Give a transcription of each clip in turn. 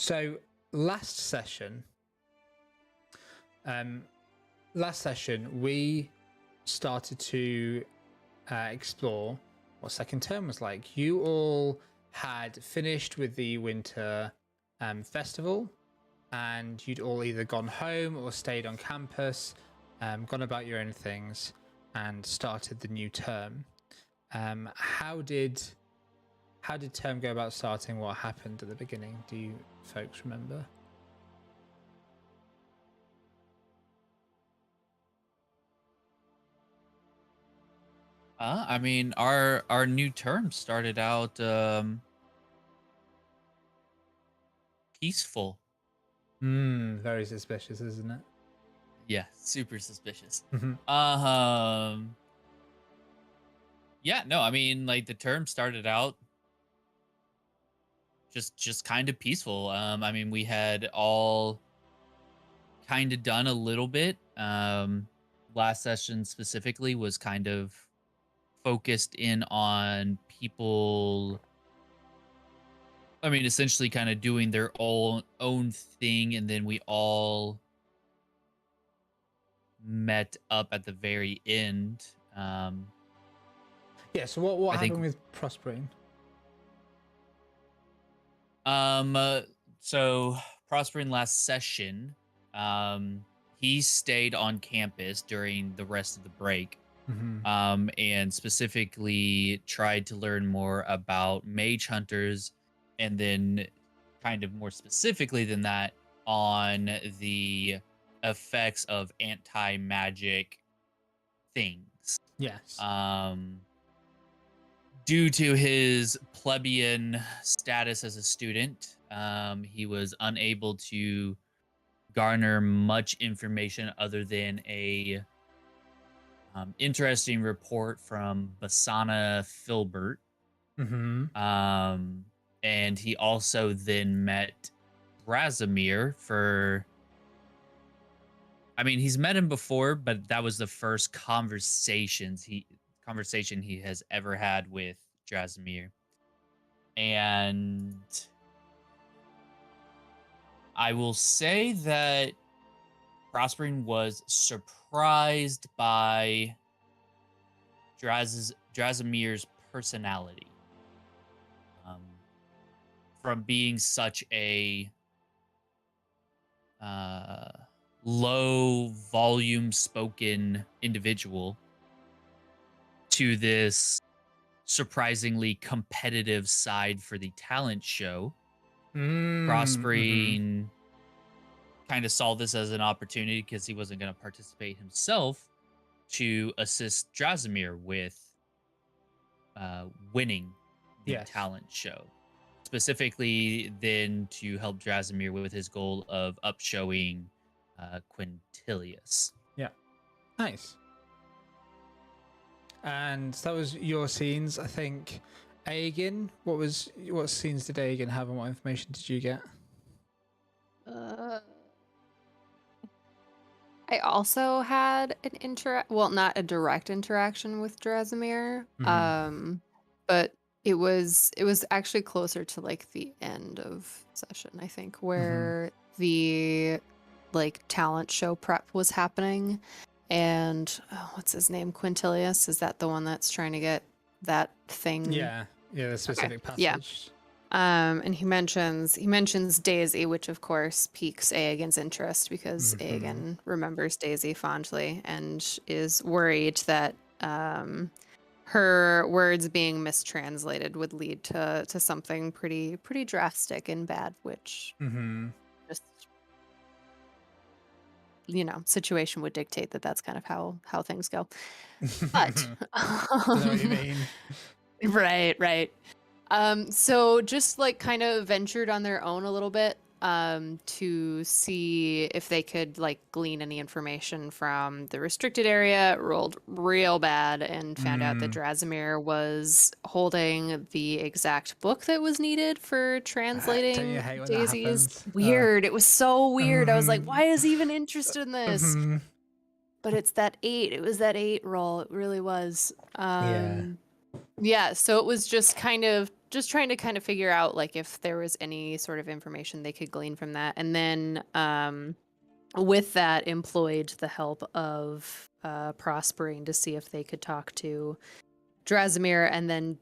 So last session, we started to explore what second term was like. You all had finished with the winter festival, and you'd all either gone home or stayed on campus, gone about your own things, and started the new term. How did term go about starting? What happened at the beginning? Do you folks remember? I mean, our new term started out peaceful. Very suspicious, isn't it? Yeah, super suspicious. Mm-hmm. Yeah, no, I mean, like the term started out just kind of peaceful. I mean, we had all kind of done a little bit. Last session specifically was kind of focused in on people, I mean, essentially kind of doing their own thing, and then we all met up at the very end. Yeah. So what I think happened with Prospering? So Prospering last session, he stayed on campus during the rest of the break. And specifically tried to learn more about mage hunters, and then kind of more specifically than that on the effects of anti-magic things. Yes. Due to his plebeian status as a student, he was unable to garner much information other than a interesting report from Basana Filbert. And he also then met Razimir for... I mean, he's met him before, but that was the first conversation he has ever had with Razimir. And I will say that Prospering was surprised by Drazimir's personality. From being such a low volume spoken individual to this surprisingly competitive side for the talent show. Prospering kind of saw this as an opportunity, because he wasn't going to participate himself, to assist Drazimir with winning the talent show. Specifically, then to help Drazimir with his goal of upshowing Quintilius. Yeah. Nice. And that was your scenes, I think. Aegon, what scenes did Aegon have, and what information did you get? I also had an not a direct interaction with Drazimir, but it was actually closer to like the end of session, I think, where the like talent show prep was happening, and what's his name? Quintilius, is that the one that's trying to get that thing? Yeah, the specific passage. Yeah. And he mentions Daisy, which of course piques Aegon's interest, because Aegon remembers Daisy fondly and is worried that her words being mistranslated would lead to something pretty drastic and bad, which just, situation would dictate that that's kind of how things go. But I know what you mean. Right. So just like kind of ventured on their own a little bit to see if they could like glean any information from the restricted area. Rolled real bad and found out that Drazimir was holding the exact book that was needed for translating Daisy's. Weird. It was so weird. I was like, why is he even interested in this? But it's that 8. It was that 8 roll. It really was. Yeah, so it was just kind of just trying to kind of figure out like if there was any sort of information they could glean from that, and then with that employed the help of Prospering to see if they could talk to Drazimir, and then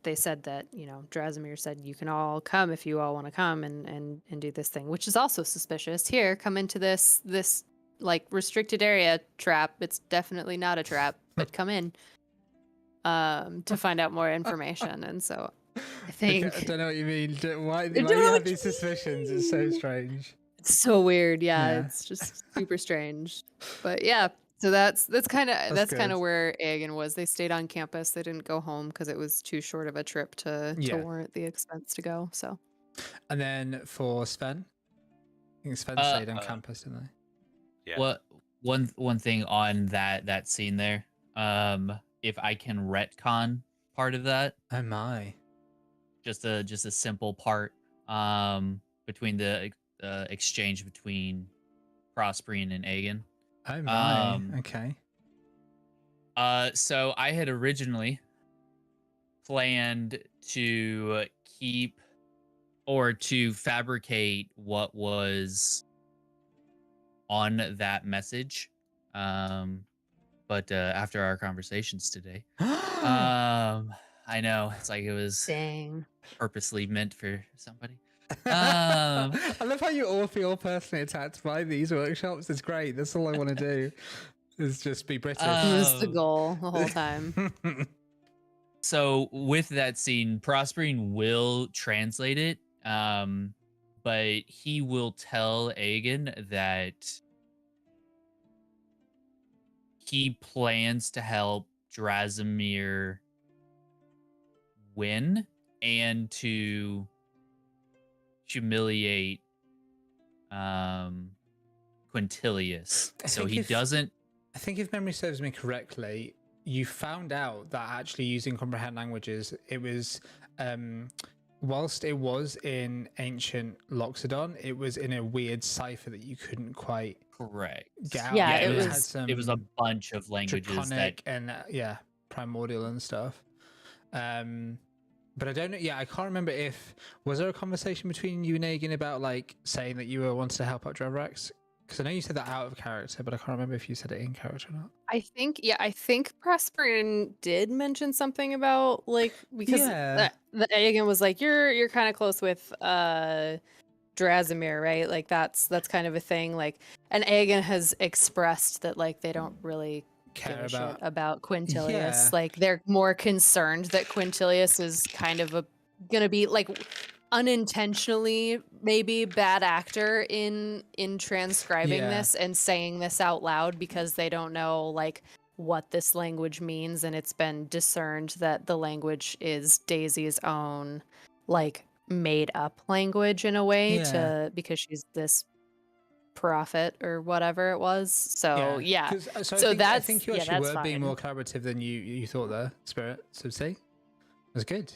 they said that, you know, Drazimir said you can all come if you all want to come and do this thing, which is also suspicious. Here, come into this like restricted area trap. It's definitely not a trap, but come in to find out more information. And so I think I don't know what you mean. Why do you have these suspicions? It's so strange. it's so weird. Yeah, Yeah. it's just super strange. But yeah, so that's kind That's of good. where Aegon was. They stayed on campus. They didn't go home because it was too short of a trip to Yeah. warrant the expense to go. So And then for Sven, I think Sven stayed on campus, didn't they? Yeah. What one thing on that scene there, if I can retcon part of that, Oh my. just a simple part between the exchange between Prospering and Aegon. Oh my. Okay. So I had originally planned to keep or to fabricate what was on that message. But after our conversations today, I know it's like it was dang. purposely meant for somebody. I love how you all feel personally attacked by these workshops. It's great. That's all I want to do. Is just be British. That's the goal the whole time. So with that scene, Prospering will translate it, but he will tell Aegon that he plans to help Drazimir win and to humiliate Quintilius. So he doesn't. I think if memory serves me correctly, you found out that actually using comprehend languages, it was whilst it was in ancient Loxodon, it was in a weird cipher that you couldn't quite Correct. get out. Yeah, it had was. some It was a bunch of languages Draconic that. and primordial and stuff. But I don't know. Yeah, I can't remember if was there a conversation between you and Aegon about like saying that you wanted to help out Dravrax. Because I know you said that out of character, but I can't remember if you said it in character or not. I think Prospering did mention something about like because Yeah. the Aegon was like you're kind of close with Drazimir, right? Like that's kind of a thing. Like, and Aegon has expressed that like they don't really Care give a about shit about Quintilius. Yeah. Like they're more concerned that Quintilius is kind of gonna be like unintentionally maybe bad actor in transcribing Yeah. this and saying this out loud because they don't know like what this language means, and it's been discerned that the language is Daisy's own like made up language in a way because she's this prophet or whatever it was. So yeah. So I think you yeah, actually that's were being fine. more collaborative than you thought there, Spirit. So see, it was good.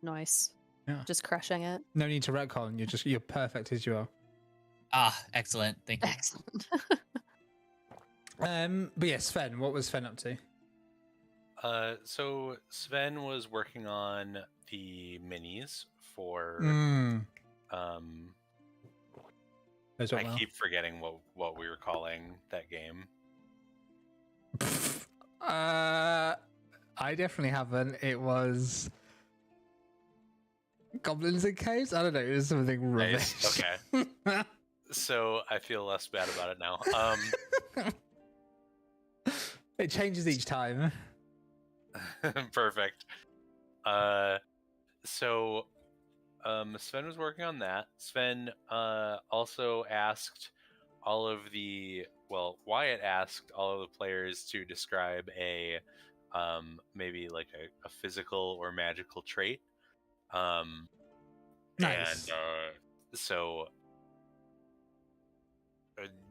Nice. Yeah. Just crushing it. No need to retcon. You're perfect as you are. Excellent. Thank you. Excellent. But yeah, Sven, what was Sven up to? So Sven was working on the minis for Those went I well. keep forgetting what we were calling that game. I definitely haven't. It was Goblins and Caves. I don't know. It was something rubbish. Nice. Okay. So I feel less bad about it now. It changes each time. Perfect. So Sven was working on that. Sven also asked Wyatt asked all of the players to describe a maybe like a physical or magical trait. Nice. And so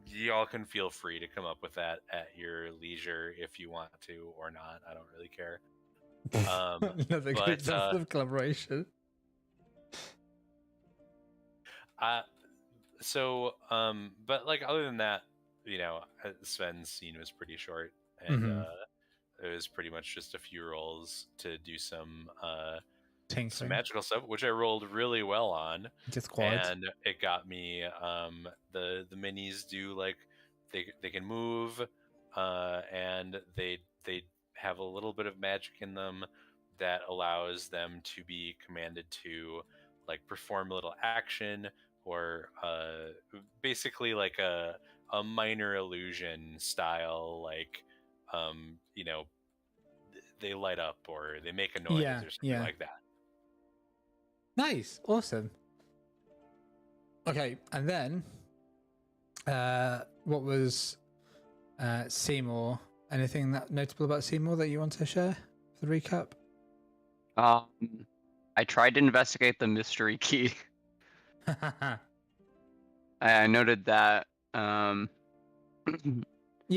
y'all can feel free to come up with that at your leisure if you want to or not. I don't really care. Another good example of collaboration. But like other than that, you know, Sven's scene was pretty short, and it was pretty much just a few rolls to do some Tinkering. magical stuff, which I rolled really well on. Just quad. And it got me the minis do like they can move, and they have a little bit of magic in them that allows them to be commanded to like perform a little action, or basically like a minor illusion style, like you know, they light up or they make a noise or something like that. Nice, awesome. Okay, and then what was Seymour? Anything that notable about Seymour that you want to share for the recap? I tried to investigate the mystery key. I noted that. Yeah,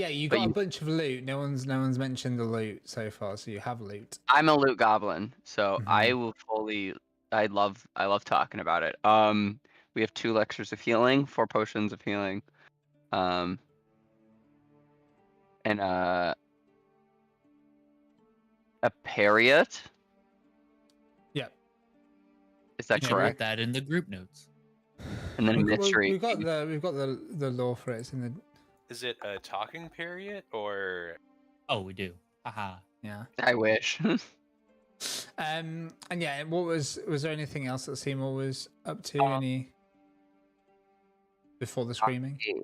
you got a bunch of loot. No one's mentioned the loot so far, so you have loot. I'm a loot goblin, so I will fully. I love talking about it. We have 2 lectures of healing, 4 potions of healing, and a Pariat. Yep. Is that You correct? wrote that in the group notes. And then a mystery. We've got the lore for it. It's in the. Is it a talking period or? Oh, we do. Haha. Yeah. I wish. And yeah, what was there anything else that Seymour was up to? Any before the screaming? Do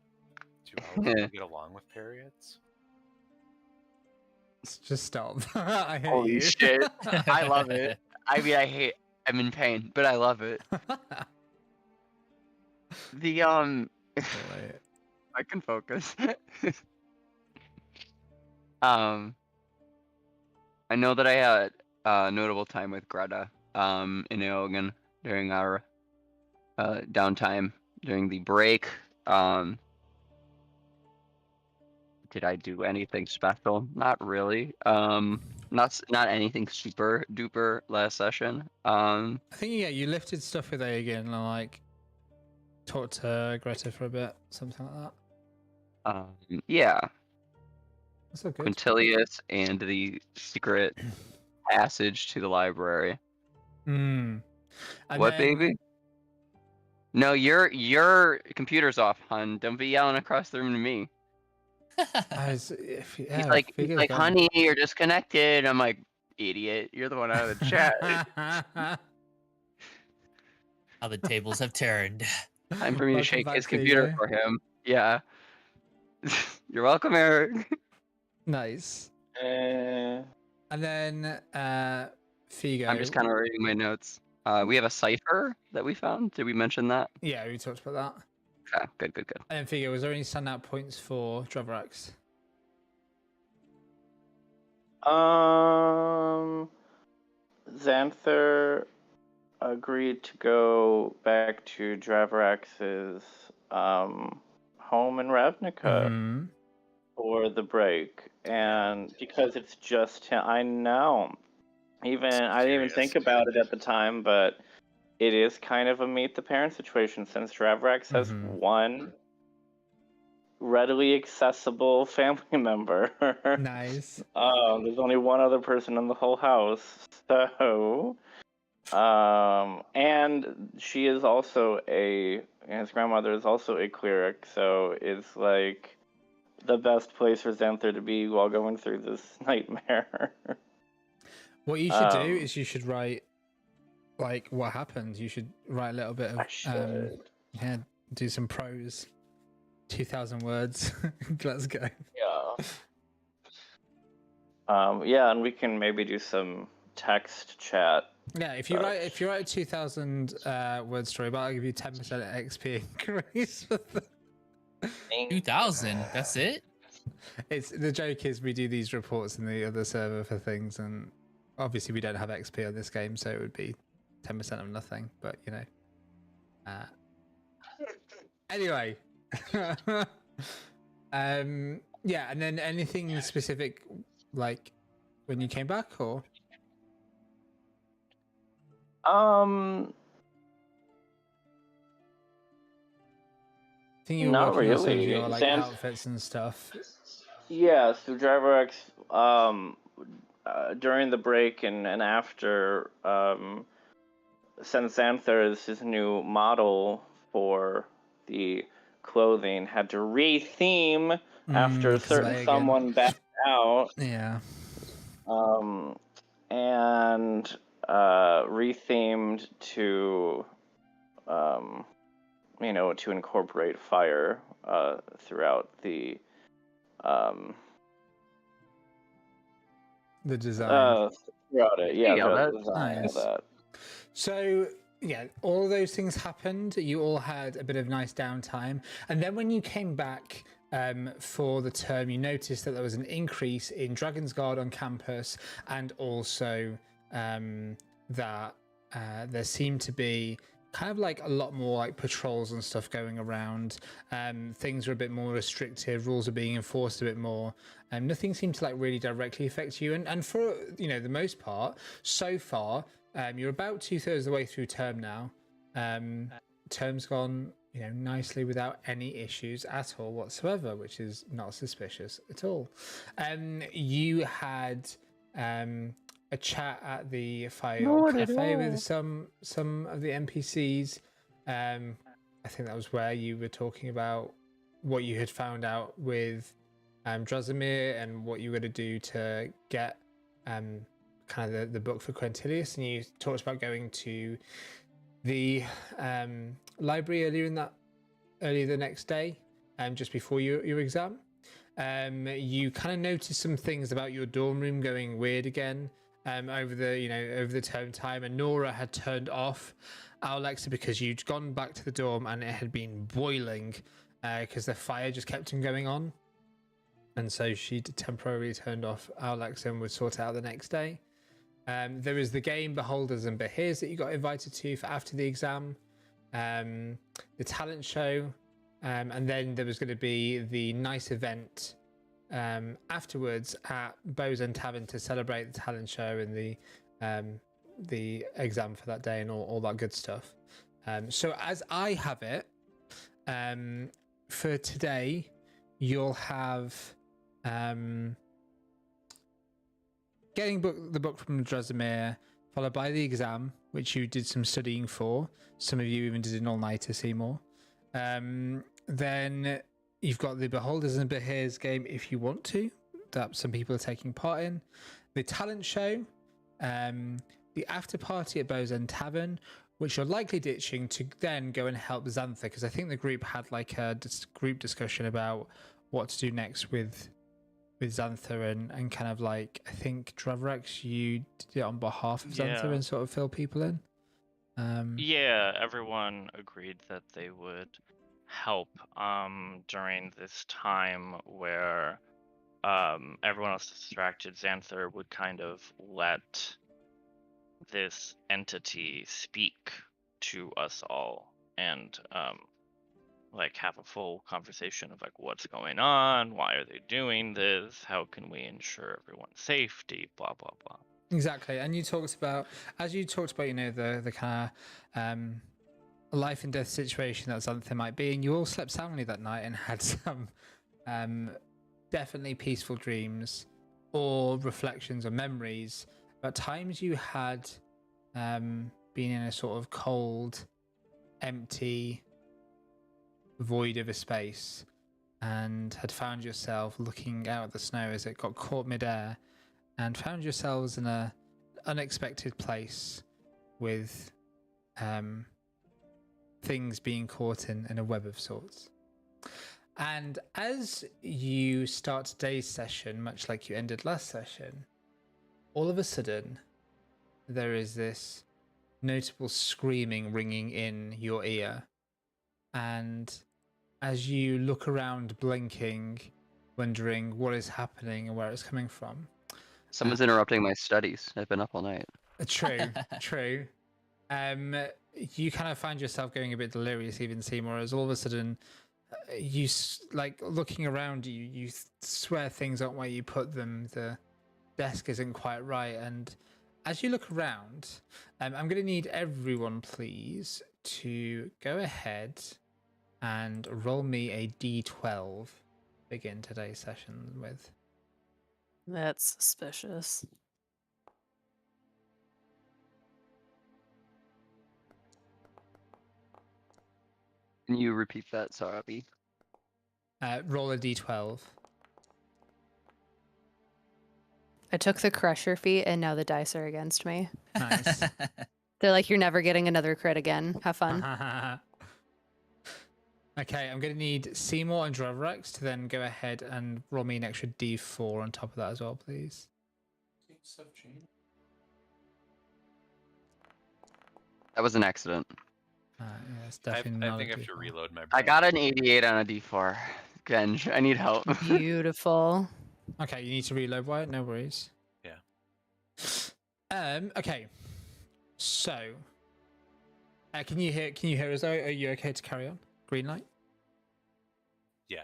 elves get along with periods? Just stop. I hate Holy you. shit! I love it. I mean, I'm in pain, but I love it. The I can focus. I know that I had a notable time with Greta in Eogan during our downtime during the break. Did I do anything special? Not really. Not anything super duper last session. I think you lifted stuff with A again and like talked to Greta for a bit, something like that. Yeah. That's so good. Quintilius and the secret passage to the library. And what, baby? No, your computer's off, hun. Don't be yelling across the room to me. He's like, honey, you're disconnected. I'm like, idiot. You're the one out of the chat. How the tables have turned. Time for me to shake his computer for him. Yeah. You're welcome, Eric. Nice. And then Figo. I'm just kind of reading my notes. We have a cipher that we found. Did we mention that? Yeah, we talked about that. Okay, good. And Figo, was there any standout points for Dravarax? Xanther agreed to go back to Dravarax's home in Ravnica for the break, and because it's just him, I know. I didn't even think about it at the time, but it is kind of a meet the parent situation since Dravarax has one readily accessible family member. Nice. There's only one other person in the whole house, so and she is also his grandmother is also a cleric, so it's like the best place for Xanther to be while going through this nightmare. What you should do is you should write like what happened. You should write a little bit of do some prose. 2,000 words. Let's go. Yeah, and we can maybe do some text chat. Yeah, if you write a 2,000 word story, but I'll give you 10% XP increase for the 2,000. That's it. It's the joke is we do these reports in the other server for things, and obviously we don't have XP on this game, so it would be 10% of nothing. But you know, anyway, yeah. And then anything specific, like when you came back, or I think you were not working on some of really. your like outfits and stuff. Yeah, so DriverX, during the break and after, since Xanther is his new model for the clothing, had to re-theme after a certain someone backed out. Yeah. And rethemed to, to incorporate fire throughout the design. Throughout it, yeah, throughout the design nice. of that. So yeah, all of those things happened. You all had a bit of nice downtime, and then when you came back for the term, you noticed that there was an increase in Dragon's Guard on campus, and also that there seemed to be kind of like a lot more like patrols and stuff going around. Things were a bit more restrictive, rules are being enforced a bit more, and nothing seemed to like really directly affect you. And for the most part, so far, you're about 2/3 of the way through term now. Term's gone nicely without any issues at all whatsoever, which is not suspicious at all. You had a chat at the Fire Cafe with some of the NPCs. I think that was where you were talking about what you had found out with Drozimir and what you were going to do to get kind of the book for Quintilius, and you talked about going to the library earlier the next day, just before your exam. You kind of noticed some things about your dorm room going weird again over the term time, and Nora had turned off Alexa because you'd gone back to the dorm and it had been boiling because the fire just kept on going on, and so she temporarily turned off Alexa and would sort it out the next day. There was the game Beholders and Behears that you got invited to for after the exam, the talent show, and then there was going to be the nice event afterwards at Bow's End Tavern to celebrate the talent show and the exam for that day and all that good stuff. So as I have it, for today, you'll have getting the book from Drozimir, followed by the exam, which you did some studying for. Some of you even did an all-nighter, Seymour. Then you've got the Beholders and Behears game if you want to, that some people are taking part in. The talent show, the after party at Bow's End Tavern, which you're likely ditching to then go and help Xanther, because I think the group had like a group discussion about what to do next with Xanther and kind of like, I think Dravarex, you did it on behalf of Xanther and sort of fill people in. Yeah, everyone agreed that they would help during this time where everyone else is distracted. Xanther would kind of let this entity speak to us all and like have a full conversation of like what's going on, why are they doing this, how can we ensure everyone's safety, blah blah blah. Exactly. And you talked about the kind of life and death situation that Xanther might be, and you all slept soundly that night and had some definitely peaceful dreams or reflections or memories about times you had been in a sort of cold, empty void of a space and had found yourself looking out at the snow as it got caught midair, and found yourselves in a unexpected place with things being caught in a web of sorts. And as you start today's session, much like you ended last session, all of a sudden there is this notable screaming ringing in your ear. And as you look around blinking, wondering what is happening and where it's coming from, someone's interrupting my studies. I've been up all night. True. You kind of find yourself going a bit delirious, even Seymour, as all of a sudden you like looking around you swear things aren't where you put them, the desk isn't quite right, and as you look around, I'm going to need everyone please to go ahead and roll me a d12 to begin today's session with. That's suspicious. Can you repeat that, Sarabi? Roll a d12. I took the crusher feat, and now the dice are against me. Nice. They're like, you're never getting another crit again. Have fun. Okay, I'm going to need Seymour and Dravrex to then go ahead and roll me an extra d4 on top of that as well, please. That was an accident. Yeah, it's definitely I not think a I have to D4. reload my brain. I got an 88 on a D4. Genj, I need help. Beautiful. Okay, you need to reload, Wyatt. No worries. Yeah. Okay. So, can you hear us? Are you okay to carry on? Green light. Yeah.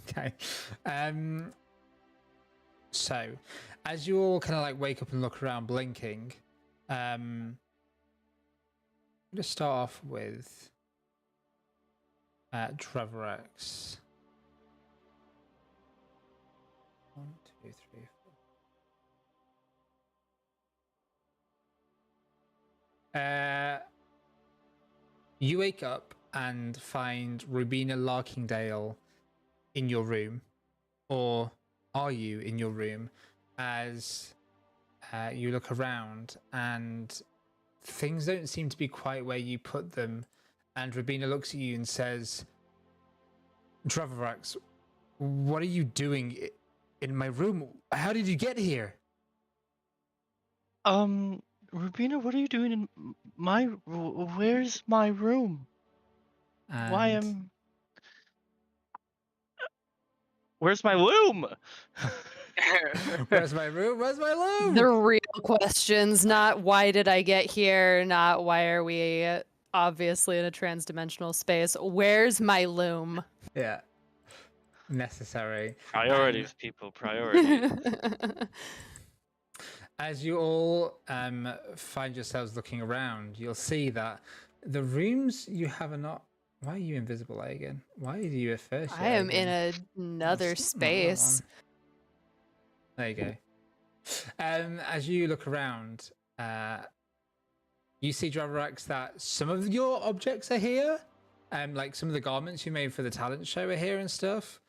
Okay. So, as you all kind of like wake up and look around, blinking, I'm going to start off with Trevorex. 1, 2, 3, 4. You wake up and find Rubina Larkingdale in your room, or are you in your room? As you look around and things don't seem to be quite where you put them, and Rubina looks at you and says, Trevorex, what are you doing in my room? How did you get here? Rubina, what are you doing in my? Where's my room? Why am? Where's my loom? Where's my room? Where's my loom? The real questions, not why did I get here, not why are we obviously in a trans-dimensional space. Where's my loom? Yeah. Necessary. Priorities, people. Priorities. As you all find yourselves looking around, you'll see that the rooms you have are not. Why are you invisible again? Why are you at first? I am in another space. There you go. As you look around, you see, Dravrex, that some of your objects are here. Like some of the garments you made for the talent show are here and stuff.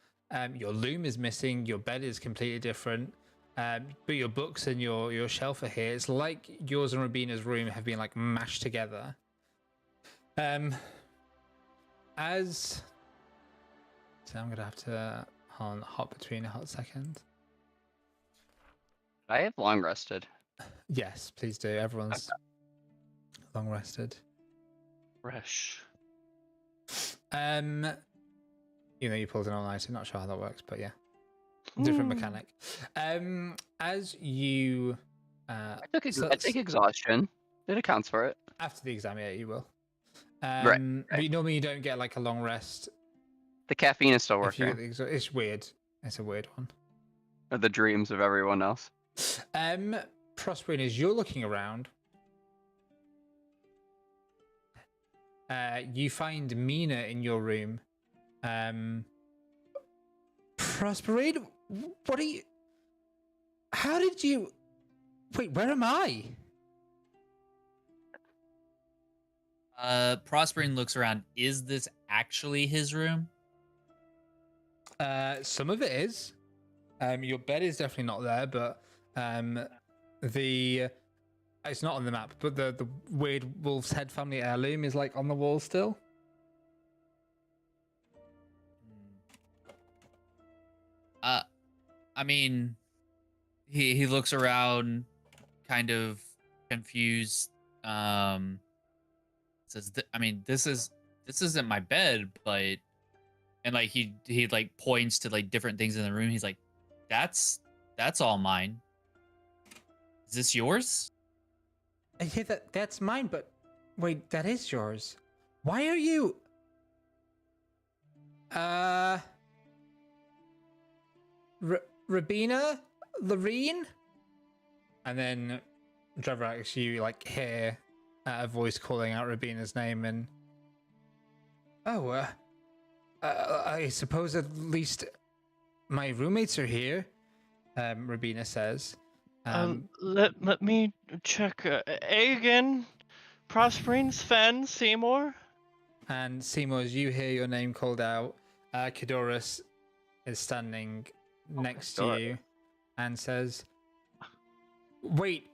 Your loom is missing. Your bed is completely different. But your books and your shelf are here. It's like yours and Rubina's room have been like mashed together. So I'm gonna have to hop between a hot second. I have long rested. Yes, please do. Everyone's long rested. Fresh. You know, you pulled an all-nighter. Not sure how that works, but yeah. Different mechanic. As you I take exhaustion. It accounts for it. After the exam, yeah, you will. Right. But normally you don't get like a long rest. The caffeine is still If you working. get it's weird. It's a weird one. Or the dreams of everyone else. Prospering, as you're looking around, you find Mina in your room. Prospering, what are you? How did you? Wait, where am I? Prospering looks around. Is this actually his room? Some of it is. Your bed is definitely not there, but it's not on the map. But the weird wolf's head family heirloom is like on the wall still. I mean, he looks around, kind of confused. Says, I mean, this isn't my bed, but, and like he like points to like different things in the room. He's like, that's all mine. Is this yours? Yeah, that's mine, but wait, that is yours. Why are you? Rabina? Lorene? And then Dravrex, you like hear a voice calling out Rabina's name, and I suppose at least my roommates are here. Rabina says. Let me check. Again, Prospering, Sven, Seymour. And Seymour, as you hear your name called out, Kadorus is standing next to you and says, "Wait,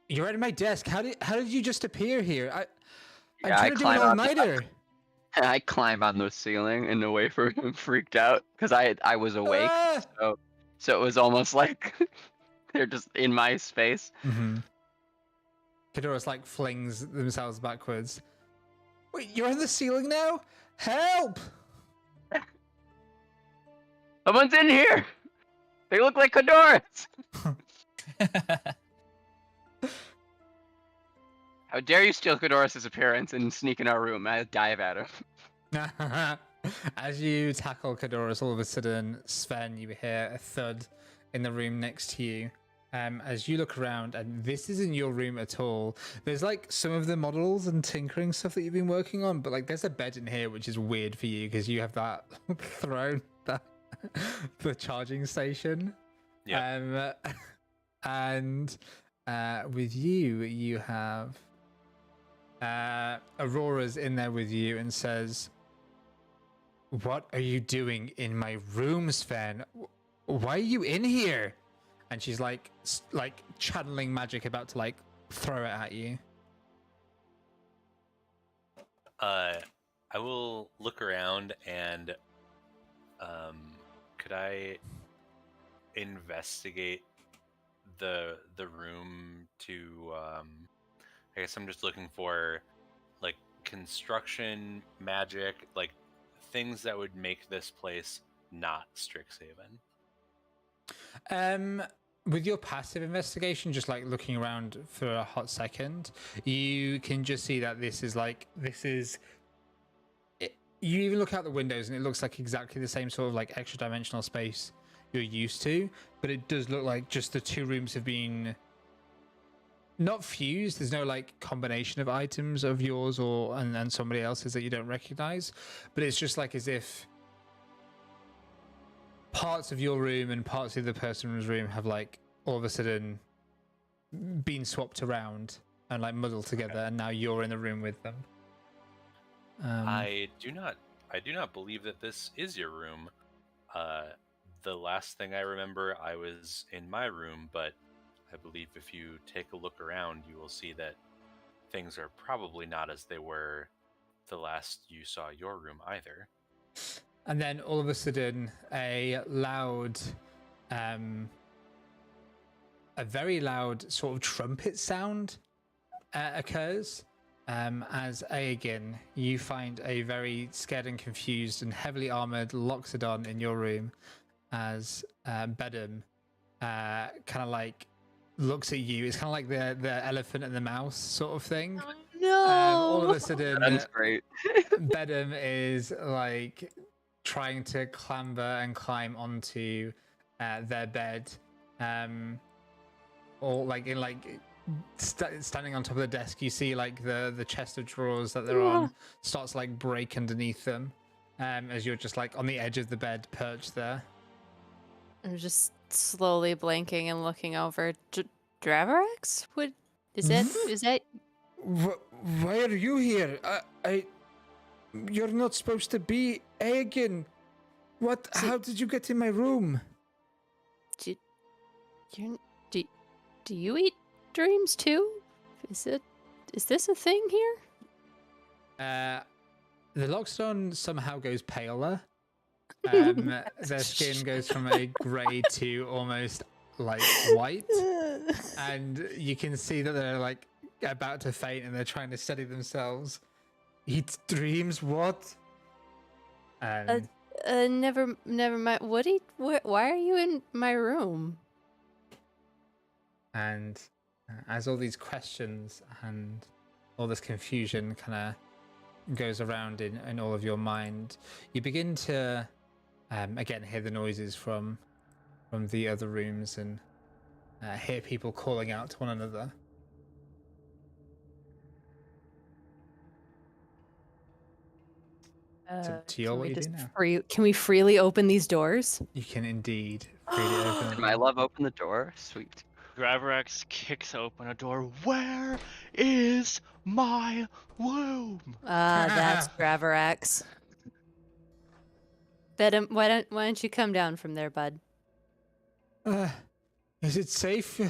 you're at my desk. How did you just appear here? I'm trying to do an all-nighter." I climb on the ceiling and away from him, freaked out because I was awake. So it was almost like they're just in my space. Mm-hmm. Kadorus like flings themselves backwards. Wait, you're on the ceiling now? Help! Someone's in here! They look like Kadorus! How dare you steal Kadorus' appearance and sneak in our room? I dive at him. As you tackle Kadorus, all of a sudden, Sven, you hear a thud in the room next to you. As you look around, and this isn't your room at all. There's like some of the models and tinkering stuff that you've been working on, but like there's a bed in here, which is weird for you because you have that throne, the charging station. Yeah. And with you, you have Aurora's in there with you and says, "What are you doing in my room, Sven? Why are you in here?" And she's like channeling magic, about to like throw it at you. I will look around and could I investigate the room to I guess I'm just looking for like construction magic, like things that would make this place not Strixhaven. With your passive investigation, just like looking around for a hot second, you can just see that this is you even look out the windows and it looks like exactly the same sort of like extra dimensional space you're used to, but it does look like just the two rooms have been not fused. There's no like combination of items of yours or and somebody else's that you don't recognize, but it's just like as if parts of your room and parts of the person's room have like all of a sudden been swapped around and like muddled together, and now you're in the room with them. I do not believe that this is your room. The last thing I remember, I was in my room, but I believe if you take a look around, you will see that things are probably not as they were the last you saw your room either. And then all of a sudden, a very loud sort of trumpet sound occurs. As Aegin, you find a very scared and confused and heavily armored Loxodon in your room, as Bedham kind of like looks at you. It's kind of like the elephant and the mouse sort of thing. Oh, no! All of a sudden, That's great. Bedham is like trying to clamber and climb onto their bed, or like in like standing on top of the desk. You see like the chest of drawers that they're on starts to like break underneath them, as you're just like on the edge of the bed, perched there. I'm just slowly blinking and looking over. Dravarex? What is that? Is that? Why are you here? You're not supposed to be Aegin. What? How did you get in my room? Do you eat dreams too? Is this a thing here? The Loxodon somehow goes paler. Their skin goes from a grey to almost like white, and you can see that they're like about to faint and they're trying to steady themselves. Eat dreams? What? Never mind. Why are you in my room? And as all these questions and all this confusion kind of goes around in all of your mind, you begin to again hear the noises from the other rooms and hear people calling out to one another. To your what you do now. Can we freely open these doors? You can indeed freely open them. My love, open the door. Sweet. Graverax kicks open a door. Where is my room? That's Graverax. Bedham, why don't you come down from there, bud? Is it safe?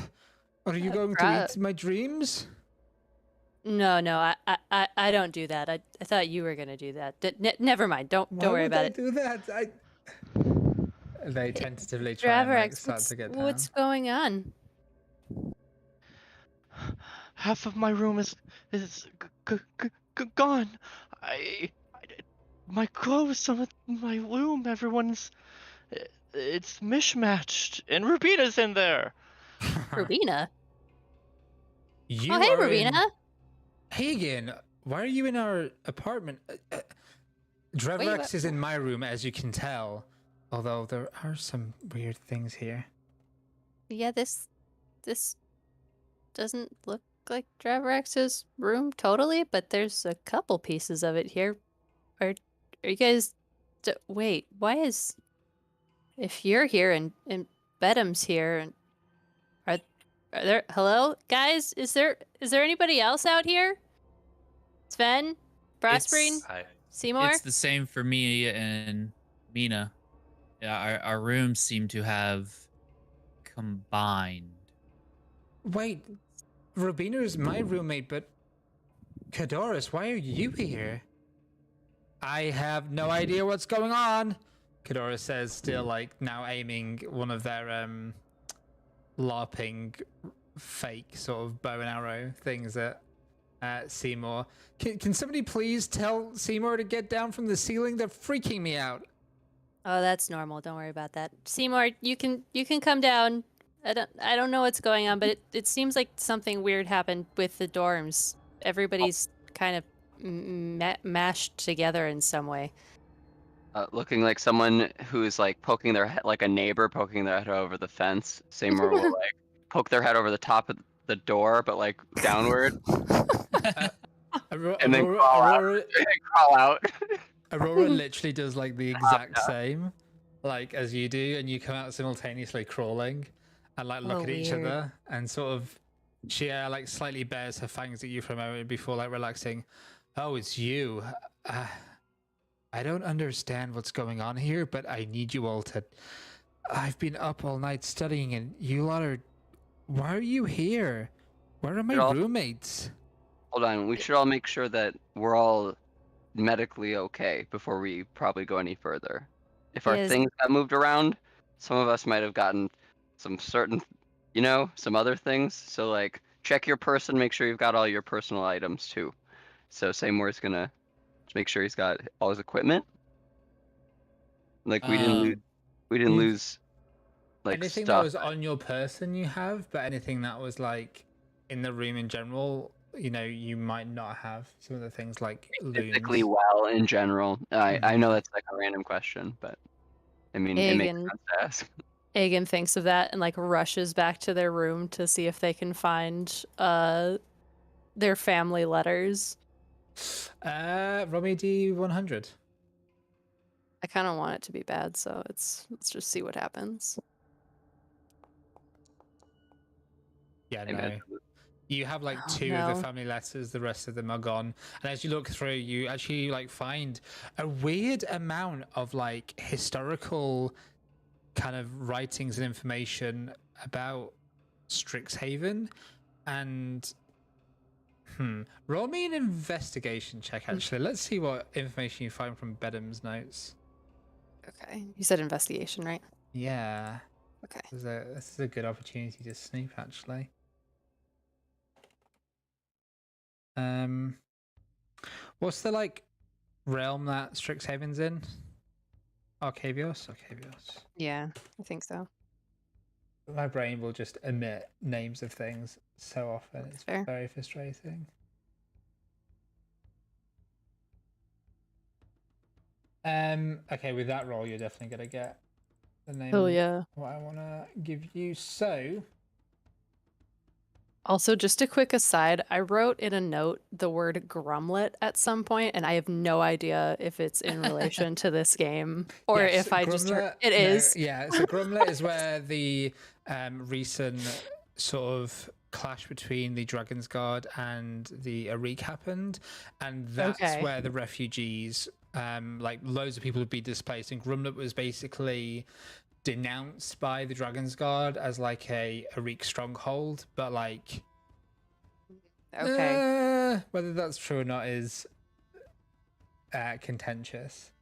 Are you going to eat my dreams? No, I don't do that. I thought you were gonna do that. Never mind. Don't worry about it. Why would I do that? They tentatively try and like, start to get down. What's going on? Half of my room is gone. My clothes, some of my room, everyone's. It's mishmatched, and Rubina's in there. Rubina? You hey, Rubina. Hagen, why are you in our apartment? Drevrex is in my room, as you can tell. Although there are some weird things here. Yeah, this doesn't look like Dravrex's room totally, but there's a couple pieces of it here. Are you guys? Wait, why is? If you're here and Bedham's here, and are there? Hello, guys? Is there anybody else out here? Sven, Brosbreen, Seymour. It's the same for me and Mina. Yeah, our rooms seem to have combined. Wait, Rubina is my roommate, but Kadoris, why are you here? I have no idea what's going on. Kadoris says, still like now aiming one of their LARPing fake sort of bow and arrow things at Seymour. Can somebody please tell Seymour to get down from the ceiling? They're freaking me out. Oh, that's normal. Don't worry about that. Seymour, you can come down. I don't know what's going on, but it seems like something weird happened with the dorms. Everybody's kind of mashed together in some way. Looking like someone who's like poking their head, like a neighbor poking their head over the fence. Seymour will like poke their head over the top of the door, but like downward, and then crawl out. Aurora literally does like the exact same, like as you do, and you come out simultaneously crawling, and like look at each other, and sort of she like slightly bares her fangs at you for a moment before like relaxing. Oh, it's you. I don't understand what's going on here, but I need you all to. I've been up all night studying, and you lot are. Why are you here? Where are my roommates? Hold on, we should all make sure that we're all medically okay before we probably go any further. If our things got moved around, some of us might have gotten some certain, some other things. So like, check your person, make sure you've got all your personal items too. So Seymour's gonna make sure he's got all his equipment. Like we didn't lose like anything stuff that was on your person you have, but anything that was like in the room in general, you might not have. Some of the things like physically well in general. I know that's like a random question, but I mean it makes sense to ask. Aegon thinks of that and like rushes back to their room to see if they can find their family letters. Roll me D100. I kind of want it to be bad, so let's just see what happens. Yeah, no. You have like two of the family letters, the rest of them are gone. And as you look through, you actually like find a weird amount of like historical kind of writings and information about Strixhaven. And roll me an investigation check, actually. Let's see what information you find from Bedham's notes. Okay. You said investigation, right? Yeah. Okay. This is a good opportunity to snoop, actually. What's the like realm that Strixhaven's in? Arcavios? Yeah, I think so. My brain will just omit names of things so often. It's very frustrating. Okay, with that roll, you're definitely gonna get the name. Oh yeah. What I want to give you. So. Also, just a quick aside, I wrote in a note the word grumlet at some point, and I have no idea if it's in relation to this game or if I just heard it is. Yeah, so grumlet is where the recent sort of clash between the Dragon's Guard and the Arik happened, and that's where the refugees, like loads of people would be displaced, and Grumlet was basically denounced by the Dragon's Guard as like a Arik stronghold, but like whether that's true or not is contentious.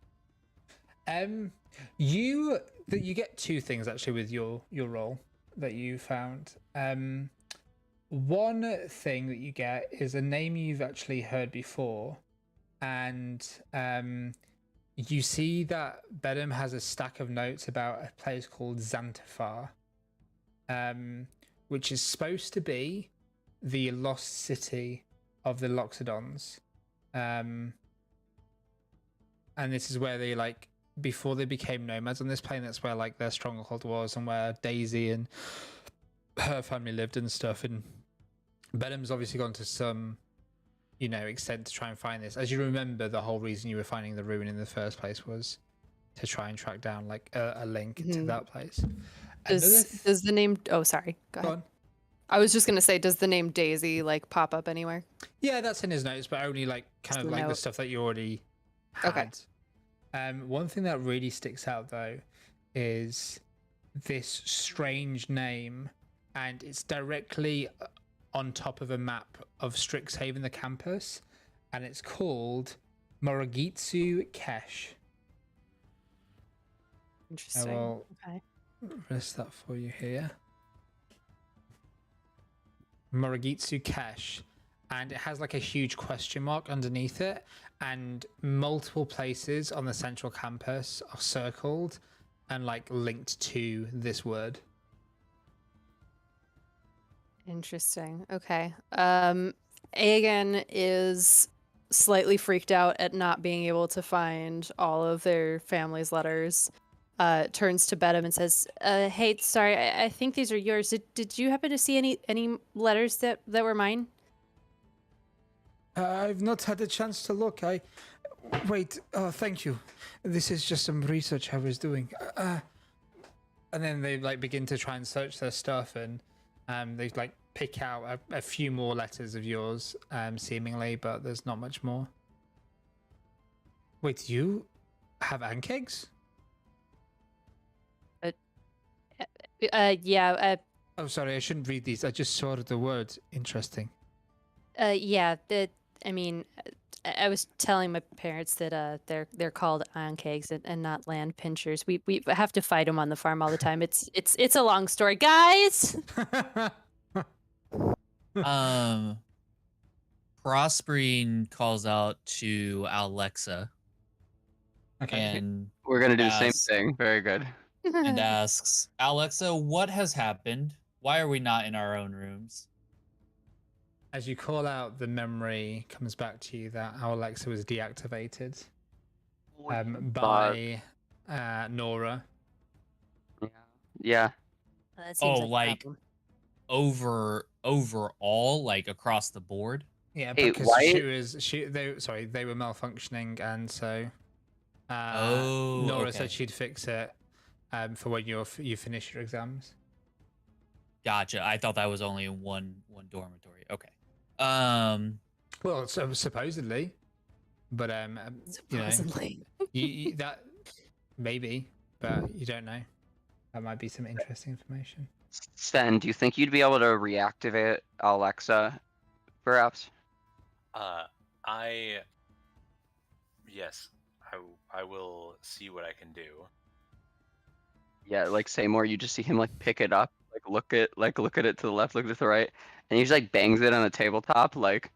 You get two things actually with your role that you found. One thing that you get is a name you've actually heard before, and you see that Bedham has a stack of notes about a place called Xantifar, which is supposed to be the lost city of the Loxodons. And this is where they, like, before they became nomads on this plane, that's where like their stronghold was, and where Daisy and her family lived and stuff. And Bedham's obviously gone to some, extent to try and find this. As you remember, the whole reason you were finding the ruin in the first place was to try and track down like a link to that place. Does the name? Oh, sorry. Go ahead. I was just gonna say, does the name Daisy like pop up anywhere? Yeah, that's in his notes, but only like kind of like the stuff that you already had. Okay. One thing that really sticks out though is this strange name, and it's directly on top of a map of Strixhaven, the campus, and it's called Moragitsu Kesh. Interesting. I will list that for you here. Moragitsu Kesh, and it has like a huge question mark underneath it, and multiple places on the central campus are circled and like linked to this word. Interesting. Okay. Aegon is slightly freaked out at not being able to find all of their family's letters. Turns to Bedham and says, "Hey, sorry, I think these are yours. Did you happen to see any letters that were mine?" I've not had a chance to look. Wait. Oh, thank you. This is just some research I was doing. And then they like begin to try and search their stuff, and they like pick out a few more letters of yours, seemingly, but there's not much more. Wait, you have ankegs? Yeah. Oh, sorry, I shouldn't read these. I just saw the word. Interesting. Yeah. I was telling my parents that they're called ankegs and not land pinchers. We have to fight them on the farm all the time. It's a long story, guys. Prospering calls out to Alexa. Okay. And we're gonna do the same thing. Very good. And asks, Alexa, what has happened? Why are we not in our own rooms? As you call out, the memory comes back to you that our Alexa was deactivated by Nora. Yeah. Like overall, like across the board. Yeah, because they were malfunctioning, and so Nora said she'd fix it for when you finish your exams. Gotcha. I thought that was only in one dormitory. Okay. Well, supposedly, but supposedly, you that maybe, but you don't know. That might be some interesting information. Sven, do you think you'd be able to reactivate Alexa, perhaps? Yes, I will see what I can do. Yeah, like Seymour, you just see him like pick it up, look at it to the left, look to the right, and he just like bangs it on the tabletop, like.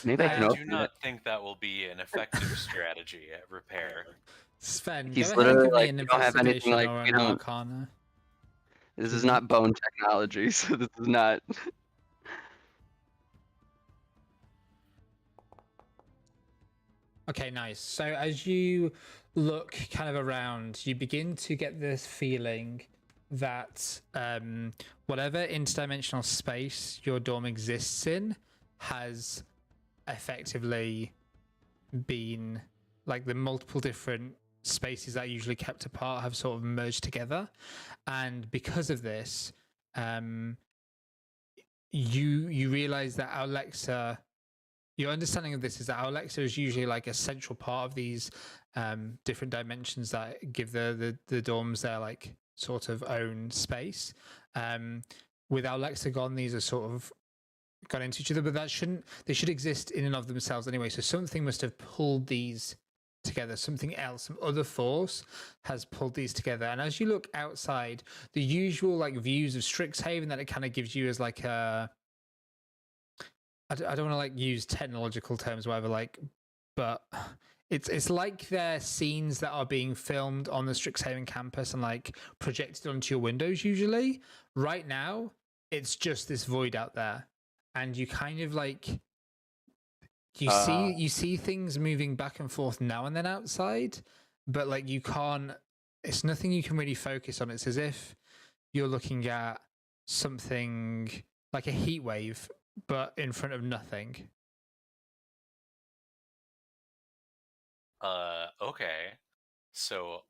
Maybe I do not think that will be an effective strategy at repair. Sven, he's literally like, you don't have anything like, you don't. Arcana. This is not bone technology, so this is not. Okay, nice. So as you look kind of around, you begin to get this feeling that whatever interdimensional space your dorm exists in has effectively been, like, the multiple different spaces that are usually kept apart have sort of merged together, and because of this you realize that Alexa, your understanding of this is that Alexa is usually like a central part of these different dimensions that give the dorms their like sort of own space. With Alexa gone, these are sort of got into each other, but they should exist in and of themselves anyway. So something must have pulled these together. Something else, some other force has pulled these together. And as you look outside, the usual like views of Strixhaven that it kind of gives you as like a, I don't want to like use technological terms, whatever, like, but it's like they're scenes that are being filmed on the Strixhaven campus and like projected onto your windows. Usually, right now, it's just this void out there, and you kind of like you see things moving back and forth now and then outside, but like you can't. It's nothing you can really focus on. It's as if you're looking at something like a heat wave, but in front of nothing. Okay. So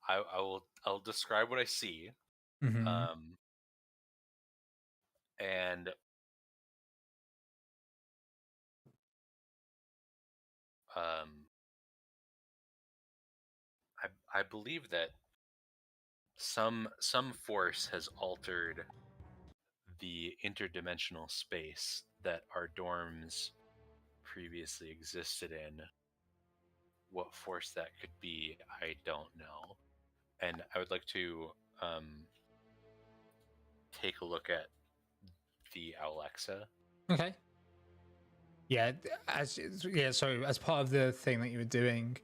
I'll describe what I see. Mm-hmm. And I believe that some force has altered the interdimensional space that our dorms previously existed in. What force that could be, I don't know. And I would like to take a look at the Alexa. Okay. Yeah, so as part of the thing that you were doing,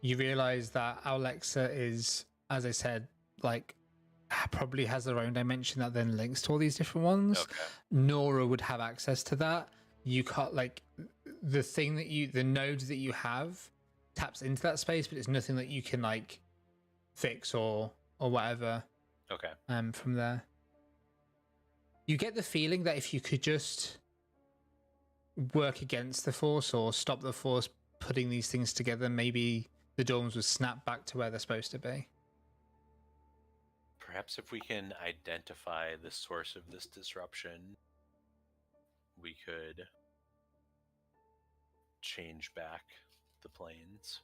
you realize that Alexa is, as I said, like probably has their own dimension that then links to all these different ones. Okay. Nora would have access to that. You can't like the node that you have taps into that space, but it's nothing that you can like fix or whatever. Okay. From there, you get the feeling that if you could just work against the force or stop the force putting these things together, maybe the dorms would snap back to where they're supposed to be. Perhaps if we can identify the source of this disruption, we could change back the planes.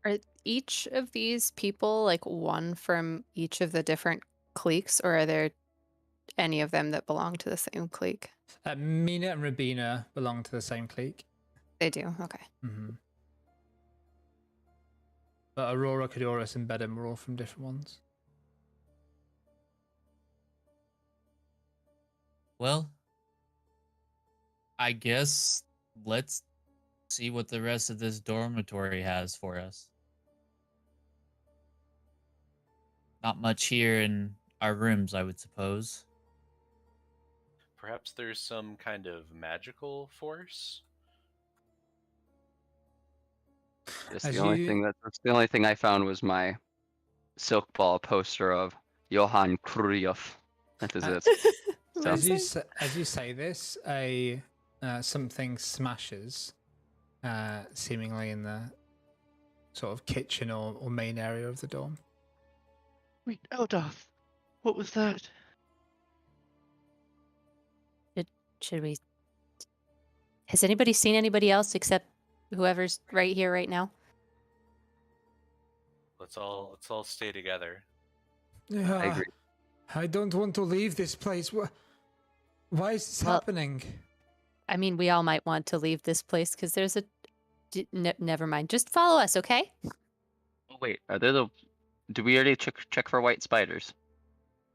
Are each of these people like one from each of the different cliques, or are there any of them that belong to the same clique? Mina and Rabina belong to the same clique. They do, okay. Mm-hmm. But Aurora, Cadorus, and Bedham are all from different ones. Well, I guess let's see what the rest of this dormitory has for us. Not much here in our rooms, I would suppose. Perhaps there's some kind of magical force. That's the only thing I found was my silk ball poster of Johann Cruyff. That is it. So. As you say this, something smashes, seemingly in the sort of kitchen or main area of the dorm. Wait, Eldoth, what was that? Should we? Has anybody seen anybody else except whoever's right here right now? Let's all stay together. Yeah, I agree. I don't want to leave this place. Why is this happening? I mean, we all might want to leave this place because there's a. Never mind. Just follow us, okay? Oh, wait, are there do we already check for white spiders?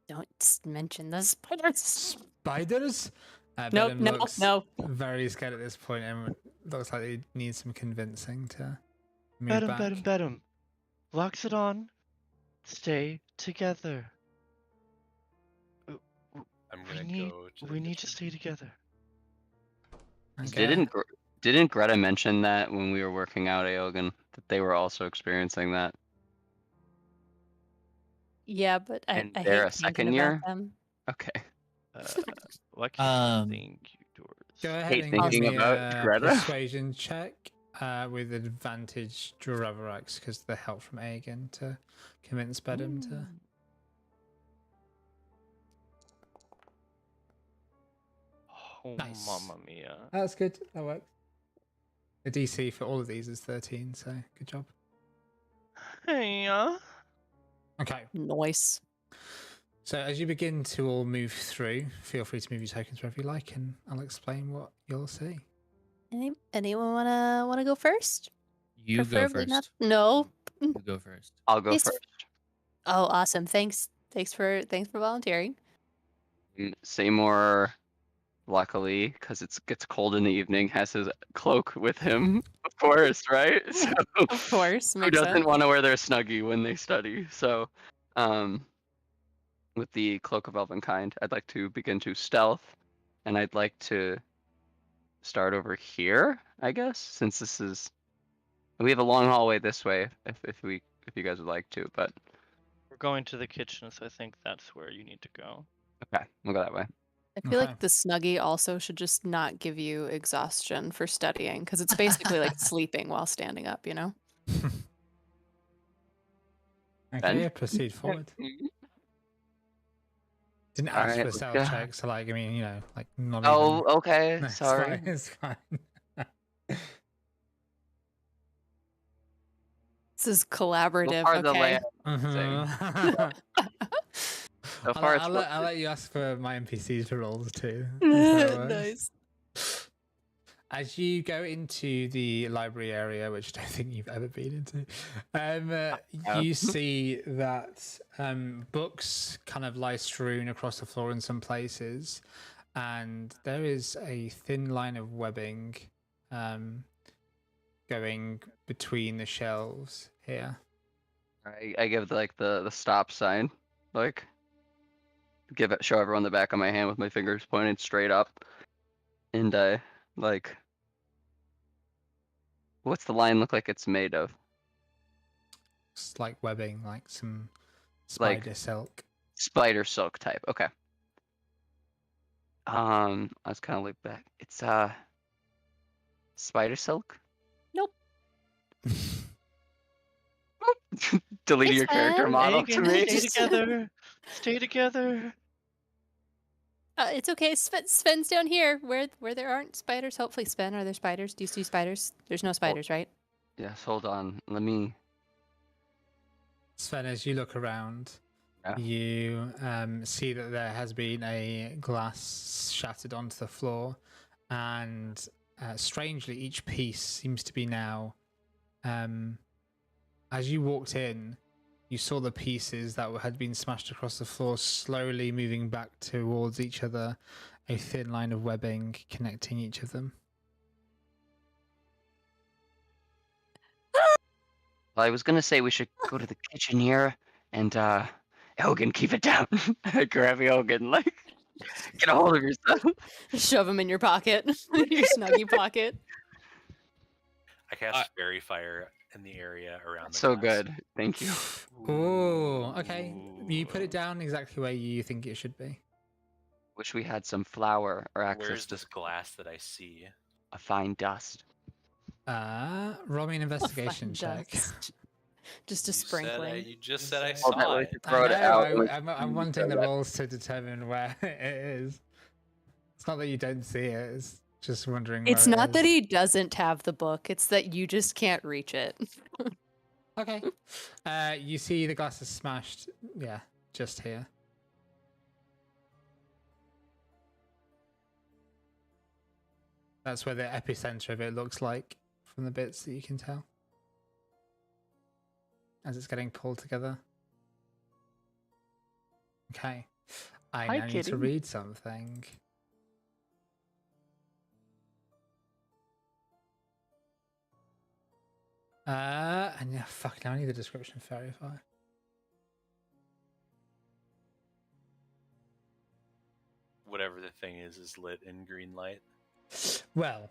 Don't mention the spiders. Spiders? No. Very scared at this point, and looks like they need some convincing to move back. Bedham. Locks it on. Stay together. We need to stay together. Okay. Didn't Greta mention that when we were working out Aogan, that they were also experiencing that? Yeah, but I And they're hate a second thinking year? about them. Okay. What can you think yours? Go ahead Hate and give thinking me about a Greta. persuasion check with advantage to Ravarax because of the help from Aegon to convince Bedham to. Oh, Nice. mamma mia. That's good. That works. The DC for all of these is 13, so good job. Hey, Okay. Nice. So as you begin to all move through, feel free to move your tokens wherever you like, and I'll explain what you'll see. Anyone wanna go first? You go Preferably first. not. No. You go first. I'll go Yes. first. Oh, awesome. Thanks for volunteering. Seymour, luckily, because it gets cold in the evening, has his cloak with him, of course, right? So Of course, who makes doesn't sense. want to wear their snuggie when they study? So, with the cloak of elvenkind, I'd like to begin to stealth, and I'd like to start over here, I guess, since this is we have a long hallway this way, if you guys would like to, but we're going to the kitchen, so I think that's where you need to go. okay, we'll go that way. I feel Okay. like the Snuggie also should just not give you exhaustion for studying, because it's basically like sleeping while standing up, you know? Okay, proceed forward. Didn't ask Alright, for a let's stealth go. check, so like, I mean, like not Oh, even. okay, No, it's sorry. fine, it's fine. This is collaborative, far the okay? layout Mhm. So far, it's I'll let you ask for my NPCs for rolls too. Nice. As you go into the library area, which I don't think you've ever been into, you see that books kind of lie strewn across the floor in some places, and there is a thin line of webbing going between the shelves here. I give like the stop sign, like show everyone the back of my hand with my fingers pointed straight up, and like, what's the line look like it's made of? It's like webbing, like some Like- spider silk. Spider silk type. Okay. I was kind of look back. It's spider silk. Nope. Delete It's your character fine. model to me. Stay together. Stay together. It's okay. Sven's down here where there aren't spiders. Hopefully, Sven, are there spiders? Do you see spiders? There's no spiders, right? Yes, hold on. Let me. Sven, as you look around, Yeah. you see that there has been a glass shattered onto the floor, and strangely, each piece seems to be now. As you walked in, you saw the pieces that had been smashed across the floor slowly moving back towards each other, a thin line of webbing connecting each of them. Well, I was gonna say we should go to the kitchen here, and Elgin, keep it down. Grab Elgin, like, get a hold of yourself. Shove them in your pocket, your Snuggie pocket. I cast Fairy Fire in the area around the So glass. good, thank you. Oh, okay. You put it down exactly where you think it should be. Wish we had some flour or access Where's to this glass that I see? a fine dust. Roll me an investigation check. Dust. Just a You sprinkling. you just said I Well, saw that way it. to throw it out. I'm wanting the rolls to determine where it is. It's not that you don't see it. It's just wondering. It's where it not that is. he doesn't have the book. It's that you just can't reach it. Okay. You see the glass is smashed. Yeah, just here. That's where the epicenter of it looks like from the bits that you can tell as it's getting pulled together. Okay. I Hi, now need to kitty. read something. And yeah, fuck, now I need the description of Fairy Fire. Whatever the thing is lit in green light. Well,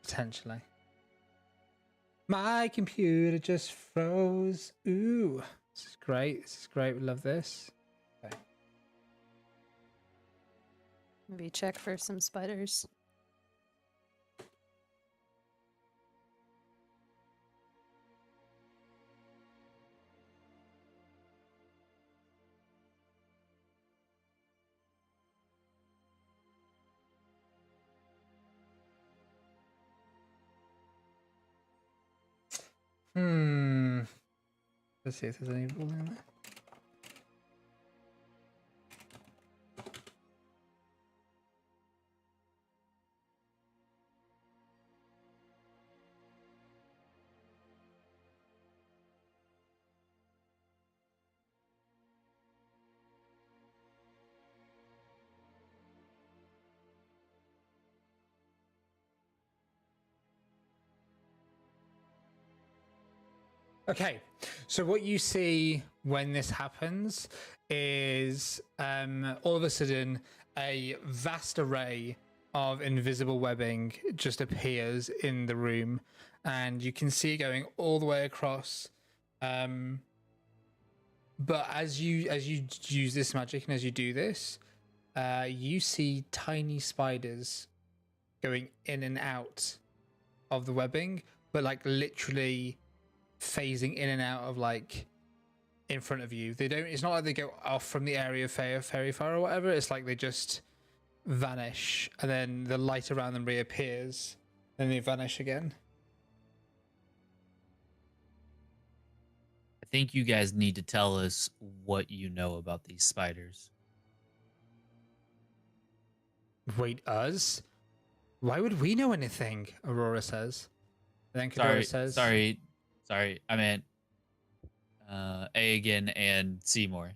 potentially. My computer just froze. Ooh, this is great. This is great. We love this. Okay. Maybe check for some spiders. Let's see if there's any ruling in there. Okay, so what you see when this happens is all of a sudden a vast array of invisible webbing just appears in the room, and you can see it going all the way across. But as you use this magic and as you do this, you see tiny spiders going in and out of the webbing, but like literally phasing in and out of like in front of you. They don't, it's not like they go off from the area of fairy fire or whatever. It's like they just vanish and then the light around them reappears and they vanish again. I think you guys need to tell us what you know about these spiders. Wait, us? Why would we know anything? Aurora says. And then Kadora says, Sorry, I meant Aegon and Seymour.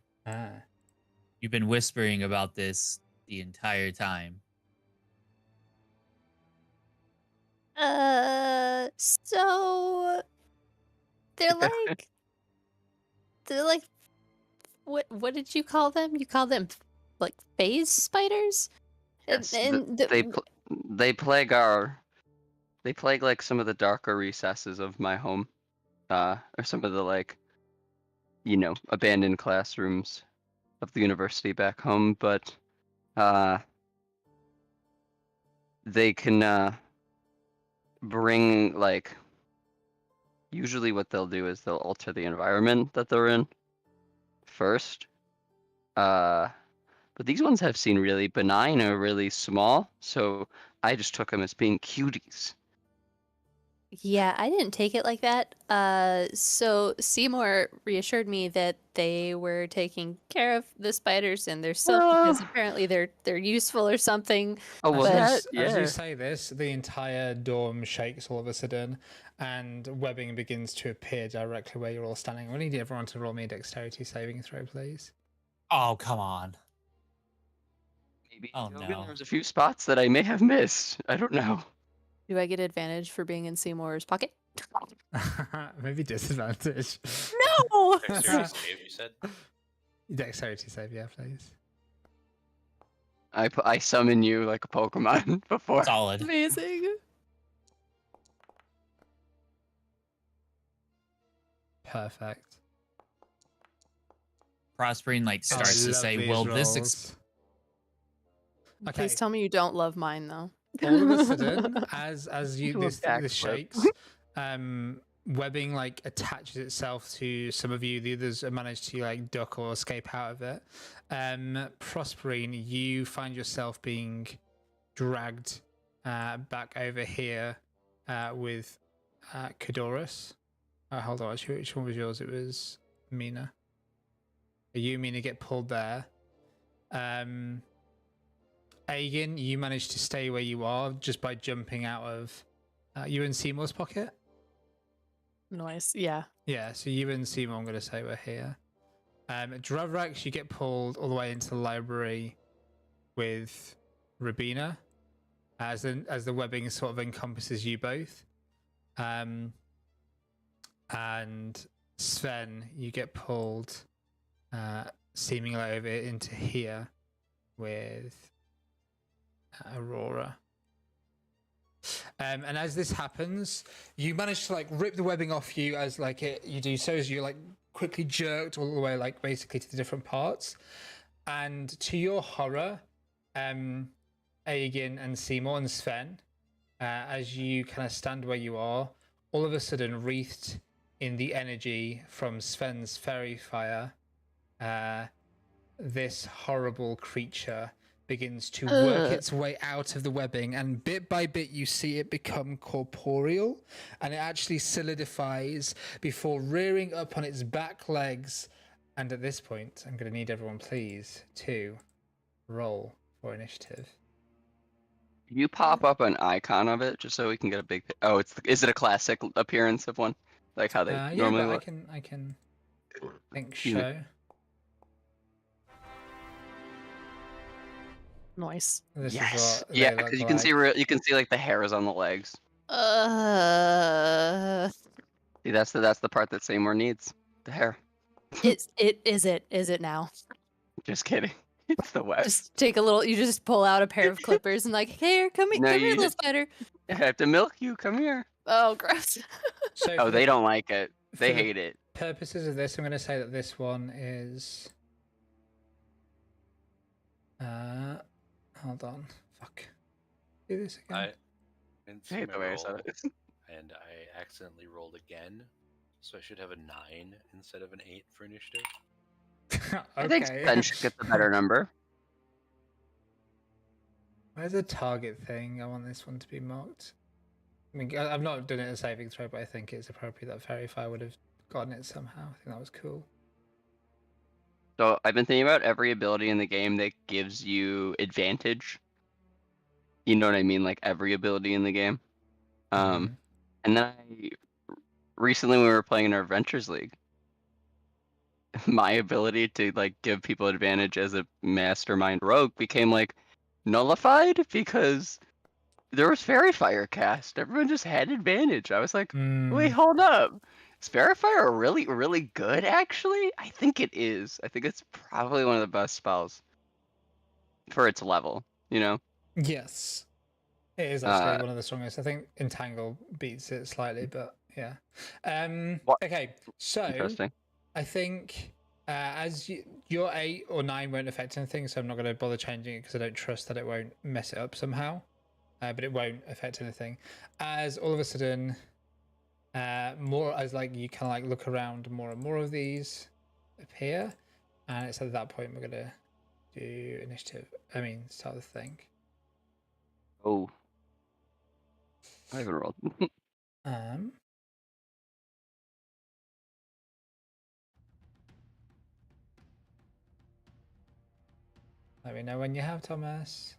You've been whispering about this the entire time. So they're like what did you call them? You call them like phase spiders? Yes, they plague like some of the darker recesses of my home. Or some of the like, abandoned classrooms of the university back home, but they can bring like, usually what they'll do is they'll alter the environment that they're in first. But these ones have seen really benign or really small, so I just took them as being cuties. Yeah, I didn't take it like that. So Seymour reassured me that they were taking care of the spiders and their silk because apparently they're useful or something. Oh well, as you say this, the entire dorm shakes all of a sudden, and webbing begins to appear directly where you're all standing. I need everyone to roll me a dexterity saving throw, please. Oh, come on. Maybe no. There's a few spots that I may have missed. I don't know. Do I get advantage for being in Seymour's pocket? Maybe disadvantage. No! Dexterity save, you said? Dexterity save, yeah, please. I summon you like a Pokemon before. Solid. Amazing. Perfect. Prospering starts to say, well, this... Okay. Please tell me you don't love mine, though. All of a sudden, as this shakes, webbing attaches itself to some of you. The others manage to duck or escape out of it. Prospering, you find yourself being dragged back over here with Kadorus. Hold on, which one was yours? It was Mina. You, Mina, get pulled there. Aegon, you managed to stay where you are just by jumping out of... you in Seymour's pocket? Nice, yeah. Yeah, so you and Seymour, I'm going to say, we're here. Dravrax, you get pulled all the way into the library with Rabina, as the webbing sort of encompasses you both. And Sven, you get pulled seemingly over into here with Aurora. And as this happens, you manage to rip the webbing off you as you do so, as you quickly jerked all the way basically to the different parts. And to your horror, Aegon and Seymour and Sven, as you kind of stand where you are, all of a sudden wreathed in the energy from Sven's fairy fire, this horrible creature begins to work its way out of the webbing, and bit by bit you see it become corporeal, and it actually solidifies before rearing up on its back legs. And at this point, I'm going to need everyone, please, to roll for initiative. You pop up an icon of it just so we can get a big. Oh, is it a classic appearance of one, like how they normally look? I can think show. Nice. This Yes. is what Yeah, because you can see you can see like the hairs on the legs. See, that's the part that Seymour needs. The hair. Is it now? Just kidding. It's the web. Just take a little. You just pull out a pair of clippers and like, here, come here, little spider. I have to milk you. Come here. Oh, gross. So they don't like it. They hate it. Purposes of this, I'm going to say that this one is. Hold on. Fuck. Do this again. I didn't see hate my the way I roll, said it. and I accidentally rolled again, so I should have a 9 instead of an 8 for initiative. Okay. I think Sven should get the better number. Where's the target thing? I want this one to be marked. I mean, I've not done it as a saving throw, but I think it's appropriate that Fairy Fire would have gotten it somehow. I think that was cool. So I've been thinking about every ability in the game that gives you advantage. You know what I mean? Like every ability in the game. And then recently when we were playing in our Adventures League, my ability to like give people advantage as a mastermind rogue became like nullified because there was Fairy Fire cast. Everyone just had advantage. I was like, wait, hold up. Is Fairy Fire really, really good, actually? I think it is. I think it's probably one of the best spells for its level, you know? Yes. It is actually one of the strongest. I think Entangle beats it slightly, but yeah. Okay, so I think as your 8 or 9 won't affect anything, so I'm not going to bother changing it because I don't trust that it won't mess it up somehow. But it won't affect anything. As all of a sudden... more as like you kind of like look around, more and more of these appear, and it's at that point we're gonna do initiative. Start the thing. Oh, I haven't rolled. Let me know when you have, Thomas.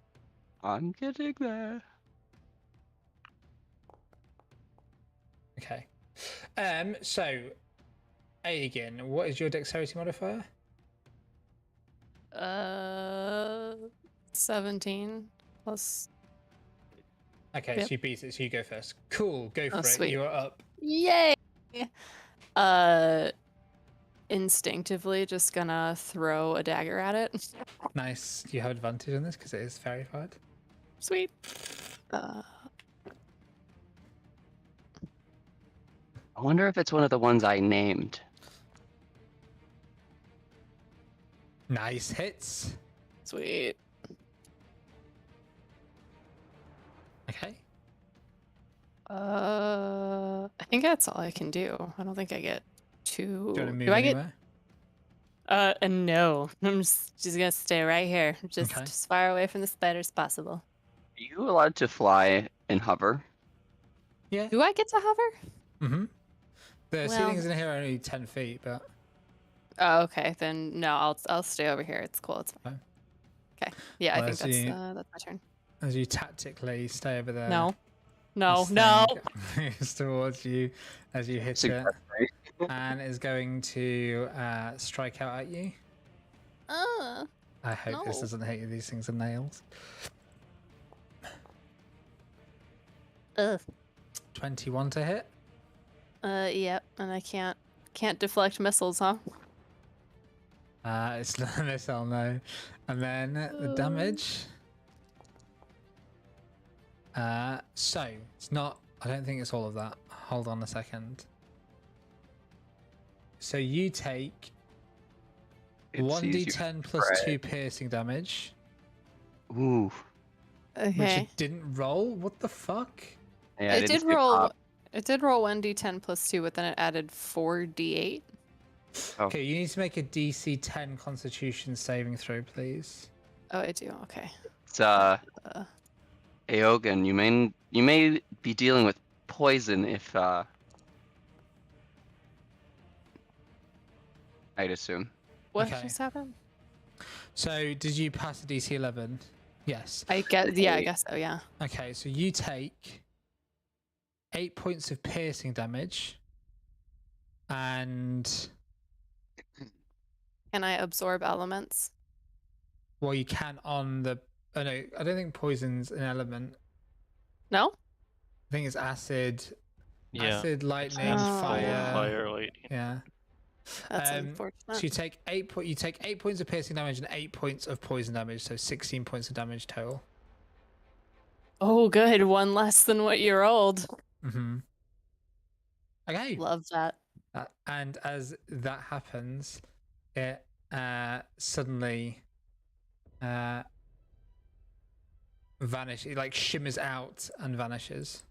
I'm getting there. Okay. So, Aegon, what is your dexterity modifier? 17 plus. Okay, so you beat it, so you go first. Cool, go for it. Sweet. You are up. Yay! Instinctively just gonna throw a dagger at it. Nice. Do you have advantage on this because it is fairy fired? Sweet. I wonder if it's one of the ones I named. Nice hits. Sweet. Okay. I think that's all I can do. I don't think I get two. Do you want to move do I anywhere? get? No. I'm just gonna stay right here, just as far away from the spider as possible. Are you allowed to fly and hover? Yeah. Do I get to hover? Mm-hmm. The ceilings in here are only 10 feet, but... Oh, okay. Then no, I'll stay over here. It's cool. It's fine. Okay. Yeah, I think that's my turn. As you tactically stay over there. No. Moves towards you as you hit it, and is going to strike out at you. I hope this doesn't hit you. These things are nails. 21 to hit. Yep, and I can't deflect missiles, huh? It's not a missile, no. And then the damage. So it's not. I don't think it's all of that. Hold on a second. So you take 1d10 plus 2 piercing damage. Ooh. Okay. Which it didn't roll. What the fuck? Yeah, it did roll. It did roll 1d10 plus 2, but then it added 4d8. Okay, you need to make a DC 10 Constitution saving throw, please. Oh, I do. Okay. It's Aogan, you may be dealing with poison if I'd assume. What Okay. just happened? So, did you pass the DC 11? Yes. I guess. Yeah, I guess so. Yeah. Okay, so you take 8 points of piercing damage, and Can I absorb elements? well, you can on the. Oh no, I don't think poison's an element. No. I think it's acid. Yeah. Acid, lightning, Oh. fire. Fire, lightning. Yeah. That's So unfortunate. you take 8 points of piercing damage and 8 points of poison damage, so 16 points of damage total. Oh, good. One less than what you rolled. Mm-hmm. Okay. Love that. And as that happens, it suddenly vanishes. It like shimmers out and vanishes.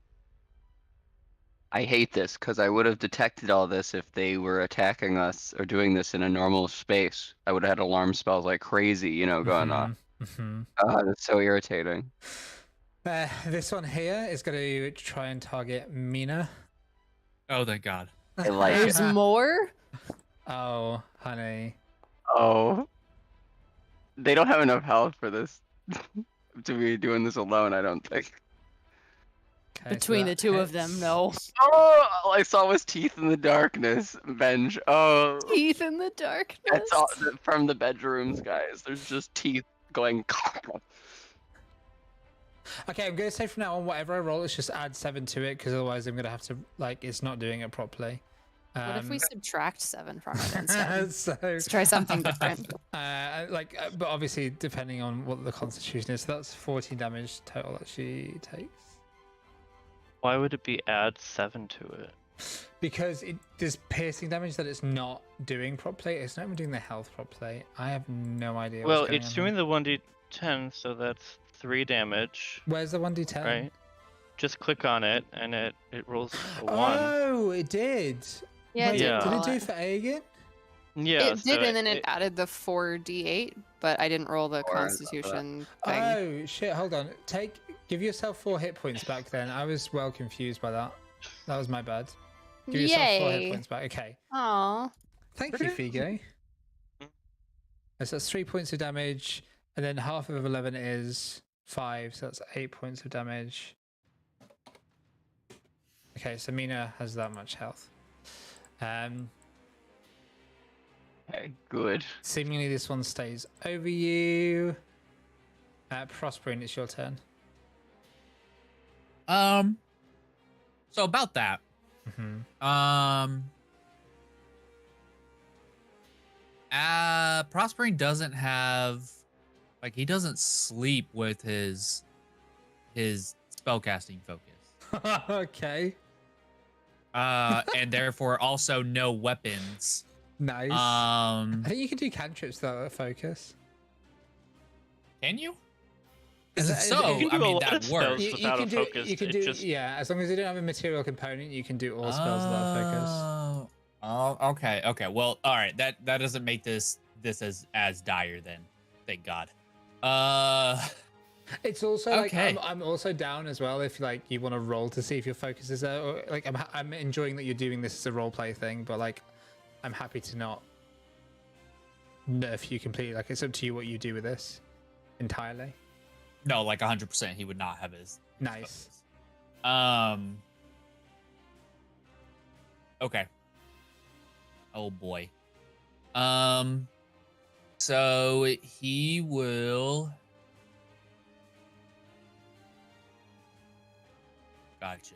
I hate this because I would have detected all this if they were attacking us or doing this in a normal space. I would have had alarm spells like crazy, going on. Mm-hmm. That's so irritating. This one here is going to try and target Mina. Oh, thank God. I like it. There's more? Oh, honey. Oh. They don't have enough health for this to be doing this alone, I don't think. Okay, Between the two of them, no. Oh, all I saw was teeth in the darkness, Benj. Oh. Teeth in the darkness. That's all from the bedrooms, guys. There's just teeth going. Okay, I'm going to say from now on, whatever I roll, let's just add 7 to it, because otherwise I'm going to have to, it's not doing it properly. What if we subtract 7 from it instead? So, Let's try something different. but obviously, depending on what the constitution is, so that's 14 damage total that she takes. Why would it be add 7 to it? Because there's piercing damage that it's not doing properly. It's not even doing the health properly. I have no idea. Well, what's going it's on doing here. the 1d10, so that's 3 damage. Where's the 1d10? Right. Just click on it, and it rolls a 1. Oh, it did. Yeah, Wait, Yeah. Did it do it for Aegon? Yeah, It did, and then it added the 4d8, but I didn't roll the constitution thing. Oh shit! Hold on. Give yourself 4 hit points back. Then I was well confused by that. That was my bad. Give yourself 4 hit Yay. points back. Okay. Aw. Thank you, Figo. So that's 3 points of damage, and then half of 11 is 5, so that's 8 points of damage. Okay, so Mina has that much health. Okay, good. Seemingly this one stays over you. Prospering, it's your turn. So about that. Mm-hmm. Prospering doesn't have, he doesn't sleep with his spellcasting focus. Okay. And therefore also no weapons. Nice. I think you can do cantrips though at focus. Can you? Is If it- so, you can do a I mean lot that of spells works. without a focus. You can It do, just- yeah, as long as you don't have a material component, you can do all spells without focus. Oh, okay. Well, all right. That doesn't make this as dire then. Thank God. It's also Okay. I'm also down as well if you want to roll to see if your focus is there. Or, I'm enjoying that you're doing this as a role play thing, but I'm happy to not nerf you completely. It's up to you what you do with this entirely. No, 100%. He would not have his Nice. focus. Okay. Oh boy. So he will. Gotcha.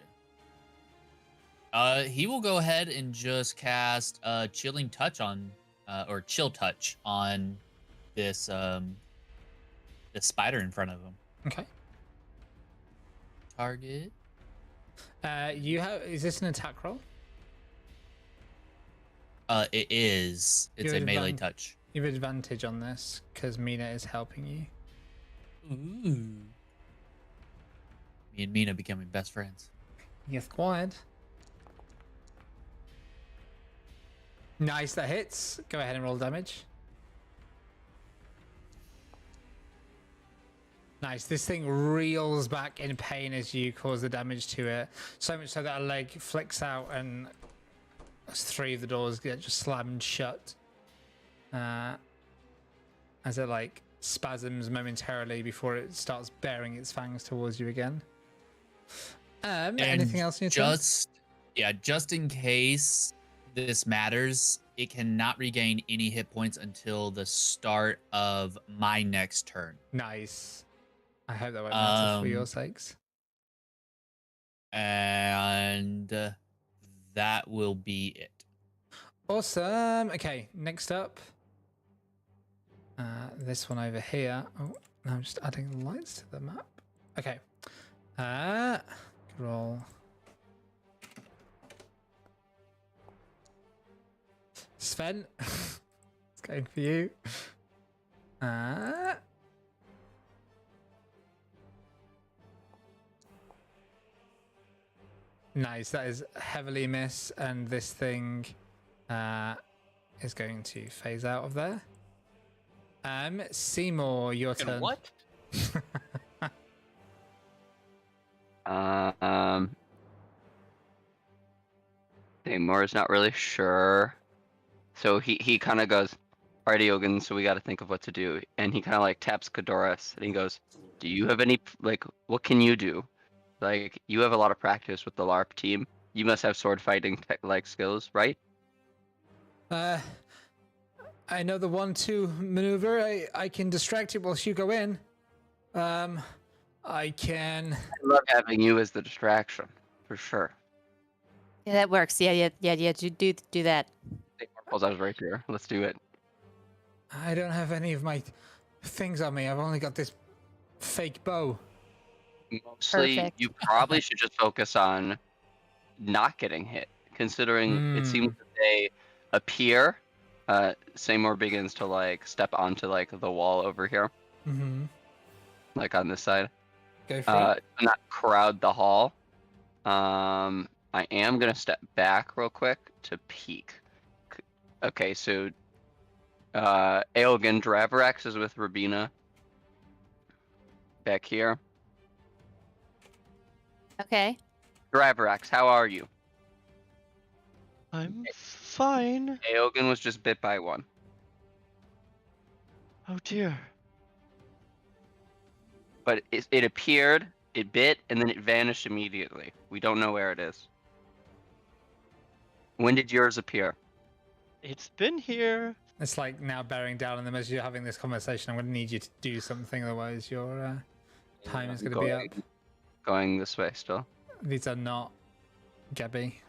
He will go ahead and just cast Chilling Touch on, or Chill Touch on this the spider in front of him. Okay. Target. Is this an attack roll? It is. It's You're a melee advan- touch. You have advantage on this because Mina is helping you. Ooh. Me and Mina becoming best friends. Yes, quiet. Nice, that hits. Go ahead and roll damage. Nice. This thing reels back in pain as you cause the damage to it. So much so that a leg flicks out and 3 of the doors get just slammed shut. As it like spasms momentarily before it starts baring its fangs towards you again. Anything else in your turn? Just in case this matters, it cannot regain any hit points until the start of my next turn. Nice. I hope that won't matter for your sakes. And that will be it. Awesome. Okay, next up. This one over here. Oh, no, I'm just adding lights to the map. Okay. Roll. Sven. It's going for you. Nice. That is heavily miss, and this thing is going to phase out of there. Seymour, your turn. What? Seymour is not really sure. So he kind of goes, "Alrighty, Ogun, so we got to think of what to do." And he kind of like taps Kadoras, and he goes, "Do you have any, like, what can you do? Like, you have a lot of practice with the LARP team. You must have sword fighting like skills, right?" I know the 1-2 maneuver. I can distract it whilst you go in. I can. I love having you as the distraction, for sure. Yeah, that works. Yeah. Do that. Seymour pulls out his rapier. Let's do it. I don't have any of my things on me. I've only got this fake bow. Mostly, Perfect. you probably should just focus on not getting hit, considering it seems that they appear. Seymour begins to like step onto like the wall over here, like on this side. Go for it. Not crowd the hall. I am gonna step back real quick to peek. Okay, so Aogan Dravarax is with Rabina back here. Okay. Dravarax, how are you? I'm fine. Aogan was just bit by one. Oh dear. But it appeared, it bit, and then it vanished immediately. We don't know where it is. When did yours appear? It's been here. It's like now bearing down on them as you're having this conversation. I'm going to need you to do something, otherwise your time is going to be up. Going this way still. These are not Gabby,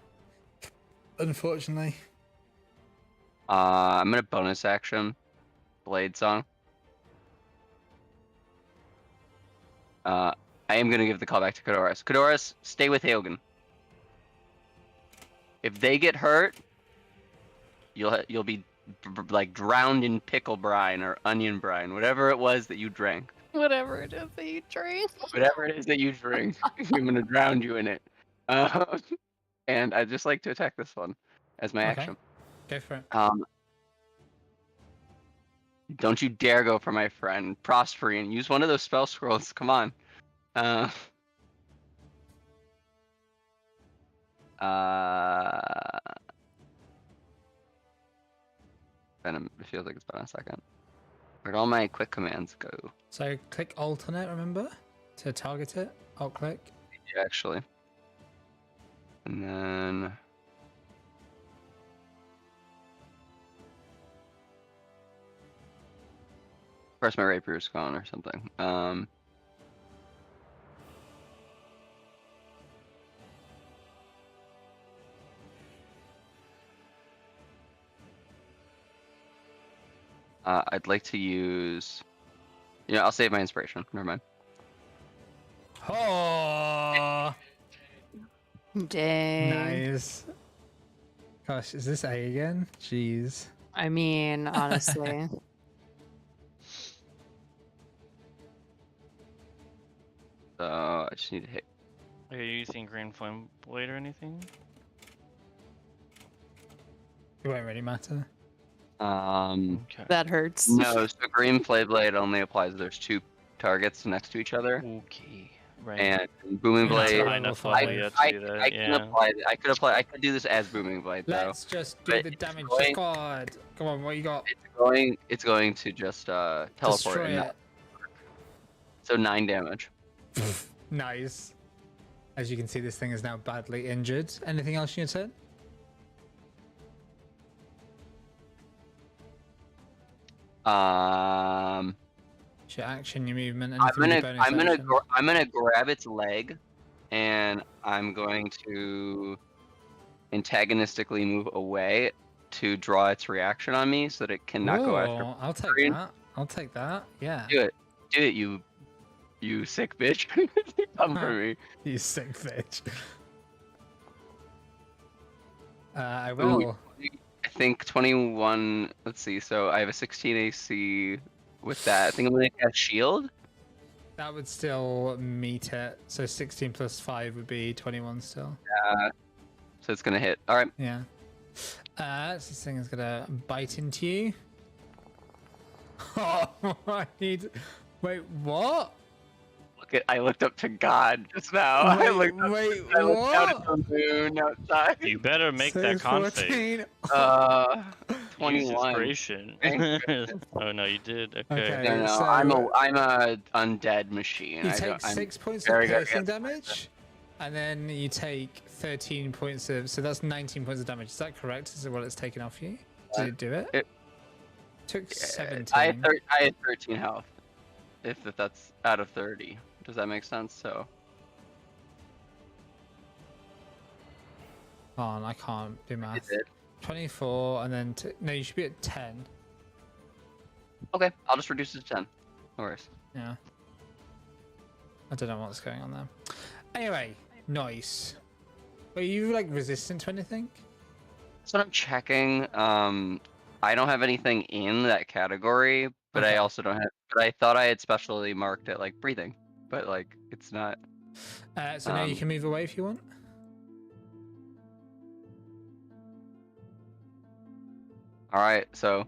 unfortunately. I'm gonna bonus action Blade Song. I am gonna give the call back to Kadoras. Kadoras, stay with Aogan. If they get hurt, you'll be like drowned in pickle brine or onion brine, whatever it was that you drank. Whatever it is that you drink. Whatever it is that you drink, I'm gonna drown you in it. And I'd just like to attack this one as my action. Go for it. Don't you dare go for my friend Prosperian. Use one of those spell scrolls. Come on. Venom. It feels like it's been a second. Where'd all my quick commands go? So click alternate, remember? To target it. Alt click. Yeah, actually. And then... Of course my rapier's gone or something. I'd like to use... Yeah, I'll save my inspiration. Never mind. Oh! Dang. Nice. Gosh, is this A again? Jeez. I mean, honestly. So I just need to hit. Are you using Green Flame Blade or anything? It won't really matter. Okay. That hurts. No, so Green Flame Blade only applies. There's two targets next to each other. Okay. Right. And Booming Blade. I could do this as Booming Blade though. Let's just do the damage squad. Come on, what you got? It's going to just teleport. Destroy it. So 9 damage. Nice. As you can see, this thing is now badly injured. Anything else you said? Your action, your movement, and I'm gonna grab its leg, and I'm going to antagonistically move away to draw its reaction on me, so that it cannot go after. I'll take that. I'll take that. Yeah. Do it, you sick bitch. Come for me. You sick bitch. I will. Ooh, I think 21. Let's see. So I have a 16 AC. With that, I think I'm gonna cast shield. That would still meet it. So 16 plus 5 would be 21 still. Yeah. So it's gonna hit. All right. Yeah. So this thing is gonna bite into you. Oh, I need. Wait, what? I looked up to God just now. I looked out at the moon outside. You better make that con save. 21. Oh no, you did. Okay. No, so I'm a undead machine. You take 6 points of piercing damage, and then you take 13 points of. So that's 19 points of damage. Is that correct? Is it what it's taken off you? Did it do it? It took 17. I had 13 health. If that's out of 30. Does that make sense? So. Oh, I can't do math. 24, and then no, you should be at 10. Okay, I'll just reduce it to 10. No worries. Yeah. I don't know what's going on there. Anyway, nice. Are you like resistant to anything? So I'm checking. I don't have anything in that category, but I also don't have. But I thought I had specially marked it like breathing, but like it's not. So now you can move away if you want. All right, so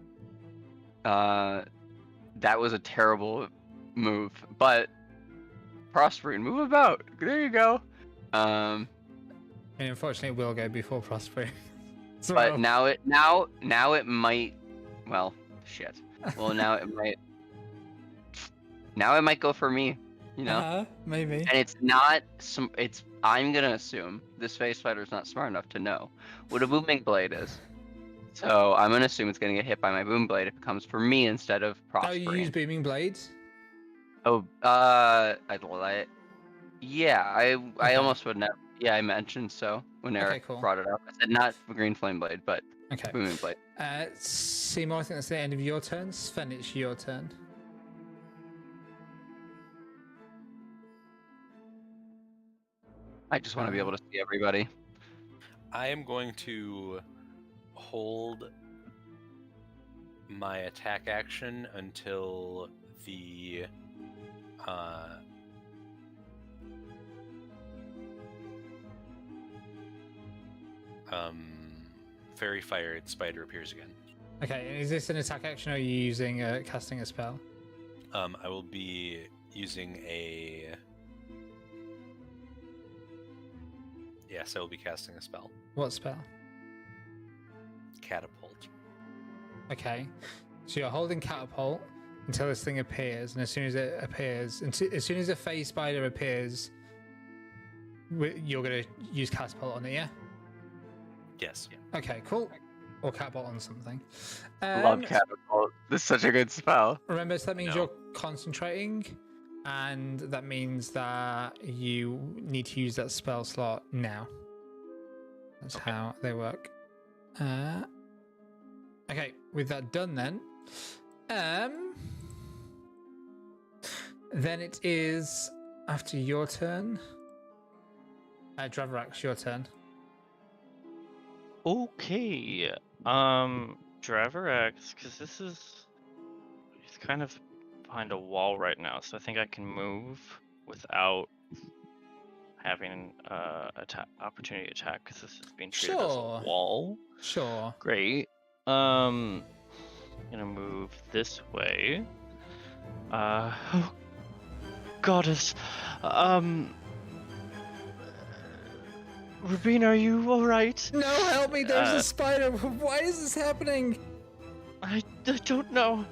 that was a terrible move, but Prospering, move about. There you go. And unfortunately, it will go before Prospering. But now it might. Well, shit. Well, now it might go for me. You know, maybe. And it's not. I'm gonna assume this space fighter is not smart enough to know what a booming blade is. So I'm gonna assume it's gonna get hit by my boom blade if it comes for me instead of Prospering. Oh, you use booming blades? Oh, yeah, I almost would never. Yeah, I mentioned so when Eric brought it up. I said not green flame blade, but booming blade. Seymour, I think that's the end of your turn. Sven, it's your turn. I just want to be able to see everybody. I am going to hold my attack action until the fairy fired spider appears again. Okay, and is this an attack action or are you using casting a spell? I will be using a. Yes, I will be casting a spell. What spell? Catapult. Okay, so you're holding catapult until this thing appears, and as soon as it appears, as soon as a phase spider appears, you're gonna use catapult on it, yeah? Yes. Okay, cool. Or catapult on something. Love catapult. This is such a good spell. Remember, so that means you're concentrating, and that means that you need to use that spell slot now. That's how they work. Okay, with that done then it is after your turn. Dravarax, your turn. Okay. Dravarax, because he's kind of behind a wall right now, so I think I can move without having opportunity attack, because this is being treated as a wall. Sure. Great. I'm gonna move this way. goddess. Rubina, are you alright? No, help me! There's a spider. Why is this happening? I don't know.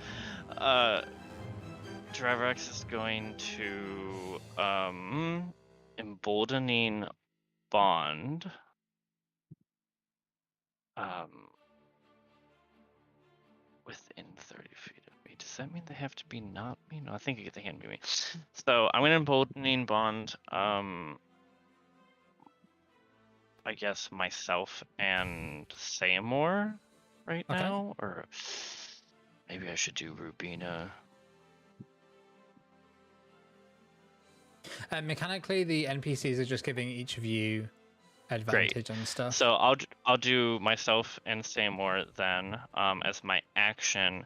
Driver-X is going to emboldening bond. Within 30 feet of me. Does that mean they have to be not me? No, I think they can be me. So I'm gonna emboldening bond. I guess myself and Seymour right now, or maybe I should do Rubina. Mechanically, the NPCs are just giving each of you advantage on stuff. So I'll do myself and Seymour then as my action,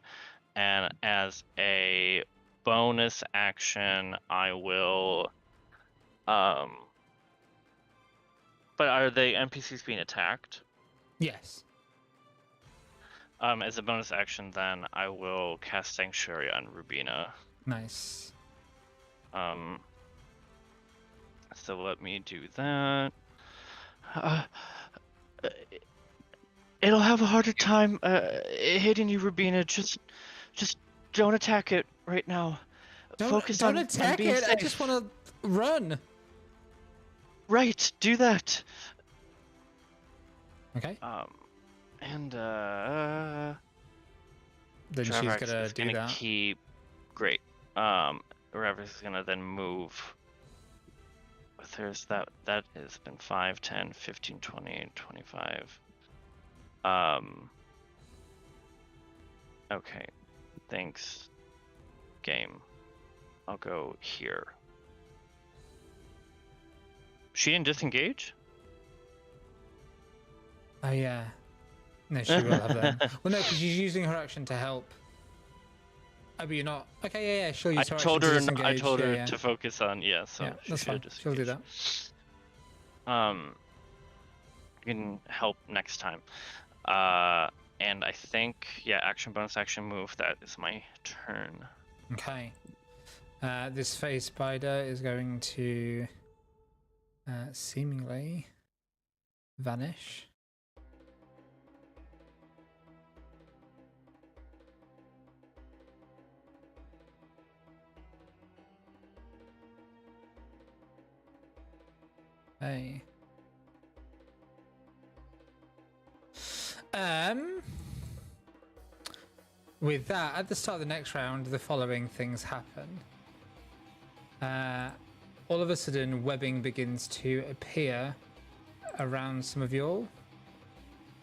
and as a bonus action, I will. But are the NPCs being attacked? Yes. As a bonus action, then I will cast Sanctuary on Rubina. Nice. So let me do that. It'll have a harder time hitting you, Rubina. Just don't attack it right now. Focus on attack being it. safe. I just want to run. Right, do that. Okay. And then she's gonna do that. Keep great. Revis is gonna then move. There's that has been 5, 10, 15, 20, 25. Okay. Thanks, game. I'll go here. She didn't disengage? Oh yeah. No, she will have that. Well, no, because she's using her action to help. Oh, but you're not. Okay, yeah, she'll use her action to disengage. I told her to focus on, so yeah, that's fine. She'll do that. You can help next time. And I think, action, bonus action, move. That is my turn. Okay. This phase spider is going to seemingly vanish. Hey. With that, at the start of the next round, the following things happen. All of a sudden, webbing begins to appear around some of you all.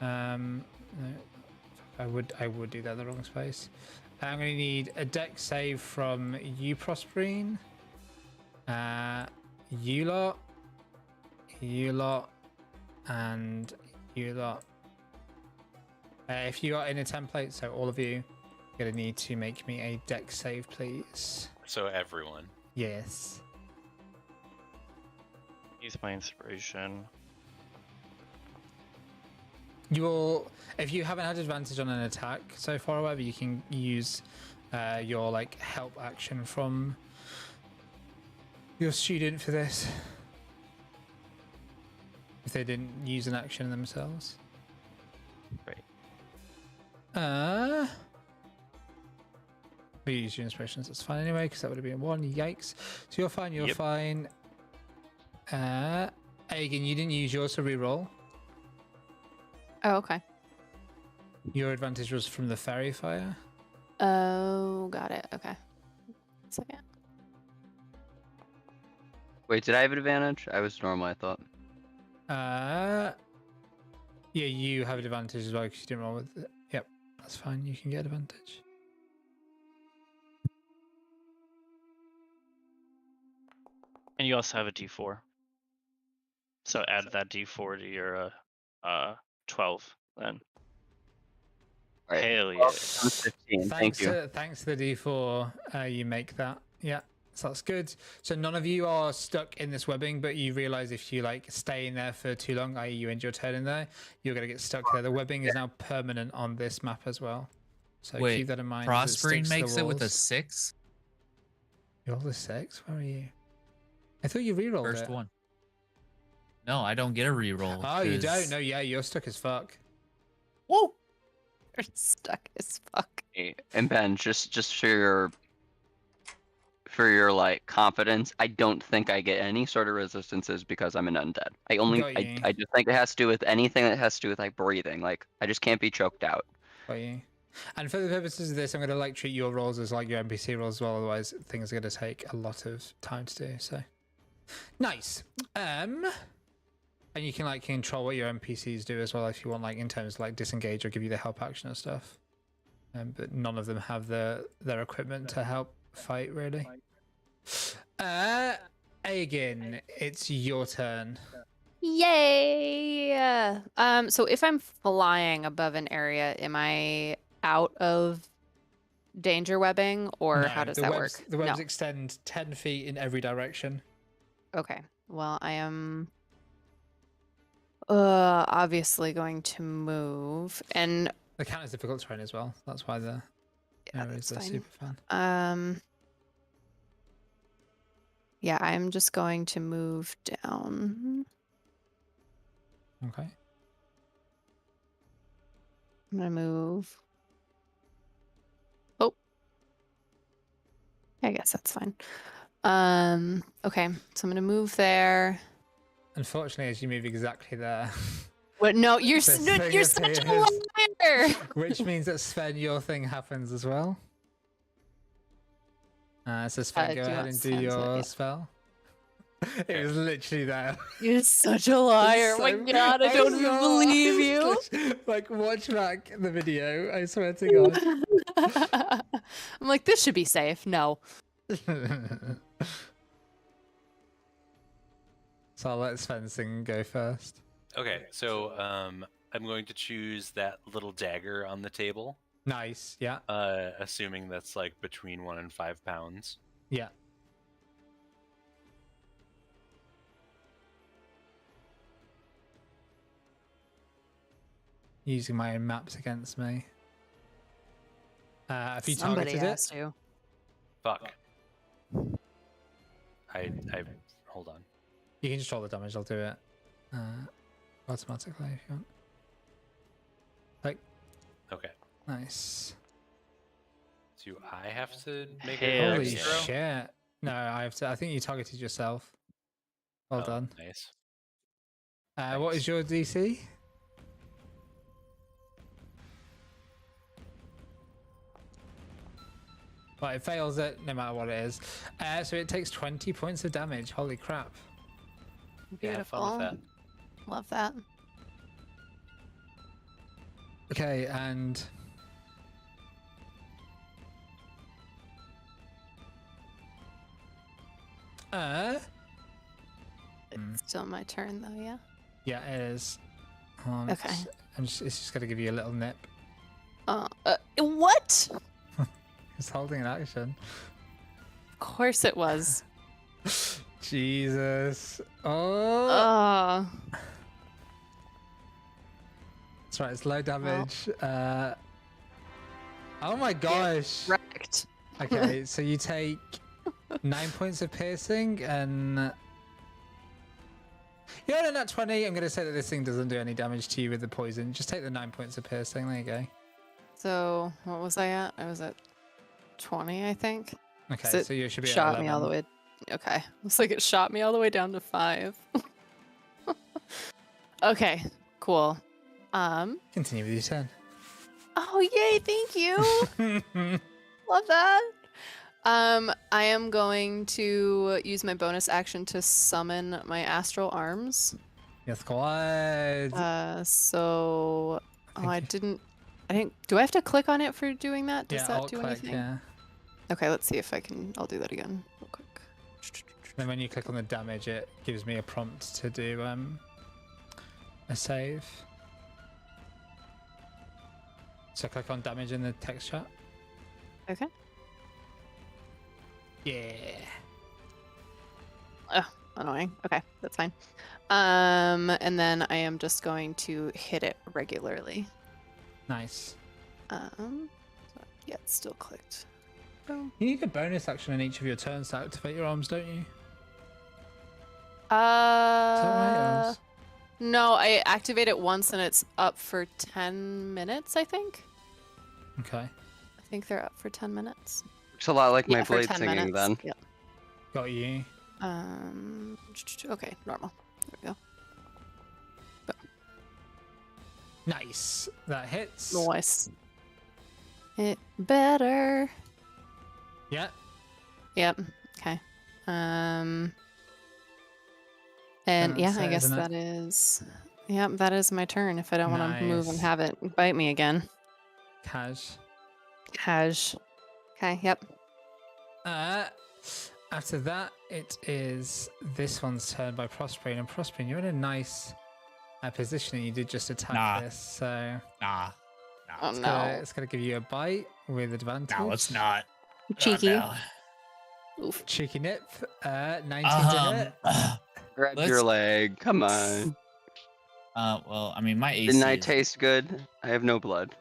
No, I would do that in the wrong space. I'm going to need a deck save from you, Prosperine. You lot, and you lot. If you are in a template, so all of you, you're going to need to make me a deck save, please. So everyone. Yes. Use my inspiration. You will, if you haven't had advantage on an attack so far, however, you can use your help action from your student for this. If they didn't use an action themselves. Right. We use your inspirations, that's fine anyway, because that would have been 1. Yikes. So you're fine, you're fine. Again, you didn't use yours, so reroll. Oh, okay. Your advantage was from the fairy fire. Oh, got it. Okay. 1 second. Wait, did I have an advantage? I was normal, I thought. Yeah, you have an advantage as well because you didn't roll with it. Yep, that's fine. You can get advantage. And you also have a D4. So add that D4 to your 12 then. All right. Hell yeah. 15. Thank you. Thanks to the D4, you make that. Yeah, so that's good. So none of you are stuck in this webbing, but you realize if you stay in there for too long, i.e. you end your turn in there, you're going to get stuck there. The webbing is now permanent on this map as well. So keep that in mind. Prospering makes it with a 6? You rolled a 6? Where are you? I thought you rerolled First it. one. No, I don't get a reroll. Oh, you don't? No, yeah, you're stuck as fuck. Whoa! You're stuck as fuck. And Ben, just for your like confidence, I don't think I get any sort of resistances because I'm an undead. I just think it has to do with anything that has to do with like breathing. Like I just can't be choked out. Got you. And for the purposes of this, I'm gonna like treat your rolls as like your NPC rolls as well. Otherwise, things are gonna take a lot of time to do. So nice. And you can like control what your NPCs do as well if you want, like in terms of like disengage or give you the help action or stuff. But none of them have their equipment to help fight really. Aegin, it's your turn. Yay! So if I'm flying above an area, am I out of danger webbing, or No, how does that work? The webs extend 10 feet in every direction. Okay. Well, I am obviously going to move, and The count is difficult terrain as well. That's why the areas are super fun. Yeah, I'm just going to move down. Okay. I'm gonna move. Oh, I guess that's fine. Okay, so I'm gonna move there. Unfortunately, as you move exactly there. What? No, you're this you're thing such a appears, liar. Which means that Sven, your thing happens as well. So Sven, go ahead and do your spell. It was literally there. You're such a liar. Oh my god, I don't even believe you. Like, watch back the video. I swear to God. I'm like, this should be safe. No. So I'll let Sven go first. Okay, so I'm going to choose that little dagger on the table. Nice, yeah. Assuming that's like between 1 and 5 pounds. Yeah. Using my own maps against me. Have you targeted it? To. Fuck. I hold on. You can just roll the damage. I'll do it automatically if you want. Like. Okay. Nice. Do I have to make Hell a Holy yeah. shit! No, I have to. I think you targeted yourself. Well done. Nice. What is your DC? Right, it fails it no matter what it is. So it takes 20 points of damage. Holy crap. Beautiful. Have fun with that. Love that. Okay, and It's still my turn though, yeah? yeah, it is. Okay. It's just gonna give you a little nip. What? It's holding an action. Of course it was. Jesus. Oh. That's right, it's low damage. Oh my gosh. Wrecked. Okay, so you take 9 points of piercing and... Yeah, no, not 20. I'm going to say that this thing doesn't do any damage to you with the poison. Just take the 9 points of piercing. There you go. So, what was I at? I was at 20, I think. Okay, so you should be at shot 11. me all the way. Okay. Looks like it shot me all the way down to 5. Okay, cool. Continue with your turn. Oh, yay, thank you. Love that. I am going to use my bonus action to summon my astral arms. Yes, quite. So I didn't. Do I have to click on it for doing that? Does that do anything? Yeah. Okay, let's see if I can. I'll do that again real quick. Then when you click on the damage, it gives me a prompt to do a save. So click on damage in the text chat. Okay. Yeah. Oh, annoying. Okay, that's fine. And then I am just going to hit it regularly. Nice. So, yeah, it's still clicked. Boom. You need a bonus action in each of your turns to activate your arms, don't you? Is Uh, that right? no, I activate it once and it's up for 10 minutes, I think. Okay. I think they're up for 10 minutes. Looks a lot like my for blade 10 singing minutes. then. Yep. Got you. Okay, normal. There we go. Nice. That hits. Nice. It better. Yeah. Yep. Okay. And That's yeah, I it, guess isn't it? that is. Yep, that is my turn. If I don't want to move and Nice. have it bite me again. Cash. Cash. Okay. Yep. After that, it is this one's turn by Prospering. And Prospering, you're in a nice position. You did just attack this, so Nah. Oh no. it's gonna give you a bite with advantage. No, it's not. Cheeky. No. Oof. Cheeky nip. 19 to hit. Grab your leg. Come on. Well, I mean, my AC Didn't I is- taste good? I have no blood.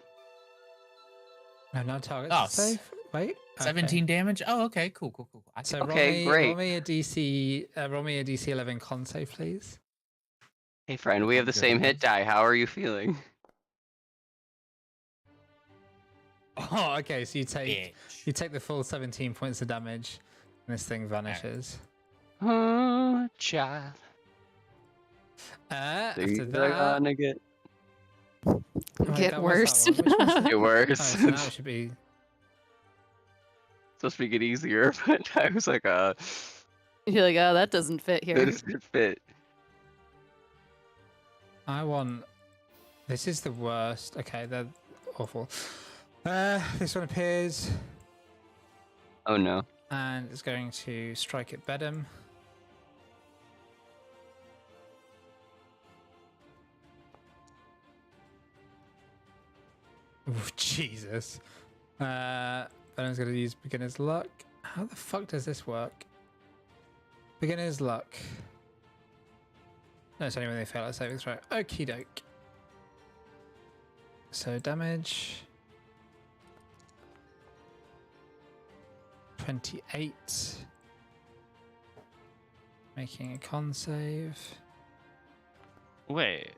No target Oh, safe. Wait. 17 damage. Oh, okay, cool. So Okay, roll me a DC 11 con save, please. Hey friend, we have the same hit die. How are you feeling? Oh, okay. So you take Bitch. the full 17 points of damage, and this thing vanishes. Oh, child. After They're that, gonna get Get worse. Which one's get worse. Oh, so now it should be. Supposed to get easier, but I was like, You're like, oh, that doesn't fit here. it doesn't fit. I want. This is the worst. Okay, they're awful. This one appears, Oh no. and it's going to strike at Bedham. Ooh, Jesus. Bedham's going to use beginner's luck. How the fuck does this work? Beginner's luck. No, it's only when they fail at saving throw. Okie doke. So damage. 28. Making a con save. Wait.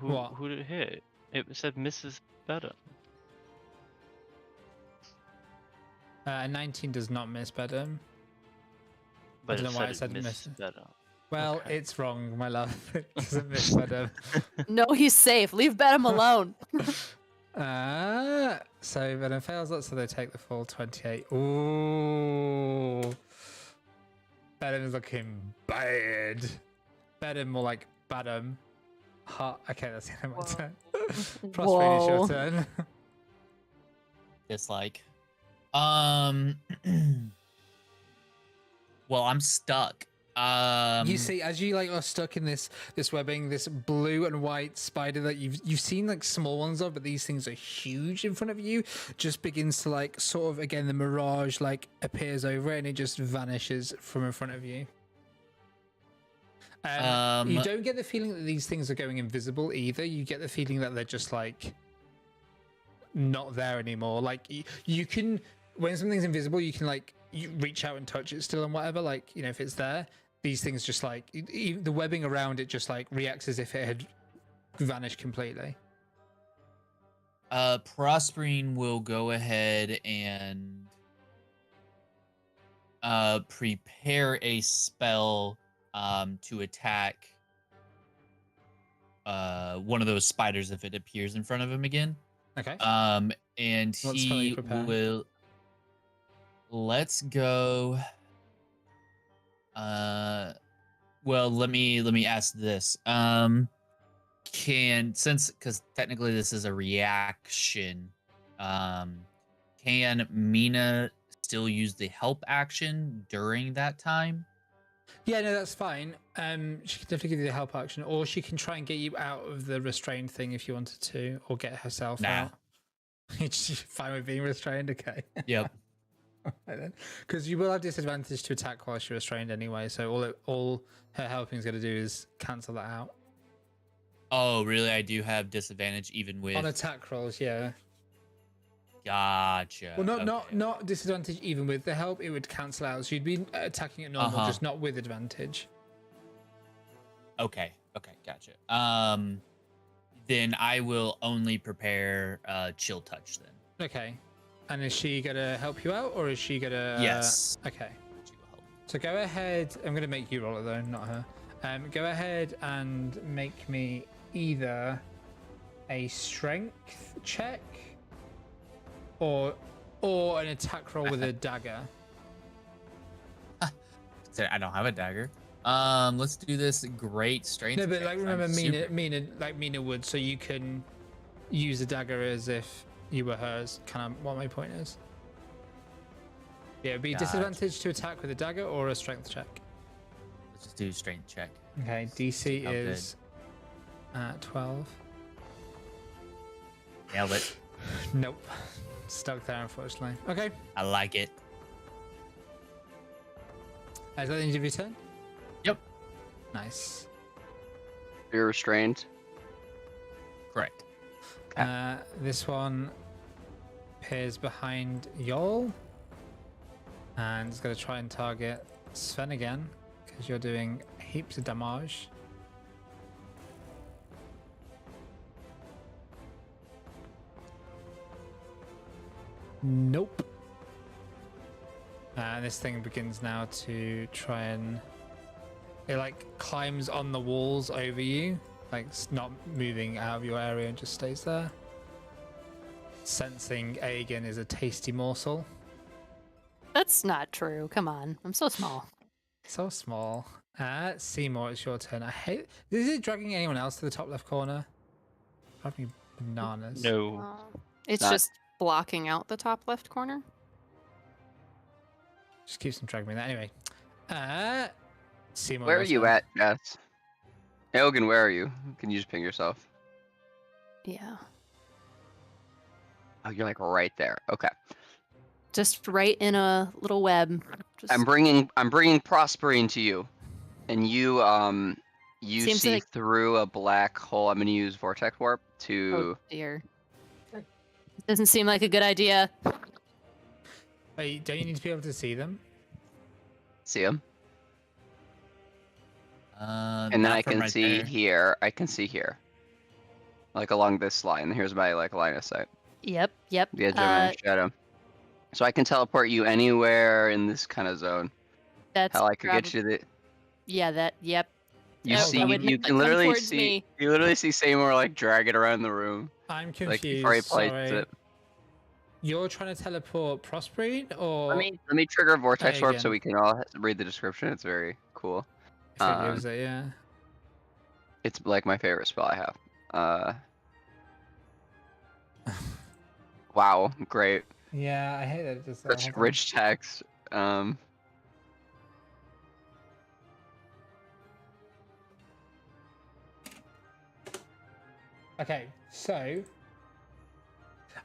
What? Who did it hit? It said Mrs. Bedham. 19 does not miss Bedham. But don't it know why said I said Mrs. Bedham. Well, Okay. it's wrong, my love. It doesn't miss Bedham. No, he's safe. Leave Bedham alone. So Bedham fails that, so they take the full 28. Ooh. Bedham is looking bad. Bedham more like Badham. Okay, that's the end of my turn. Prospering, it's your turn. Dislike. Well, I'm stuck. You see, as you are stuck in this webbing, this blue and white spider that you've seen small ones of, but these things are huge in front of you, just begins to sort of again the mirage appears over it and it just vanishes from in front of you. You don't get the feeling that these things are going invisible either. You get the feeling that they're just not there anymore. You can, when something's invisible, you can you reach out and touch it still and whatever. If it's there, these things just the webbing around it just reacts as if it had vanished completely. Prospering will go ahead and prepare a spell to attack one of those spiders if it appears in front of him again. Okay. And What spell are you he preparing? will. Let's go. Well, let me ask this. Because technically this is a reaction, can Mina still use the help action during that time? Yeah, no, that's fine. She can definitely give you the help action, or she can try and get you out of the restrained thing if you wanted to, or get herself out. She's fine with being restrained, okay? Yep. Because you will have disadvantage to attack while she's restrained anyway, so all her helping is going to do is cancel that out. Oh, really? I do have disadvantage even with On attack rolls, yeah. Gotcha. Well, Okay. not disadvantage even with the help. It would cancel out. So you'd be attacking at normal, just not with advantage. Okay. Gotcha. Then I will only prepare chill touch then. Okay. And is she gonna help you out, or is she gonna? Yes. Okay. So go ahead. I'm gonna make you roll it though, not her. Go ahead and make me either a strength check or an attack roll with a dagger. I don't have a dagger. Let's do this great strength. No, but check. like remember Mina would, so you can use a dagger as if you were hers. Kind of what my point is. Yeah, it'd be disadvantage to attack with a dagger or a strength check. Let's just do strength check. Okay, DC is 12. Nailed it. Nope. Stuck there, unfortunately. Okay. I like it. Is that the end of your turn? Yep. Nice. You're restrained. Correct. This one appears behind Yol. And it's going to try and target Sven again, because you're doing heaps of damage. Nope. This thing begins now to try and... It like climbs on the walls over you, like it's not moving out of your area and just stays there. Sensing Aegon is a tasty morsel. That's not true. Come on. I'm so small. So small. Seymour, it's your turn. I hate... Is it dragging anyone else to the top left corner? Probably bananas. No. It's just blocking out the top left corner. Just keeps them dragging me there. Anyway. Seymour, Where are you at, Jess? Aegon, where are you? Can you just ping yourself? Yeah. Oh, you're like right there. Okay. Just right in a little web. Just... I'm bringing Prospering to you, and you Seems see like... through a black hole. I'm gonna use Vortex Warp to. Oh dear. Doesn't seem like a good idea. Wait, don't you need to be able to see them? See them. And then I can see here. I can see here. Like along this line. Here's my line of sight. Yep. The edge of my shadow. So I can teleport you anywhere in this kind of zone. That's how I could get you to the. Yeah. Yep. You see, you can literally see. You literally see Seymour like drag it around the room. I'm confused. Like before he plays it. You're trying to teleport Prospering, or let me trigger Vortex Warp so we can all read the description. It's very cool. Yeah. It's like my favorite spell I have. Wow, great. Yeah, I hate that. It just such rich text. Okay, so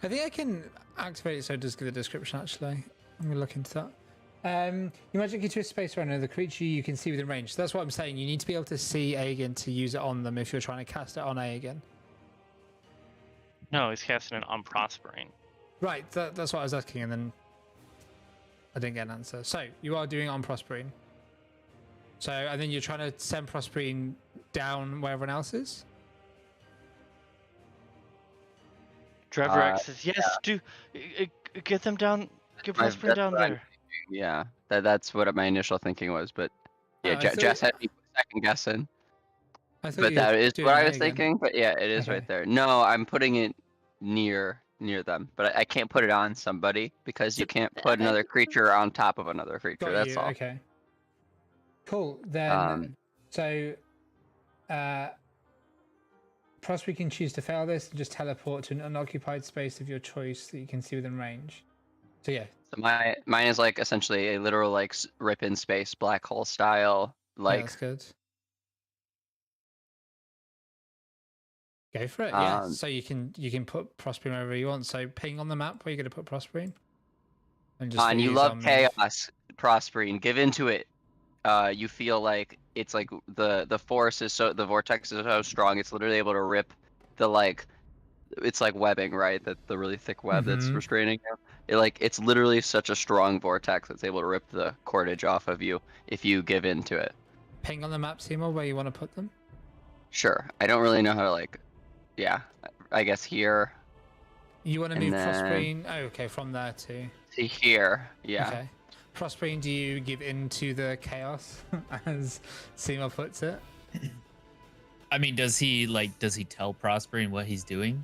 I think I can activate it so it does give the description. Actually, I'm gonna look into that. You magic into a space around another creature you can see within range. So that's what I'm saying. You need to be able to see Aegon to use it on them if you're trying to cast it on Aegon. No, he's casting it on Prospering. Right, that's what I was asking, and then I didn't get an answer. So you are doing it on Prospering. So, and then you're trying to send Prospering down where everyone else is? Drevrak says, yes, do get them down, get Prospering down there. Yeah, that's what my initial thinking was, but yeah, Jess had me second guessing. But that is what I was thinking. But yeah, it is right there. No, I'm putting it near them, but I can't put it on somebody because you can't put another creature on top of another creature. That's all. Okay. Cool. Then, Prosper can choose to fail this and just teleport to an unoccupied space of your choice that you can see within range. So yeah. So mine is like essentially a literal like rip in space black hole style. Like that's good. Go for it. Yeah. So you can put Prospering wherever you want. So ping on the map where you're going to put Prospering. And you love chaos, Prospering. Give into it. You feel like it's like the force is the vortex is so strong it's literally able to rip the it's like webbing, right? That the really thick web that's restraining you. It's literally such a strong vortex that's able to rip the cordage off of you if you give in to it. Ping on the map, Seymour, where you want to put them. Sure. I don't really know how to yeah. I guess here. You want to move Prosperine? Oh, okay, from there to here. Yeah. Okay. Prosperine, do you give in to the chaos, as Seymour puts it? I mean, does he tell Prosperine what he's doing?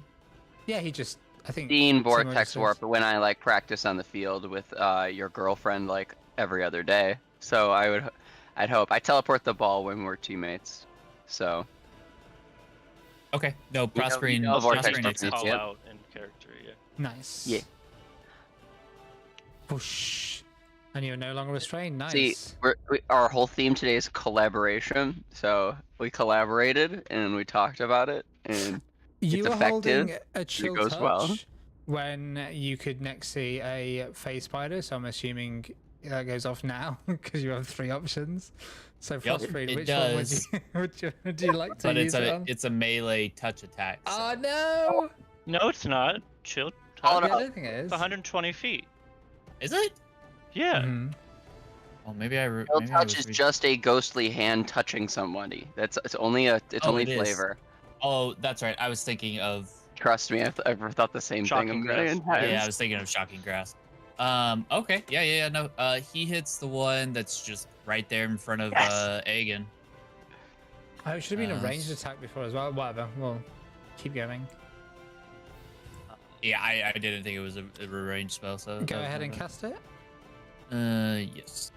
Yeah, I think. Seen vortex warp when I practice on the field with your girlfriend every other day. So I'd hope I teleport the ball when we're teammates. So. Okay. No, Prosperine. Prosperine call out in character. Yeah. Nice. Yeah. Whoosh. And you're no longer restrained. Nice. See, our whole theme today is collaboration. So we collaborated and we talked about it, and you it's were effective. Holding a chill it goes touch well. When you could next see a phase spider, so I'm assuming that goes off now because you have 3 options. So Prosperine, which does. one would you like to use? It's a melee touch attack. So. Oh no! No, it's not. Chill. I don't think it is. It's 120 feet. Is it? Yeah. Oh, maybe I. Chill touch is just a ghostly hand touching somebody. It's only flavor. Oh, that's right. I was thinking of. Trust me, I've thought the same thing a million times. Yeah, I was thinking of Shocking Grasp. Okay. Yeah. No. He hits the one that's just right there in front of Aegon. Oh, it should have been a ranged attack before as well. Whatever. We'll keep going. Yeah, I didn't think it was a ranged spell, so. Go ahead and cast it. Yes.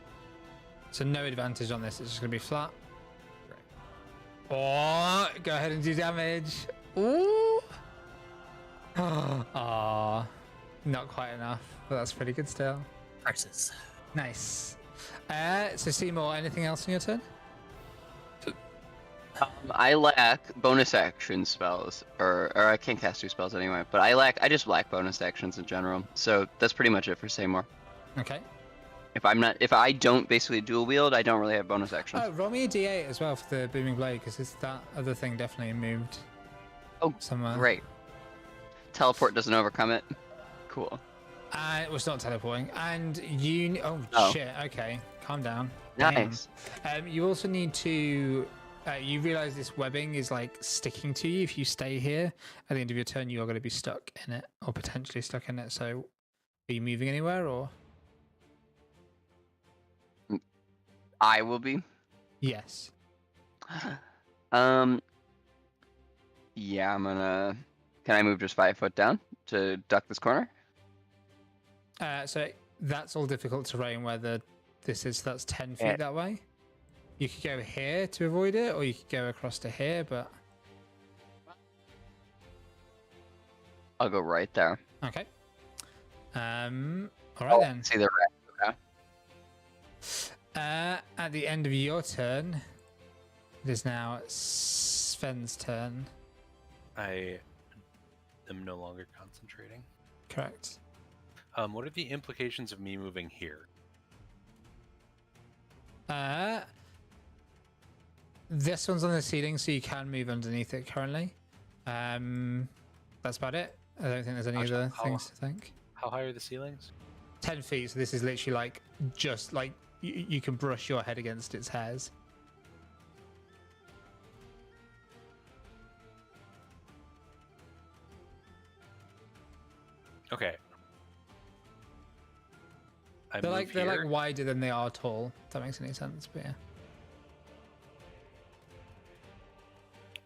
So no advantage on this. It's just gonna be flat. Right. Oh, go ahead and do damage. Ooh. Ah, not quite enough, but that's pretty good still. Crisis. Nice. So Seymour, anything else on your turn? I lack bonus action spells, or I can't cast 2 spells anyway. But I just lack bonus actions in general. So that's pretty much it for Seymour. Okay. If I don't basically dual wield, I don't really have bonus actions. Oh, roll me a d8 as well for the booming blade, because that other thing definitely moved. Oh, somewhere. Great. Teleport doesn't overcome it. Cool. Well, it's not teleporting, and you. Oh shit. Okay, calm down. Nice. You also need to. You realize this webbing is sticking to you. If you stay here at the end of your turn, you are going to be stuck in it, or potentially stuck in it. So, are you moving anywhere, or? I will be. Yes. Yeah, I'm gonna. Can I move just 5 foot down to duck this corner? So that's all difficult terrain where this is. So that's 10 feet that way. You could go here to avoid it, or you could go across to here, but. I'll go right there. Okay. All right then. See the red. Okay. At the end of your turn, it is now Sven's turn. I am no longer concentrating. Correct. What are the implications of me moving here? This one's on the ceiling, so you can move underneath it currently. That's about it. I don't think there's any other things to think. How high are the ceilings? 10 feet, so this is literally just you can brush your head against its hairs. Okay. They're wider than they are tall. If that makes any sense, but yeah.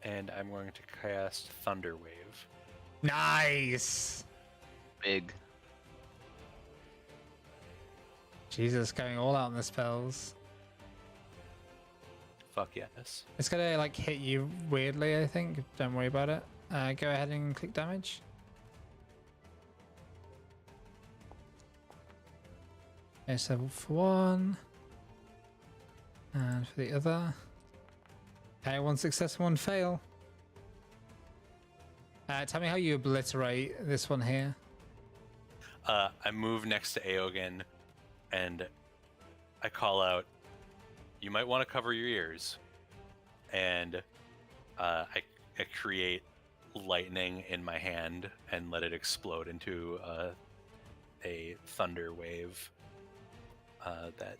And I'm going to cast Thunder Wave. Nice. Big. Jesus, going all out on the spells. Fuck yes. It's gonna hit you weirdly, I think. Don't worry about it. Go ahead and click damage. Okay, so for one. And for the other. Okay, 1 success, 1 fail. Tell me how you obliterate this one here. I move next to Aogen, and I call out, "You might want to cover your ears." And I create lightning in my hand and let it explode into a thunder wave that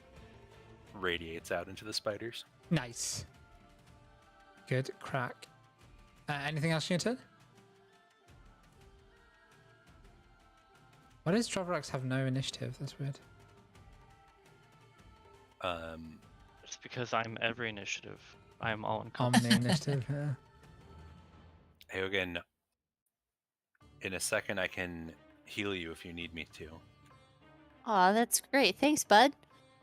radiates out into the spiders. Nice. Good crack. Anything else on your turn? Why does Dravarax have no initiative? That's weird. It's because I'm every initiative. I am all Omni initiative, yeah. Eogan, in a second I can heal you if you need me to. Aw, that's great. Thanks, bud.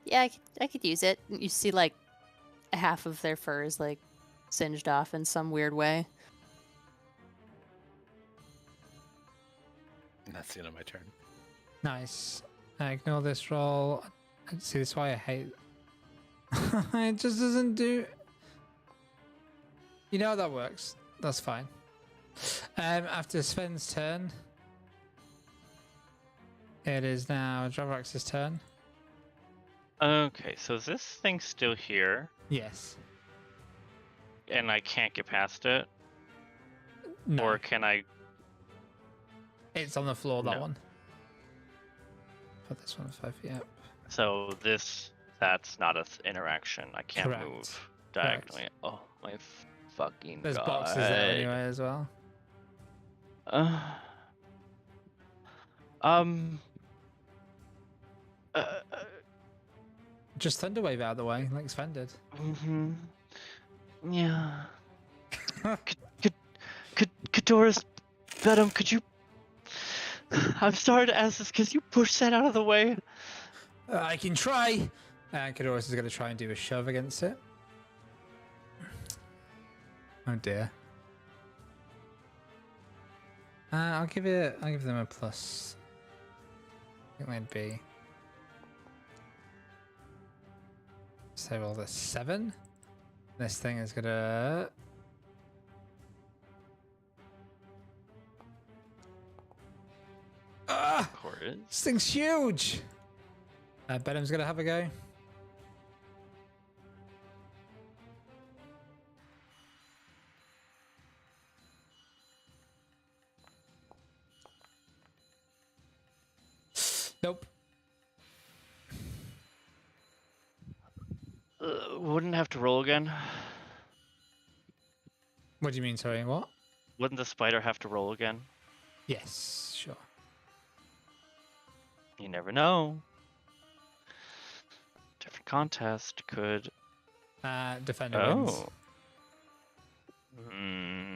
Yeah, I could use it. You see, like, half of their fur is, like, singed off in some weird way. And that's the end of my turn. Nice. Ignore this roll. See, this is why I hate... It just doesn't do... You know how that works. That's fine. After Sven's turn, it is now Dravarax's turn. Okay, so is this thing still here? Yes. And I can't get past it? No. Or can I... It's on the floor, that No. one. But this one's 5 feet up. So that's not an interaction. I can't Correct. move diagonally. Oh my fucking There's god. boxes there anyway as well. Uh, Just Thunderwave out of the way, like Sven did. Yeah. Kadoris, Venom, could you... I'm sorry to ask this, could you push that out of the way? I can try! And Kadoris is going to try and do a shove against it. Oh dear. I'll give them a plus. I think they'd be... So roll the 7. This thing is gonna... Ah! Of course. This thing's huge! Benham's gonna have a go. Nope. Wouldn't have to roll again? What do you mean, sorry, what? Wouldn't the spider have to roll again? Yes, sure. You never know. Different contest could... Defender wins. Hmm.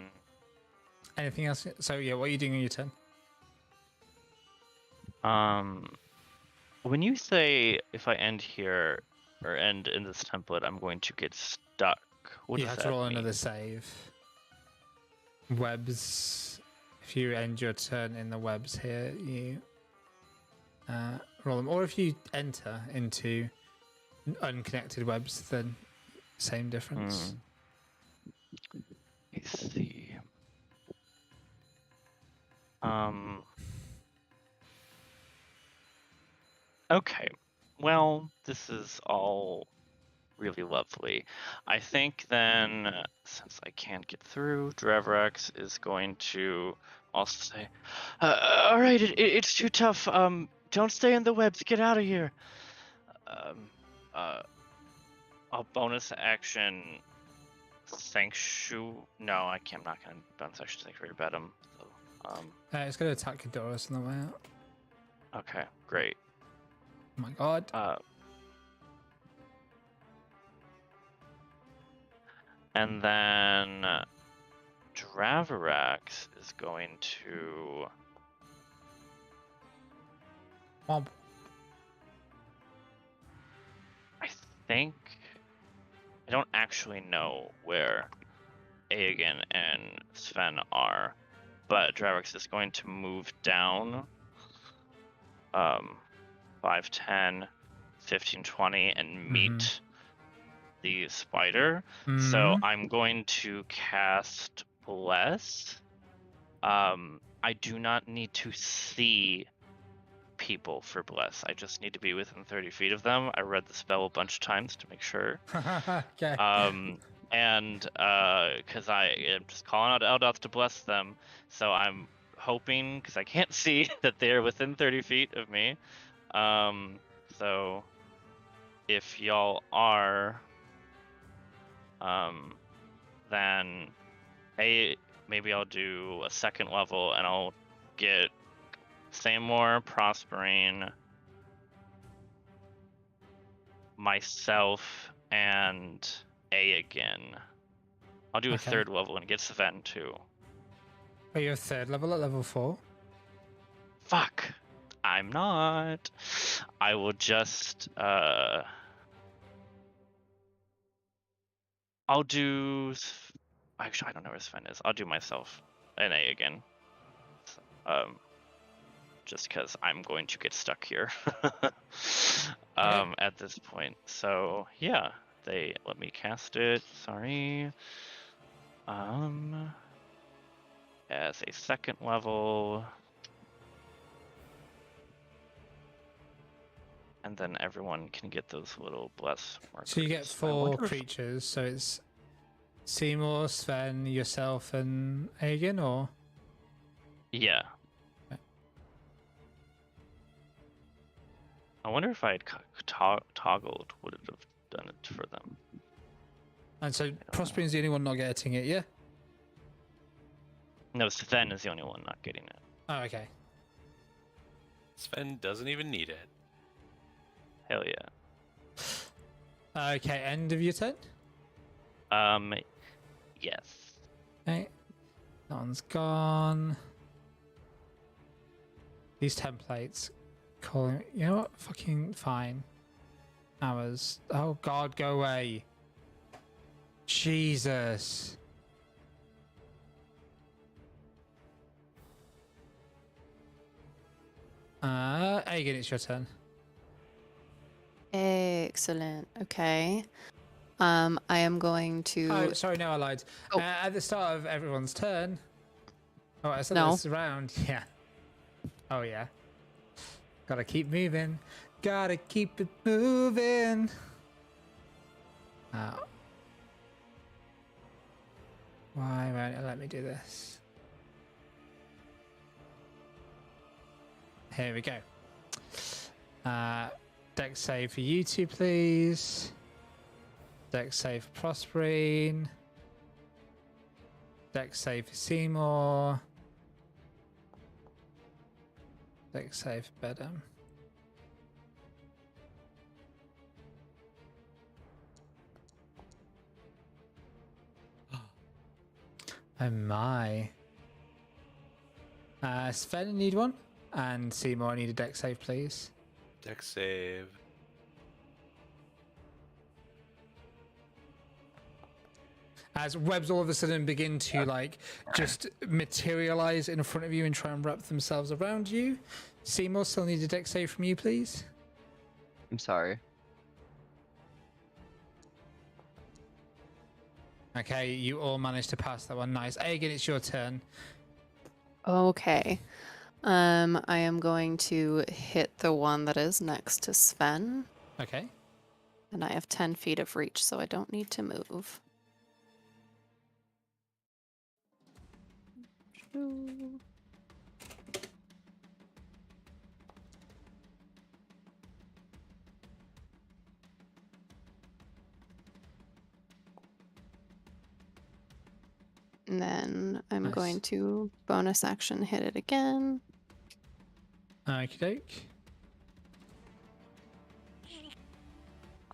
Anything else? So yeah, what are you doing on your turn? When you say if I end here or end in this template, I'm going to get stuck. What You does have to that roll mean? another save. Webs. If you end your turn in the webs here, you roll them. Or if you enter into unconnected webs, then same difference. Let's see. Okay. Well, this is all really lovely. I think then, since I can't get through, Dravarax is going to also say, all right, it's too tough. Don't stay in the webs. Get out of here. I'll bonus action Sanctuary. No, I can't. I'm not going to bonus action Sanctuary to bet him. So, It's going to attack Kadoris on the way out. okay, great. Oh my god. And then Dravarax is going to... Womp. I think... I don't actually know where Aegon and Sven are, but Dravarax is going to move down 5, 10, 15, 20 and meet the spider. So I'm going to cast Bless. I do not need to see people for Bless. I just need to be within 30 feet of them. I read the spell a bunch of times to make sure. Okay. And because I am just calling out Eldoth to bless them, so I'm hoping, because I can't see, that they're within 30 feet of me. So if y'all are, then maybe I'll do a second level and I'll get Seymour, Prospering, myself, and A again. I'll do a third level and get Sven too. Are you a third level at level 4? Fuck. I'm not. I will just I'll do actually I don't know where Sven is. I'll do myself an A again. Just because I'm going to get stuck here at this point. So yeah, they let me cast it. Sorry. As a second level, and then everyone can get those little bless markers. So you get 4 creatures. So it's Seymour, Sven, yourself, and Aegon, or? Yeah. I wonder if I had toggled, would it have done it for them? And so Prospering's the only one not getting it, yeah? No, Sven is the only one not getting it. Oh, okay. Sven doesn't even need it. Hell yeah. Okay, end of your turn? Yes. Okay. That one's gone. These templates calling, you know what? Fucking fine. Hours. Oh god, go away. Jesus. Aegon, it's your turn. Excellent. Okay. I am going to. Oh, sorry, no, I lied. Oh. At the start of everyone's turn. Oh, I said No. this round. Yeah. Oh, yeah. Gotta keep moving. Gotta keep it moving. Why won't it let me do this? Here we go. Dex save for you two, please. Dex save for Prospering. Dex save for Seymour. Dex save for Bedham. Oh my. Sven, I need one. And Seymour, I need a dex save, please. Dex save. As webs all of a sudden begin to just materialize in front of you and try and wrap themselves around you. Seymour, still need a dex save from you, please. I'm sorry. Okay, you all managed to pass that one. Nice. Aegon, it's your turn. Okay. I am going to hit the one that is next to Sven. Okay. And I have 10 feet of reach, so I don't need to move. And then I'm Nice. going to bonus action hit it again. Okie doke.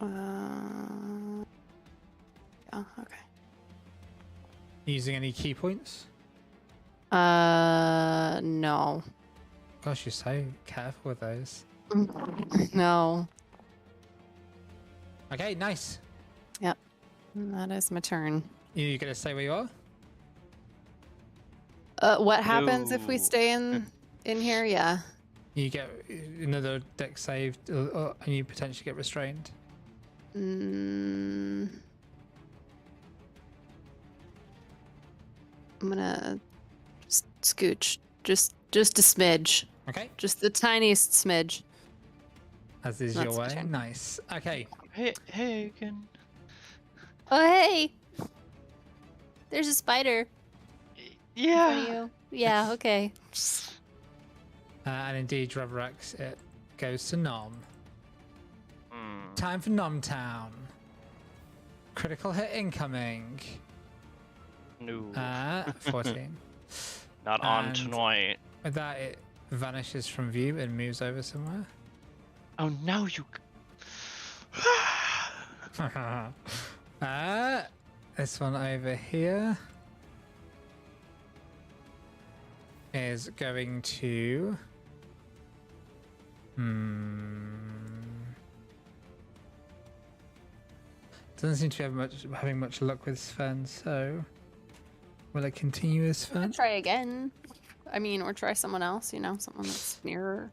Yeah, okay. Using any key points? No. Gosh, you're so careful with those. No. Okay, nice. Yep. That is my turn. You gonna stay where you are? What happens if we No. stay in here? Yeah. You get another dex save, and you potentially get restrained. I'm gonna scooch just a smidge, Okay. just the tiniest smidge. As is That's your my way. turn. Nice. Okay. Hey again. Oh hey! There's a spider. Yeah. In front of you. Yeah. Okay. And indeed, Reverex, it goes to Nom. Time for Nom Town. Critical hit incoming. No. 14. Not on tonight. With that, it vanishes from view and moves over somewhere. Oh no, you. This one over here is going to. Doesn't seem to be having much luck with Sven, so will it continue as Sven? Try again. I mean, or try someone else, someone that's nearer.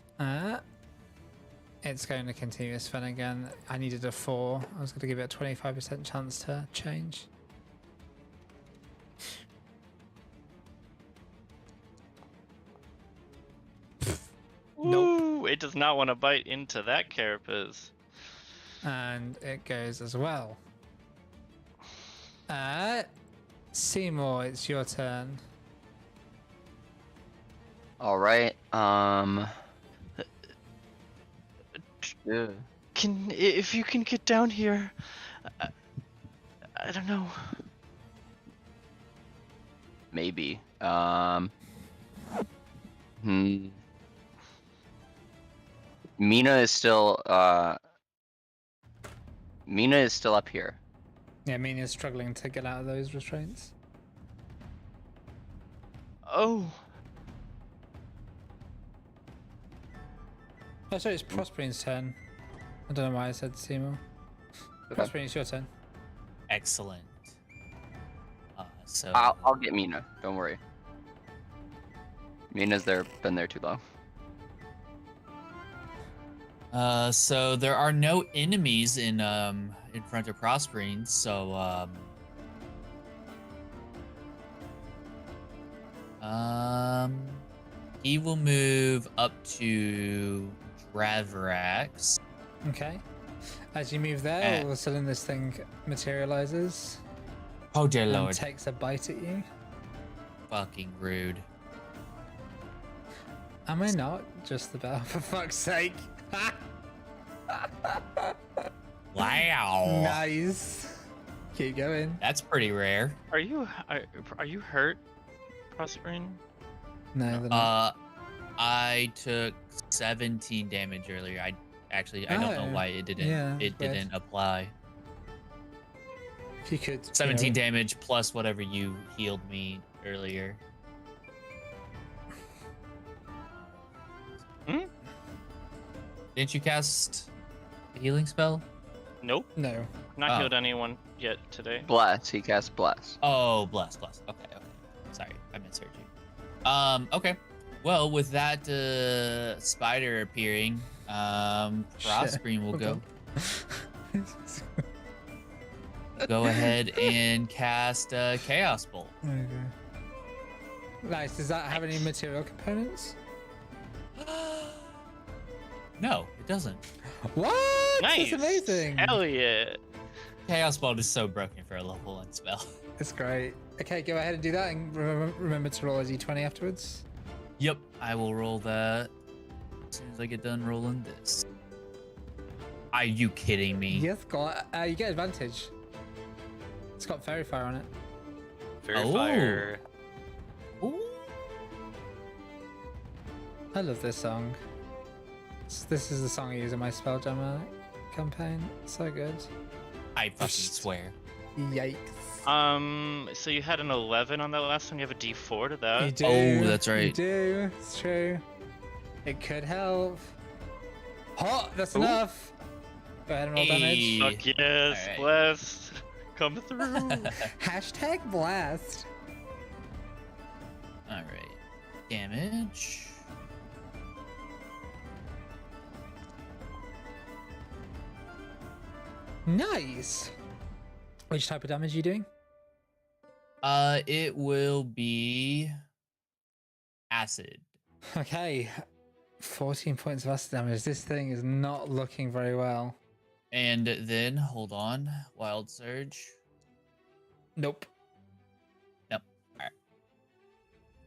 It's going to continue as Sven again. I needed a 4. I was going to give it a 25% chance to change. Ooh, it does not want to bite into that carapace. And it goes as well. Seymour, it's your turn. All right. If you can get down here, I don't know. Maybe. Mina is still up here. Yeah, Mina's struggling to get out of those restraints. Oh. Oh, sorry, it's Prosperine's turn. I don't know why I said Seymour. Okay. Prosperine, it's your turn. Excellent. So I'll get Mina. Don't worry. Mina's been there too long. So there are no enemies in front of Prosperine, so he will move up to Draverax. Okay. As you move there, all of a sudden this thing materializes. Oh dear and lord. Takes a bite at you. Fucking rude. Am I not just about, for fuck's sake? Wow. Nice. Keep going. That's pretty rare. Are you hurt, Prosperine? No, they're not. I took 17 damage earlier. I don't know why it didn't. Yeah, it weird. didn't apply. If you could. 17 damage plus whatever you healed me earlier. Didn't you cast a healing spell? Nope. No. Not healed anyone yet today. Bless. He casts bless. Oh, bless. Okay. Sorry, I misheard you. Okay. Well, with that spider appearing, Prosperine will go ahead and cast Chaos Bolt. Okay. Nice. Does that have any material components? No, it doesn't. What? Nice. That's amazing. Hell yeah. Chaos Bolt is so broken for a level 1 spell. That's great. Okay, go ahead and do that, and remember to roll a d20 afterwards. Yep, I will roll that as soon as I get done rolling this. Are you kidding me? Yes, got. You get advantage. It's got fairy fire on it. Fairy fire. Ooh. I love this song. This is the song I use in my Spelljammer campaign. So good. I fucking swear. Yikes. So you had an 11 on that last one. You have a D4 to that. You do. Oh, that's right. You do. It's true. It could help. Hot. That's enough. Go ahead and roll damage. Fuck yes, Right. blessed. Come through. Hashtag blast. All right. Damage. Nice. Which type of damage are you doing? It will be acid. Okay. 14 points of acid damage. This thing is not looking very well. And then, hold on, Wild Surge. Nope.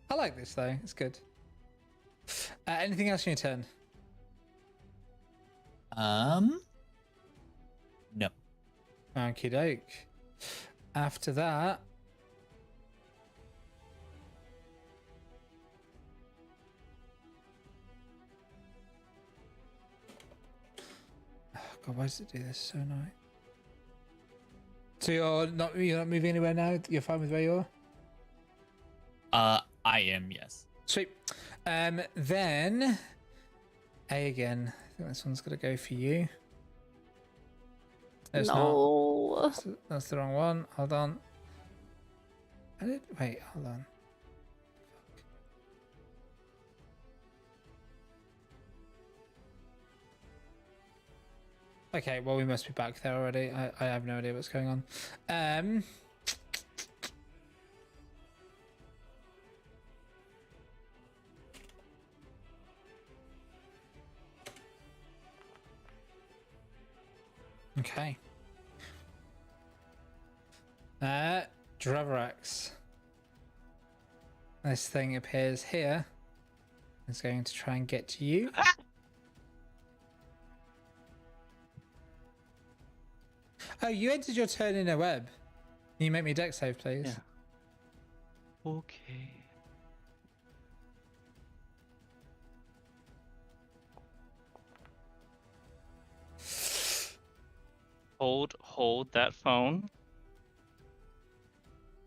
I like this though. It's good. Anything else on your turn? No. Okie doke. After that, oh God, why does it do this? So annoying. So you're not moving anywhere now? You're fine with where you are? I am, yes. Sweet. Then A again. I think this one's gonna go for you. It's No. not. That's the wrong one. Hold on. Wait, hold on. Okay, well we must be back there already. I have no idea what's going on. Okay. Dravarax. This thing appears here. It's going to try and get to you. Oh, you entered your turn in a web. Can you make me a dex save, please? Yeah. Okay. Hold that phone.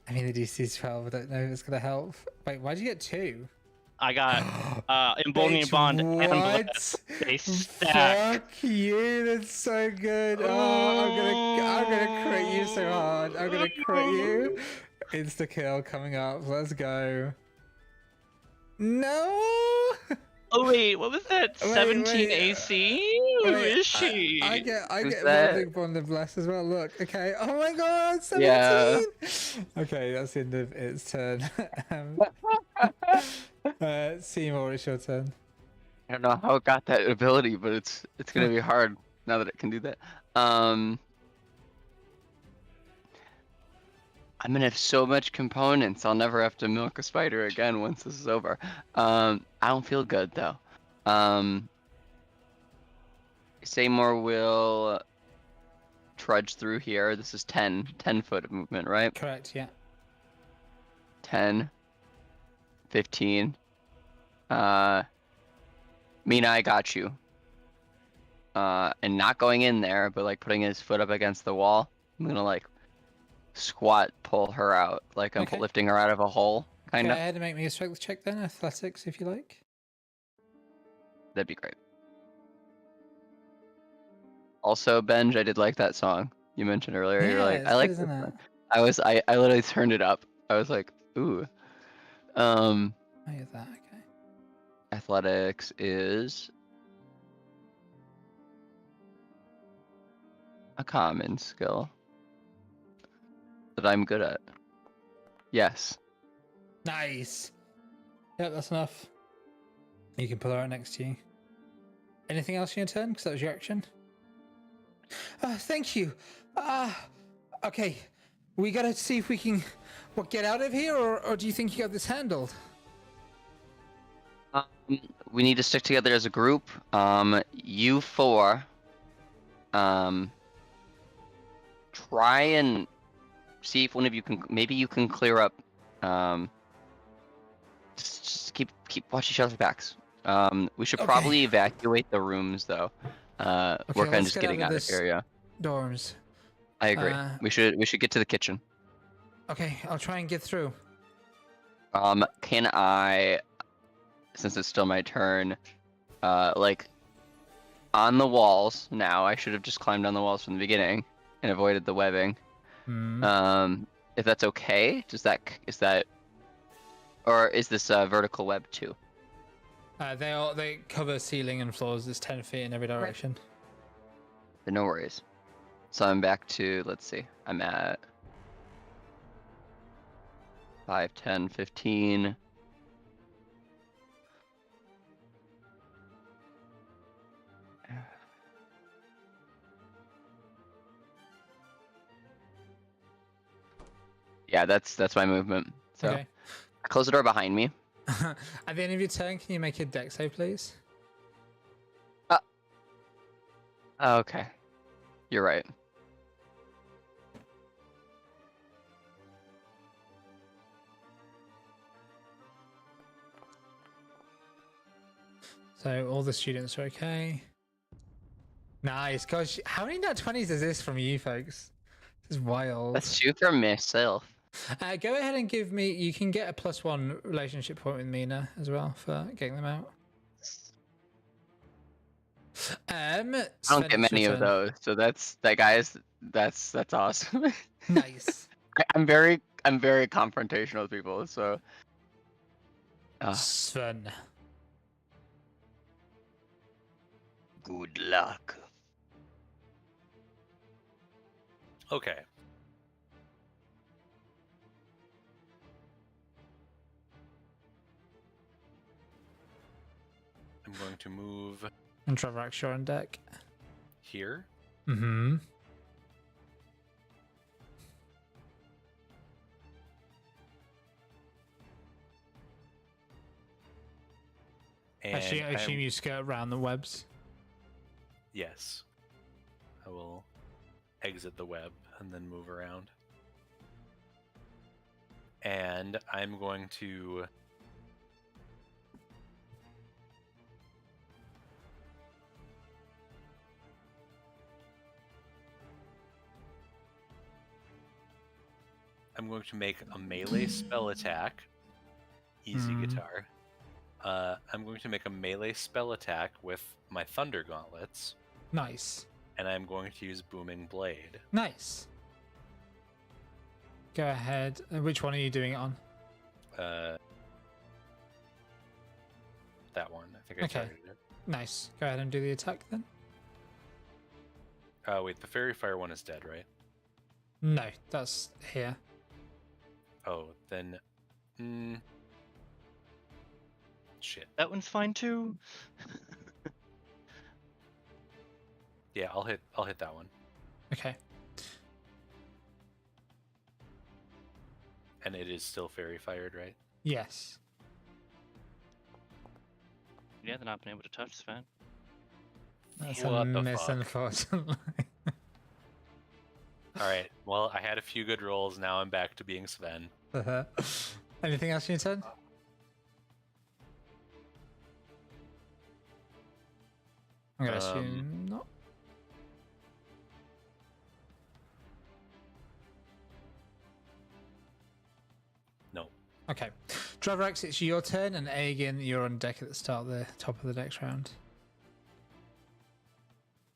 I mean, the DC is 12. I don't know if it's going to help. Wait, why'd you get 2? I got Emboldening Bond and Bless. They stack. Fuck you, that's so good. Oh, I'm gonna crit you so hard. I'm gonna crit you. Insta kill coming up. Let's go. No. Oh wait, what was that? 17 AC? Who is she? I get that? Big Bond and Bless as well. Look, okay. Oh my God, 17. Yeah. Okay, that's the end of its turn. Seymour, it's your turn. I don't know how it got that ability, but it's gonna be hard now that it can do that. I'm gonna have so much components. I'll never have to milk a spider again once this is over. I don't feel good though. Seymour will trudge through here. This is 10 foot of movement, right? Correct, yeah. 10, 15. Mina, I got you. And not going in there, but like putting his foot up against the wall. I'm gonna like squat pull her out, like I'm lifting her out of a hole, kind of. Go ahead and make me a strength check then, athletics if you like. That'd be great. Also, Benj, I did like that song you mentioned earlier. You're like, I like this song. I literally turned it up. I was like, ooh. I get that, okay. Athletics is a common skill that I'm good at. Yes. Nice. Yep, that's enough. You can pull her out next to you. Anything else in your turn? Because that was your action. Thank you. Okay. We gotta see if we can get out of here, or do you think you got this handled? We need to stick together as a group. You four, try and see if one of you can. Maybe you can clear up. Just keep watch each other's backs. We should probably evacuate the rooms though. Work on just getting out of here. Yeah. Dorms. I agree. We should get to the kitchen. Okay, I'll try and get through. Can I, since it's still my turn, like on the walls now? I should have just climbed on the walls from the beginning and avoided the webbing. If that's okay, is that, or is this vertical web too? They cover ceiling and floors. It's 10 feet in every direction. Then no worries. So I'm back to, let's see, I'm at 5, 10, 15. Yeah, that's my movement. So I close the door behind me. At the end of your turn, can you make a dex save, please? Okay. You're right. So all the students are okay. Nice. Gosh, how many nat 20s is this from you folks? This is wild. That's 2 from myself. Go ahead and give me. You can get a +1 relationship point with Mina as well for getting them out. I don't get many of those, so that's awesome. Nice. I'm very confrontational with people, so. Sven. Good luck. Okay. I'm going to move And Dravrak, you're on deck. here. Mm-hmm. And I assume you skirt around the webs. Yes. I will exit the web and then move around. And I'm going to make a melee spell attack. Easy guitar. I'm going to make a melee spell attack with my Thunder Gauntlets. Nice. And I'm going to use Booming Blade. Nice. Go ahead. Which one are you doing it on? That one. I think I targeted it. Nice. Go ahead and do the attack then. Wait, the Fairy Fire one is dead, right? No, that's here. Oh, then... Shit. That one's fine too. Yeah, I'll hit that one. Okay. And it is still Fairy Fired, right? Yes. Yeah, they're not been able to touch Sven. That's What a the miss, fuck? unfortunately. Alright, well, I had a few good rolls, now I'm back to being Sven. Anything else you turn? I'm gonna assume not. No. Okay. Dravrax, it's your turn, and Aegon, you're on deck at the start of the top of the next round.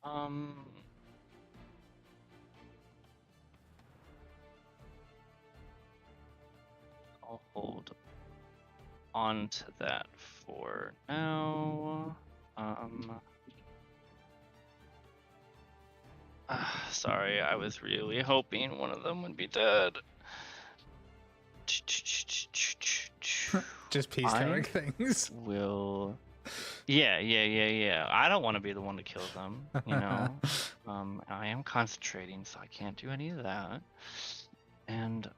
I'll hold on to that for now. Sorry, I was really hoping one of them would be dead. Just peace telling things. Will. Yeah. I don't want to be the one to kill them, you know. I am concentrating, so I can't do any of that. And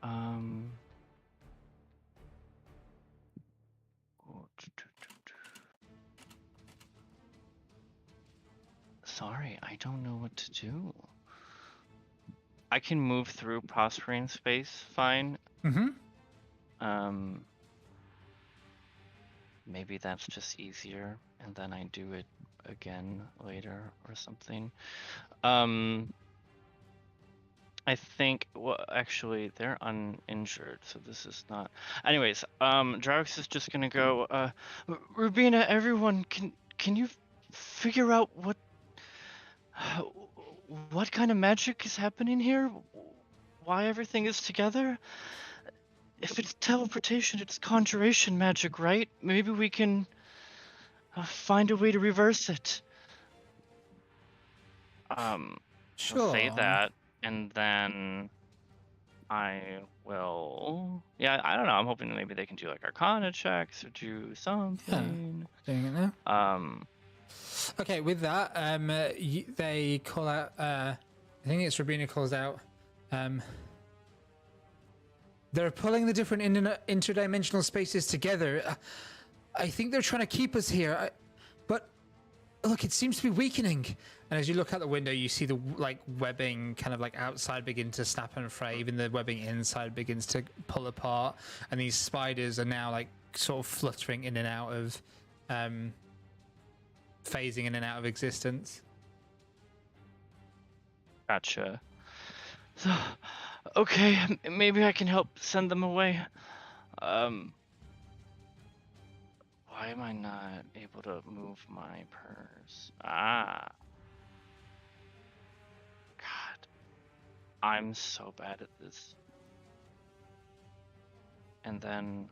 sorry, I don't know what to do. I can move through prospering space fine. Maybe that's just easier, and then I do it again later or something. I think, well, actually, they're uninjured, so this is not. Anyways, Drax is just gonna go. Rubina, everyone, can you figure out what kind of magic is happening here? Why everything is together? If it's teleportation, it's conjuration magic, right? Maybe we can find a way to reverse it. Sure. I'll say that, and then I will. Yeah, I don't know. I'm hoping maybe they can do like Arcana checks or do something. Yeah, doing it now. Okay, with that, they call out. I think it's Rubina calls out. They're pulling the different interdimensional spaces together. I think they're trying to keep us here. But look, it seems to be weakening. And as you look out the window, you see the webbing kind of outside begin to snap and fray. Even the webbing inside begins to pull apart. And these spiders are now sort of fluttering in and out of, phasing in and out of existence. Gotcha. So, okay, maybe I can help send them away. Why am I not able to move my purse? God. I'm so bad at this. And then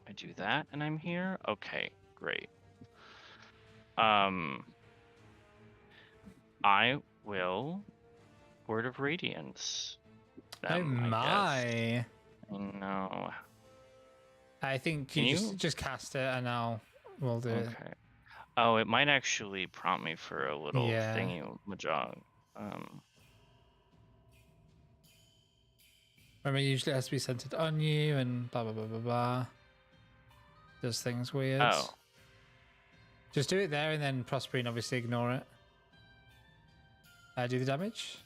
I do that and I'm here? Okay, great. I will Word of Radiance them, oh my. I know. I think you just cast it and we'll do it. Okay. Oh, it might actually prompt me for a little thingy majog. Remember, usually it has to be centered on you and blah blah blah blah blah. Does things weird. Oh. Just do it there and then Prosperine obviously ignore it. Do the damage.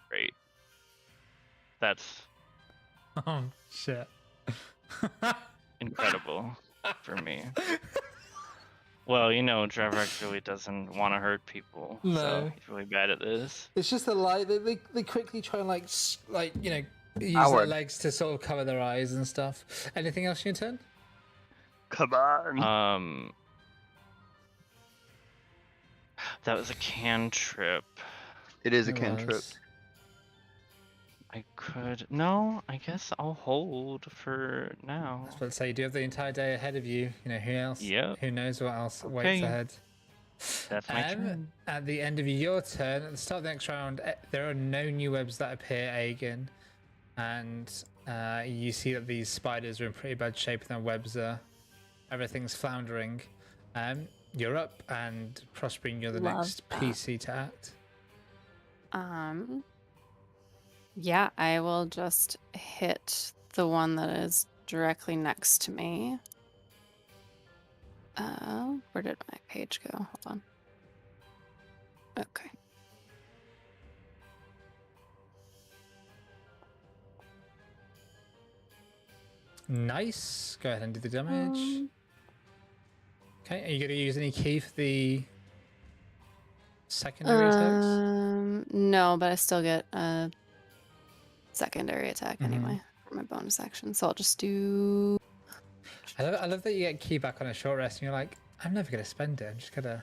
Great. That's oh shit. incredible for me. Well, you know, Drevrek really doesn't want to hurt people, so he's really bad at this. It's just the they quickly try and use their legs to sort of cover their eyes and stuff. Anything else in your turn? Come on. That was a cantrip. It is a cantrip. I could... No, I guess I'll hold for now. I was about to say, you do have the entire day ahead of you. You know, who else? Yep. Who knows what else waits ahead? That's my turn. At the end of your turn, at the start of the next round, there are no new webs that appear, Aegon. And you see that these spiders are in pretty bad shape and their webs are... Everything's floundering. You're up, and Prosperine, you're the next PC to act. Yeah, I will just hit the one that is directly next to me. Where did my page go? Hold on. Okay. Nice. Go ahead and do the damage. Okay, are you going to use any key for the secondary attacks? No, but I still get a secondary attack anyway for my bonus action. So I'll just do... I love that you get key back on a short rest and you're like, I'm never going to spend it. I'm just going to...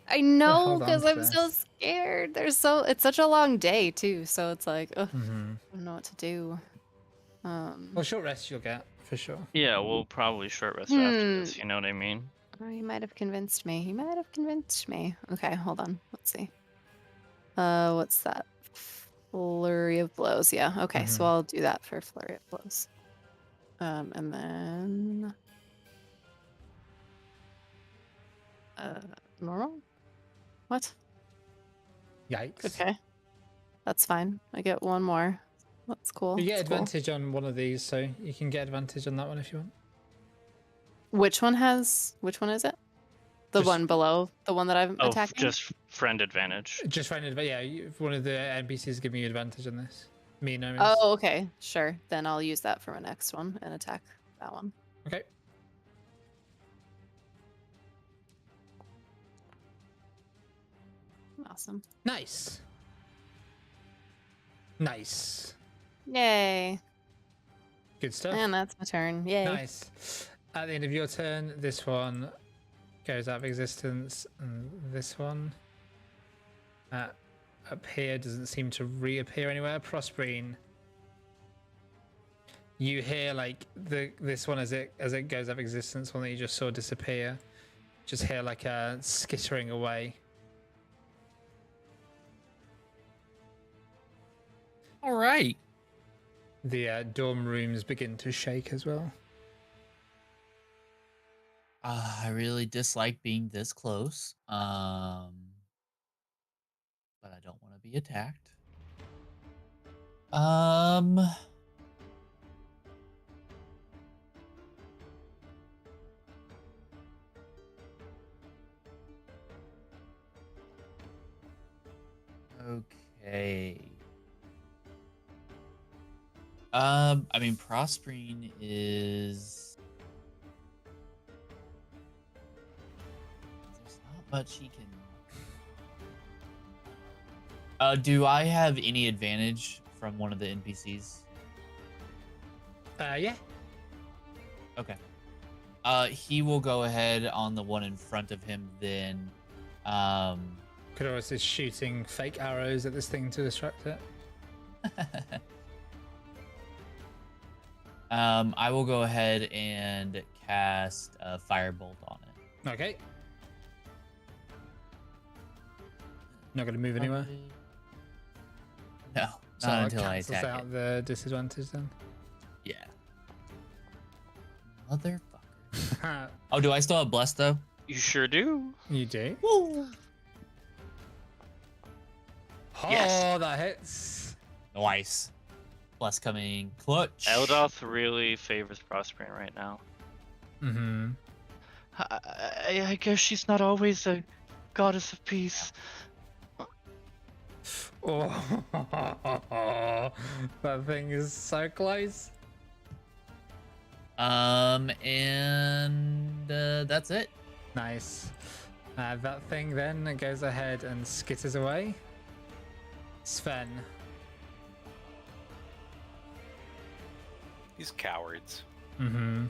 I know, because I'm so scared. It's such a long day too, so it's like, I don't know what to do. Well, short rest you'll get, for sure. Yeah, we'll probably short rest after this, you know what I mean? Oh, you might have convinced me. You might have convinced me. Okay, hold on. Let's see. What's that? Flurry of blows. Yeah, okay, so I'll do that for flurry of blows. And then... normal? What? Yikes. Okay. That's fine. I get one more. That's cool. You get advantage on one of these, so you can get advantage on that one if you want. Which one is it? The one below? The one that I'm attacking? Just friend advantage. Just friend advantage, yeah. One of the NPCs giving you advantage on this. Me, no. Oh, okay. Sure. Then I'll use that for my next one and attack that one. Okay. Awesome. Nice. Nice. Yay. Good stuff. And that's my turn. Yay. Nice. At the end of your turn, this one goes out of existence, and this one up here doesn't seem to reappear anywhere. Prosperine, you hear this one as it goes out of existence, one that you just saw disappear. Just hear a skittering away. All right. The dorm rooms begin to shake as well. I really dislike being this close. but I don't want to be attacked. Okay. I mean, prospering is. There's not much he can. Do I have any advantage from one of the NPCs? Yeah. Okay. He will go ahead on the one in front of him then. Kadoris is shooting fake arrows at this thing to distract it. I will go ahead and cast a firebolt on it. Okay. Not going to move anywhere? No, So not it until I cancels attack out it. the disadvantage then? Yeah. Motherfucker. Oh, do I still have blessed though? You sure do. You do? Woo! Oh, Yes. that hits. Nice. Bless coming clutch. Eldoth really favors prospering right now. Mm-hmm. I guess she's not always a goddess of peace. Oh, that thing is so close. And that's it. Nice. That thing then goes ahead and skitters away. Sven. These cowards. Mm-hmm.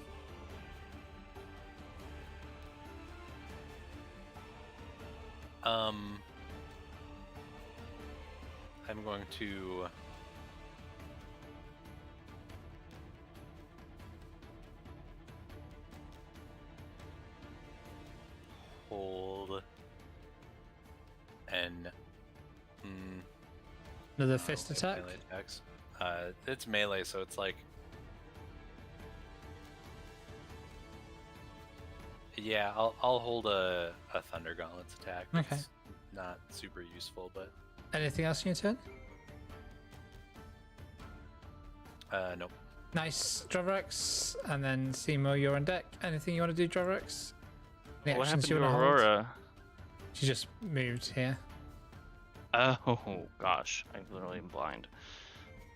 I'm going to hold and Another fist wait, attack. melee attacks. It's melee, so it's like, yeah, I'll hold a Thunder Gauntlets attack. Okay. It's not super useful, but Anything else in your turn? nope. Nice, Drovrex. And then Seymour, you're on deck. Anything you want to do, Drovrex? Any What actions happened you to wanna hold? Aurora? She just moved here. Oh gosh, I'm literally blind.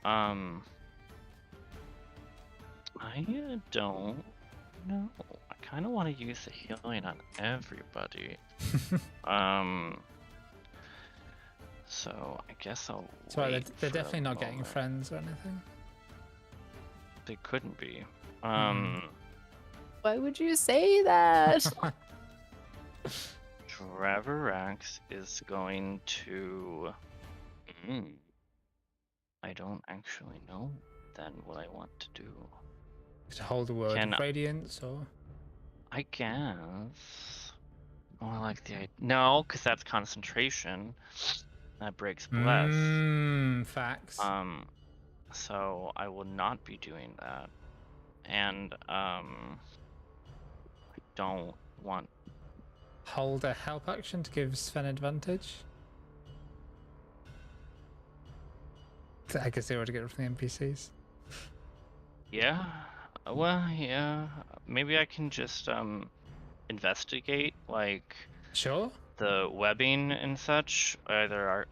I don't know. I kind of want to use the healing on everybody. So I guess I'll. Sorry, wait they're for a definitely not getting moment. friends or anything. They couldn't be. Hmm. Why would you say that? Draverax is going to. I don't actually know then what I want to do. To hold a word Can- of radiance or. I guess. Oh, I like the idea. No, because that's concentration. That breaks bless. Facts. So I will not be doing that. And I don't want. Hold a help action to give Sven advantage. I guess they already get it from the NPCs. Yeah. Well, yeah. Maybe I can just investigate like Sure. the webbing and such. Either I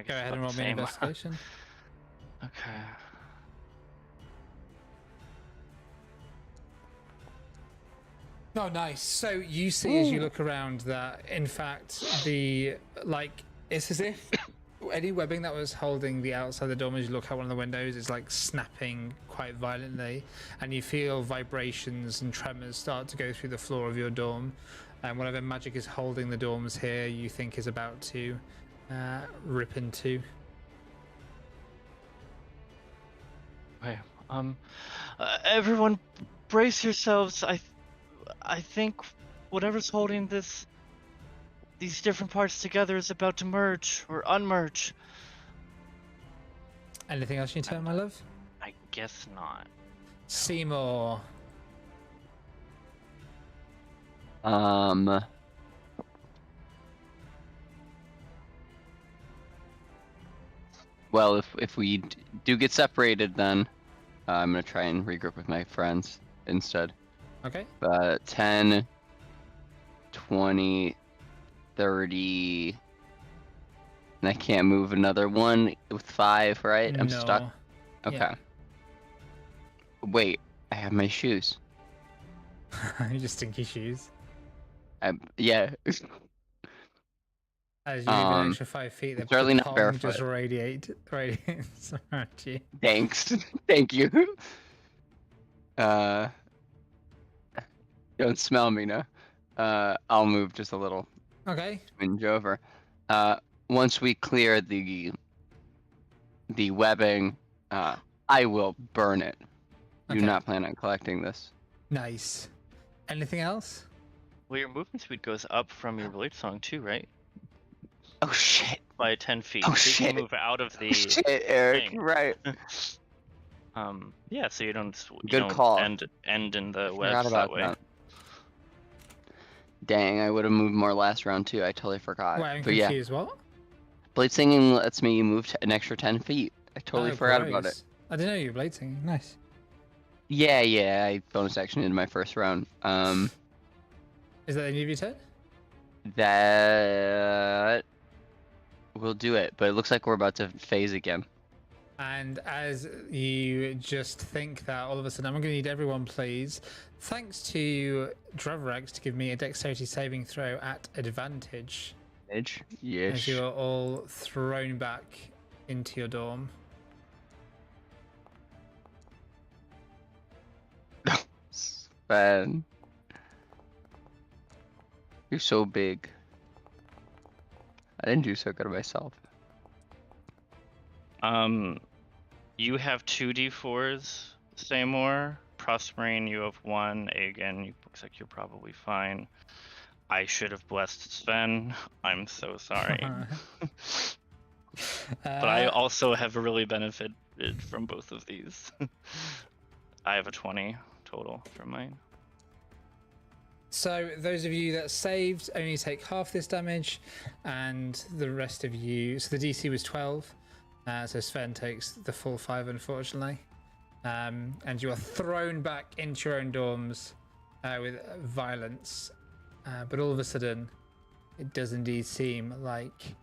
guess Go ahead and about roll the me an same. investigation. Okay. Oh, nice. So you see as you look around that, in fact, it's as if any webbing that was holding the outside of the dorm as you look out one of the windows is like snapping quite violently, and you feel vibrations and tremors start to go through the floor of your dorm, and whatever magic is holding the dorms here you think is about to rip into. Okay. Everyone, brace yourselves. I think whatever's holding these different parts together is about to merge or unmerge. Anything else you turn, my love? I guess not. Seymour. Well, if we do get separated, then I'm gonna try and regroup with my friends instead. Okay. 10, 20, 30. And I can't move another one with 5, right? I'm stuck. Okay. Yeah. Wait, I have my shoes. Your stinky shoes. Yeah. As you move an extra 5 feet, the certainly not pong barefoot. just radiates around you. Thanks. Thank you. Don't smell me, no. I'll move just a little. Okay. Twinge over. Once we clear the webbing, I will burn it. Do Okay. not plan on collecting this. Nice. Anything else? Well, your movement speed goes up from your blade song too, right? Oh shit! By 10 feet. Oh so shit! You can move out of the Shit, Eric. thing. Right. Yeah. So you don't. Good call. End in the Forgot webs about that way. that. Dang, I would have moved more last round too. I totally forgot. Wait, I'm but confused. yeah, What? blade singing lets me move an extra 10 feet. I totally forgot about it. I didn't know you were blade singing. Nice. Yeah, I bonus action in my first round. Is that the end of your turn? That will do it, but it looks like we're about to phase again. And as you just think that, all of a sudden, I'm going to need everyone, please. Thanks to Dravrax to give me a dexterity saving throw at advantage. Yes. As you are all thrown back into your dorm. Sven. You're so big. I didn't do so good of myself. You have 2d4s, Seymour. Prosperine, you have 1. Again, looks like you're probably fine. I should have blessed Sven. I'm so sorry. But I also have really benefited from both of these. I have a 20 total from mine. So those of you that saved only take half this damage, and the rest of you, so the DC was 12, so Sven takes the full 5, unfortunately. And you are thrown back into your own dorms with violence. But all of a sudden, it does indeed seem like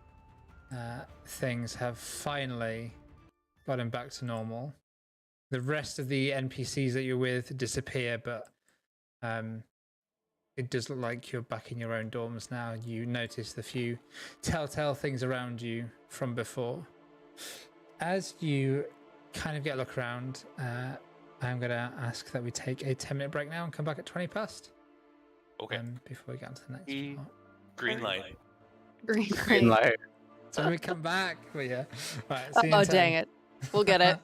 things have finally gotten back to normal. The rest of the NPCs that you're with disappear, but it does look like you're back in your own dorms now. You notice the few telltale things around you from before. As you kind of get a look around, I'm going to ask that we take a 10-minute break now and come back at 20 past. Okay. Before we get on to the next part. Green light. Green light. So when we come back, well, yeah. Right, see you Oh, in 10. dang it. We'll get it.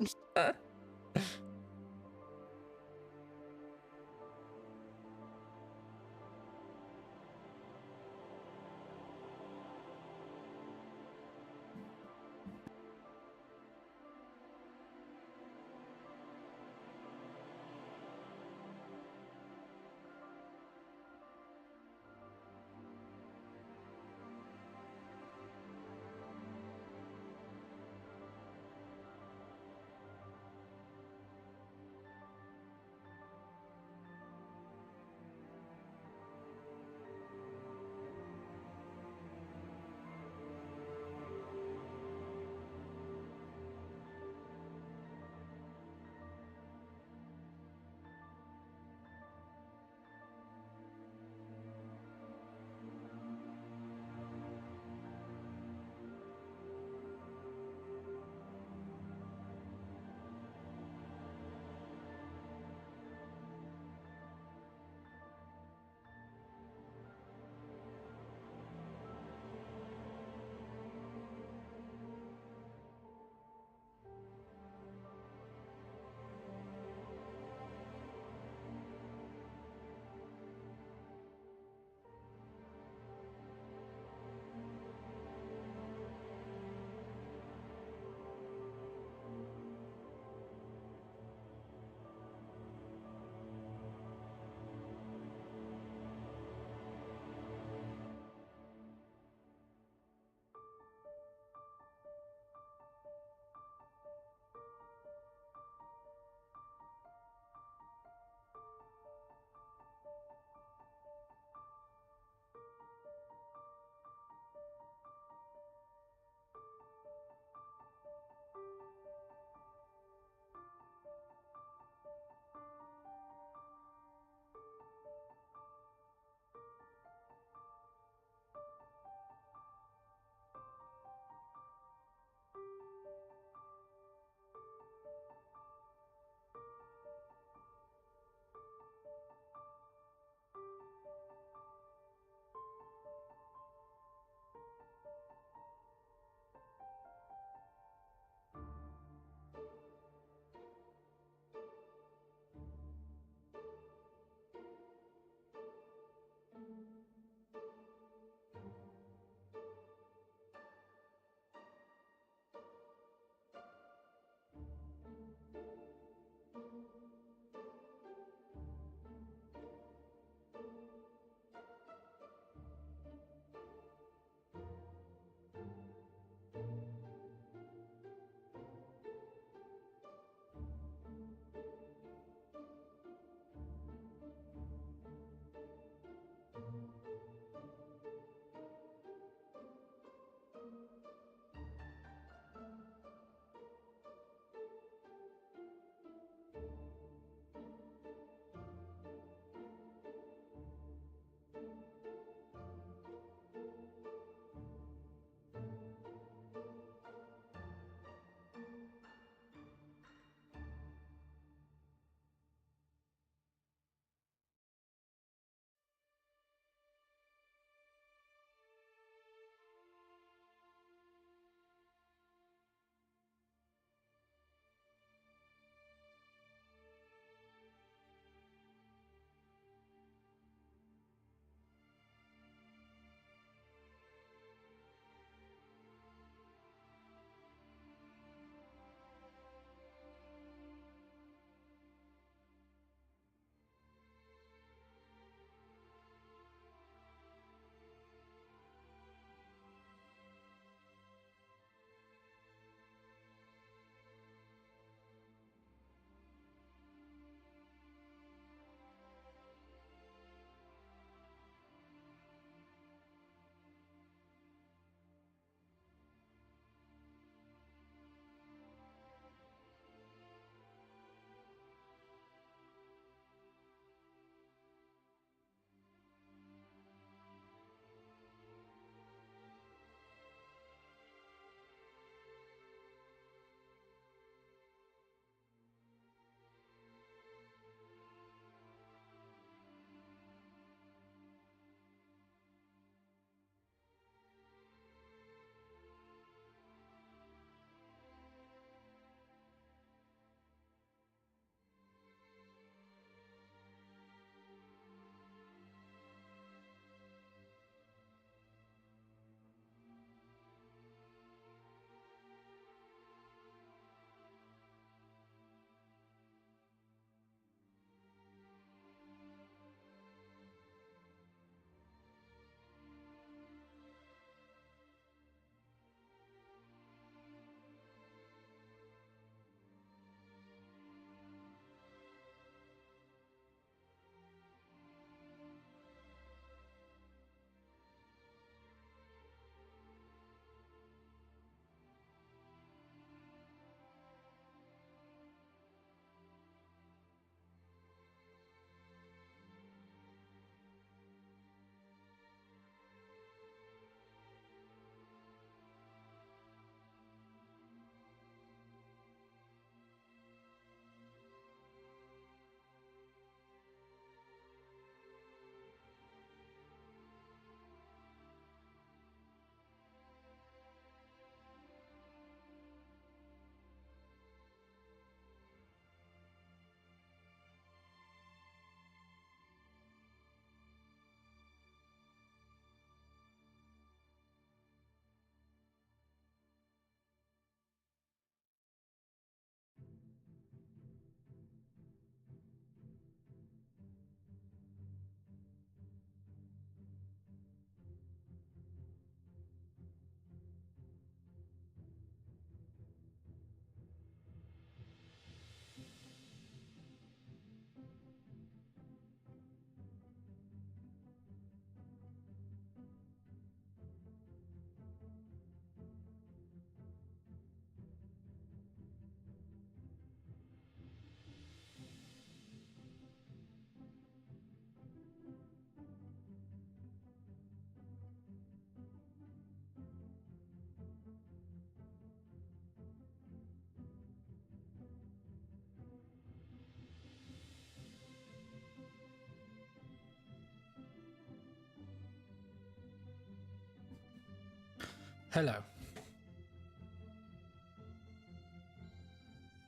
Hello.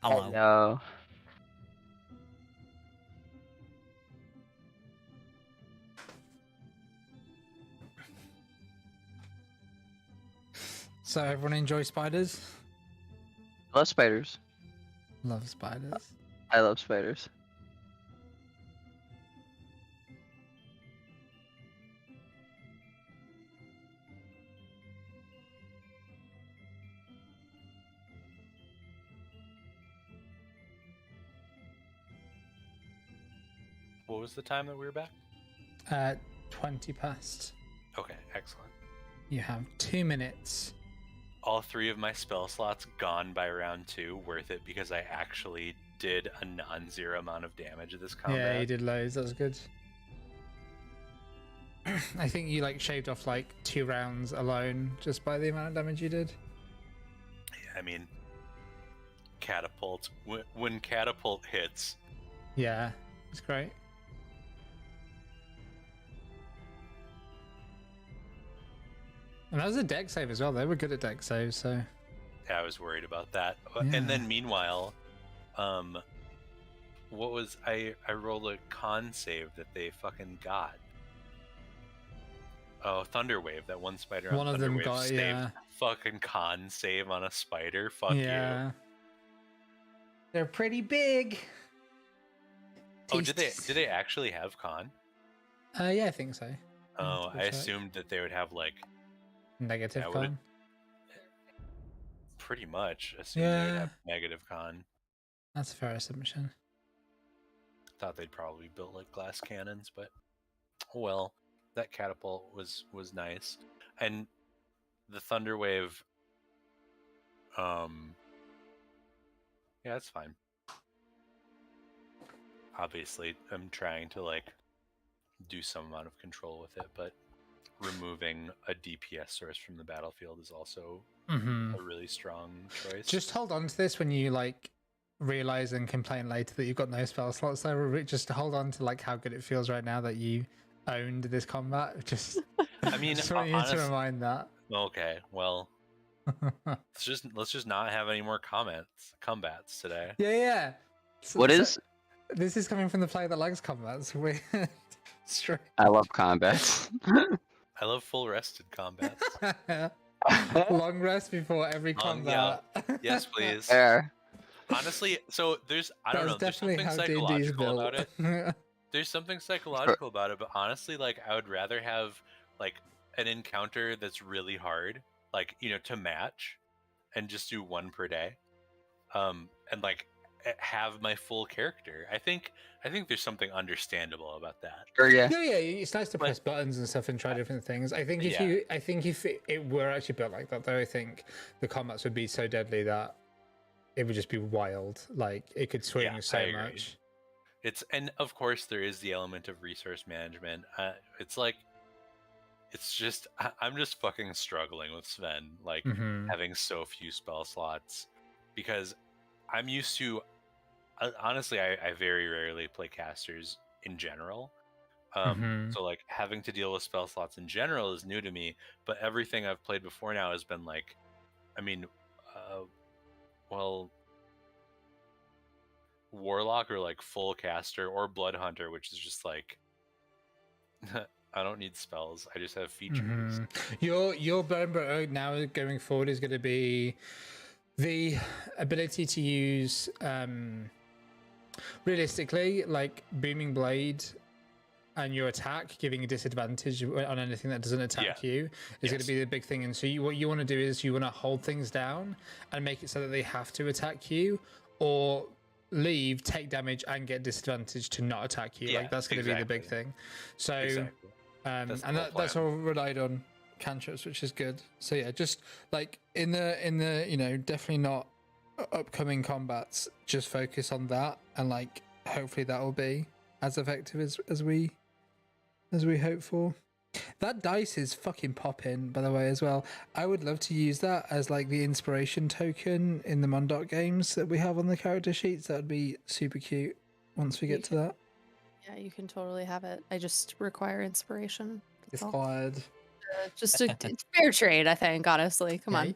Hello. Hello. So everyone enjoy spiders? I love spiders. Love spiders. I love spiders. What was the time that we were back? 20 past. Okay, excellent. You have 2 minutes. All 3 of my spell slots gone by round 2. Worth it because I actually did a non-zero amount of damage this combat. Yeah, you did loads. That was good. I think you like shaved off like 2 rounds alone just by the amount of damage you did. Yeah, I mean, catapult. When catapult hits. Yeah, it's great. And that was a deck save as well. They were good at deck saves, so. Yeah, I was worried about that. Yeah. And then meanwhile, what was I rolled a con save that they fucking got. Oh, Thunderwave, that one spider on One of them Thunderwave got, saved yeah. Fucking con save on a spider. Fuck Yeah. you. They're pretty big. Oh, did they actually have con? Yeah, I think so. Oh, I check. assumed that they would have like Negative Yeah, con. pretty much assumed they would Yeah. have negative con. That's a fair assumption. Thought they'd probably built like glass cannons, but well, that catapult was nice. And the Thunderwave, yeah, it's fine. Obviously, I'm trying to like do some amount of control with it, but removing a DPS source from the battlefield is also a really strong choice. Just hold on to this when you like realize and complain later that you've got no spell slots there. Just hold on to like how good it feels right now that you owned this combat. Just I mean, just want you to remind that. Okay, well, let's just not have any more combats today. Yeah. This is coming from the player that likes combats. Weird. Straight. I love combats. I love full rested combats. Long rest before every combat. Yes, please. There. Honestly, so there's there's something psychological about it. There's something psychological about it, but honestly, like I would rather have like an encounter that's really hard, like to match, and just do 1 per day, and like have my full character. I think there's something understandable about that. Sure, yeah. No, yeah, it's nice to press buttons and stuff and try different things. I think if it were actually built like that, though, I think the combats would be so deadly that it would just be wild. Like it could swing so much. And of course there is the element of resource management. I'm just fucking struggling with Sven, like having so few spell slots, because I'm used to. Honestly, I very rarely play casters in general. So like having to deal with spell slots in general is new to me, but everything I've played before now has been like, Warlock or like full caster or Blood Hunter, which is just like, I don't need spells. I just have features. Your bread now going forward is going to be the ability to use realistically like Booming Blade and your attack giving a disadvantage on anything that doesn't attack you is going to be the big thing. And so what you want to do is you want to hold things down and make it so that they have to attack you, or leave, take damage, and get disadvantage to not attack you. Like that's going to be the big thing. So that's all relied on cantrips, which is good. So yeah, just like in the definitely not upcoming combats, just focus on that, and like hopefully that will be as effective as we hope for. That dice is fucking popping, by the way, as well. I would love to use that as like the inspiration token in the Mondot games that we have on the character sheets. That would be super cute once we get to that. Yeah, you can totally have it. I just require inspiration. Required. Just a it's fair trade, I think. Honestly, come on.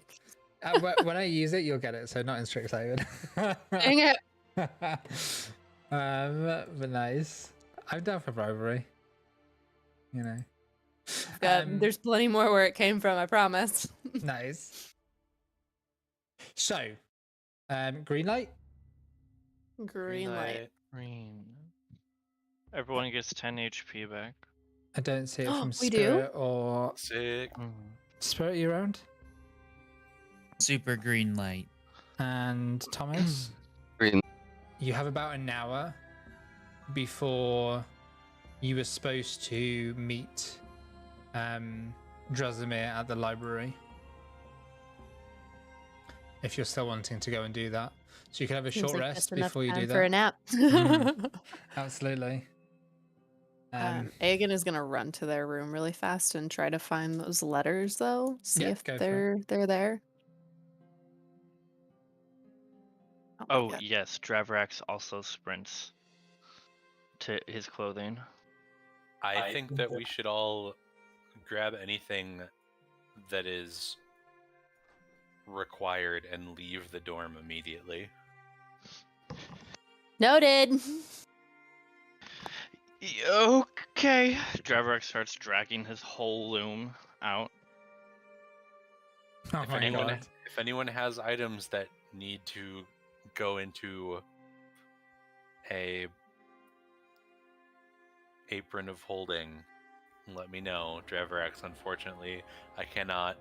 When I use it, you'll get it. So not in Strixhaven. Dang it. But nice. I'm down for bribery. You know. There's plenty more where it came from. I promise. Nice. So, green light. Green light. Green. Everyone gets 10 HP back. I don't see it from We Spirit or Sick. Spirit. You around? Super green light. And Thomas. Green. You have about an hour before you were supposed to meet Drasimir at the library. If you're still wanting to go and do that. So you can have a short rest before you do that. For a nap. Absolutely. Aegon is gonna run to their room really fast and try to find those letters, though. See if they're there. Oh yes, Dravrax also sprints to his clothing. I think that we should all grab anything that is required and leave the dorm immediately. Noted. Okay. Dravrax starts dragging his whole loom out. Oh If anyone has items that need to go into a apron of holding, let me know. Dravrax, unfortunately, I cannot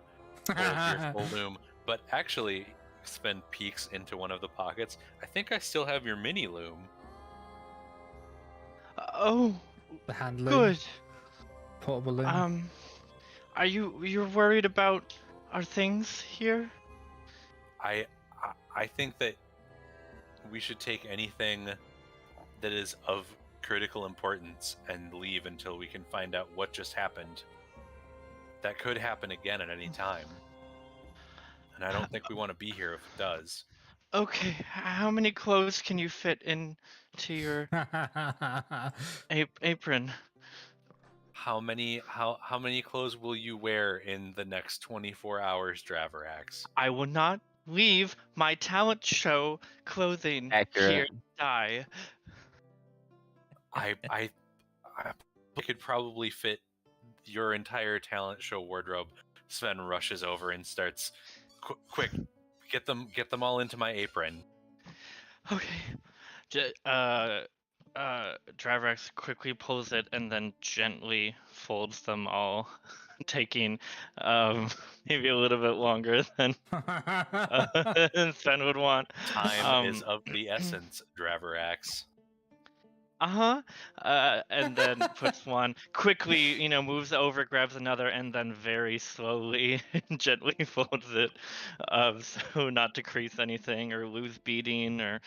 hold your full loom. But actually, Sven peeks into one of the pockets. I think I still have your mini loom. Oh, The hand loom. good. Portable loom. Are you're worried about our things here? I think that we should take anything that is of critical importance and leave until we can find out what just happened. That could happen again at any time. And I don't think we want to be here if it does. Okay, how many clothes can you fit into your apron? How many clothes will you wear in the next 24 hours, Dravrax? I will not leave my talent show clothing here to die. I could probably fit your entire talent show wardrobe. Sven rushes over and starts, quick, get them all into my apron. Okay. Dravrax quickly pulls it and then gently folds them all, taking maybe a little bit longer than Sven would want. Time is of the essence, Dravrax. And then puts one quickly, moves over, grabs another, and then very slowly and gently folds it, so not to crease anything or lose beading or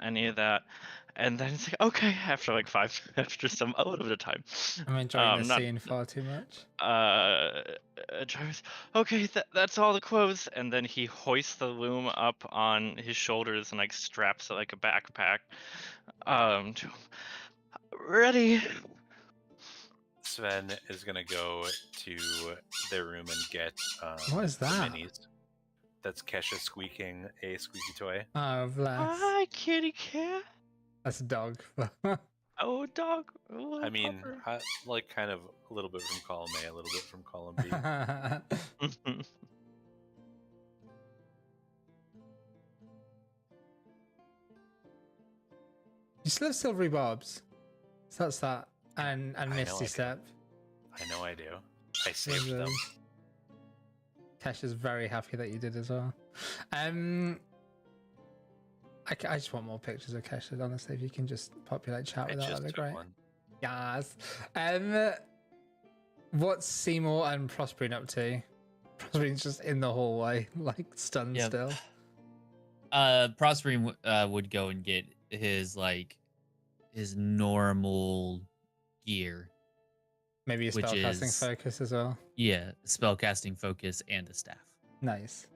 any of that. And then it's like, okay, after a little bit of time. I'm enjoying the scene far too much. Travis, okay, that's all the clothes. And then he hoists the loom up on his shoulders and straps it like a backpack. Ready. Sven is gonna go to their room and get what is that? Minis. That's Kesha squeaking a squeaky toy. Oh, bless. Hi, kitty cat. That's a dog. Oh, dog. I mean, kind of a little bit from column A, a little bit from column B. You still have Silvery Bobs. So that's that. And Misty Step. I know I do. I saved them. Kesha's very happy that you did as well. I just want more pictures of Kesha, honestly. If you can just populate chat with that, that'd be great. Yes. What's Seymour and Prospering up to? Prosperin's just in the hallway, stunned still. Prospering would go and get his normal gear. Maybe a spellcasting focus as well. Yeah, spellcasting focus and a staff. Nice.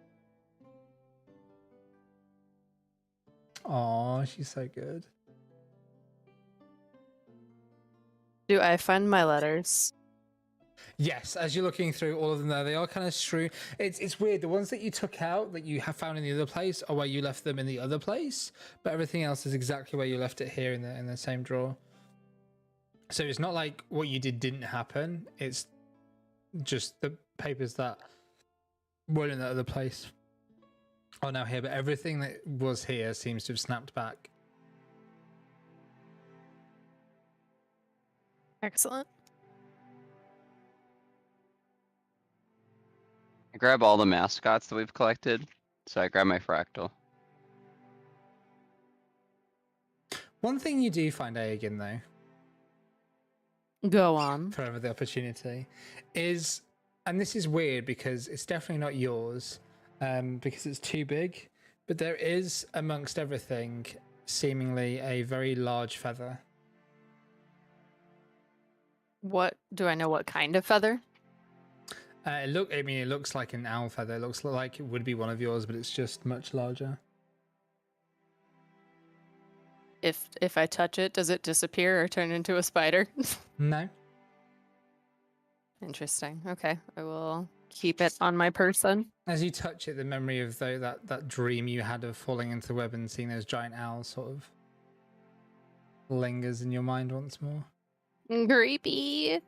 Oh, she's so good. Do I find my letters? Yes, as you're looking through all of them there, they are kind of strewn. It's weird. The ones that you took out that you have found in the other place are where you left them in the other place, but everything else is exactly where you left it here in the same drawer. So it's not like what you did didn't happen. It's just the papers that weren't in that other place are now here, but everything that was here seems to have snapped back. Excellent. I grab all the mascots that we've collected, so I grab my fractal. One thing you do find, Aegon, though, go on, forever the opportunity, is, and this is weird because it's definitely not yours, because it's too big, but there is, amongst everything, seemingly a very large feather. What do I know? What kind of feather? I mean, it looks like an owl feather. It looks like it would be one of yours, but it's just much larger. If I touch it, does it disappear or turn into a spider? No. Interesting. Okay, I will keep it on my person. As you touch it, the memory of that dream you had of falling into the web and seeing those giant owls sort of lingers in your mind once more. Creepy.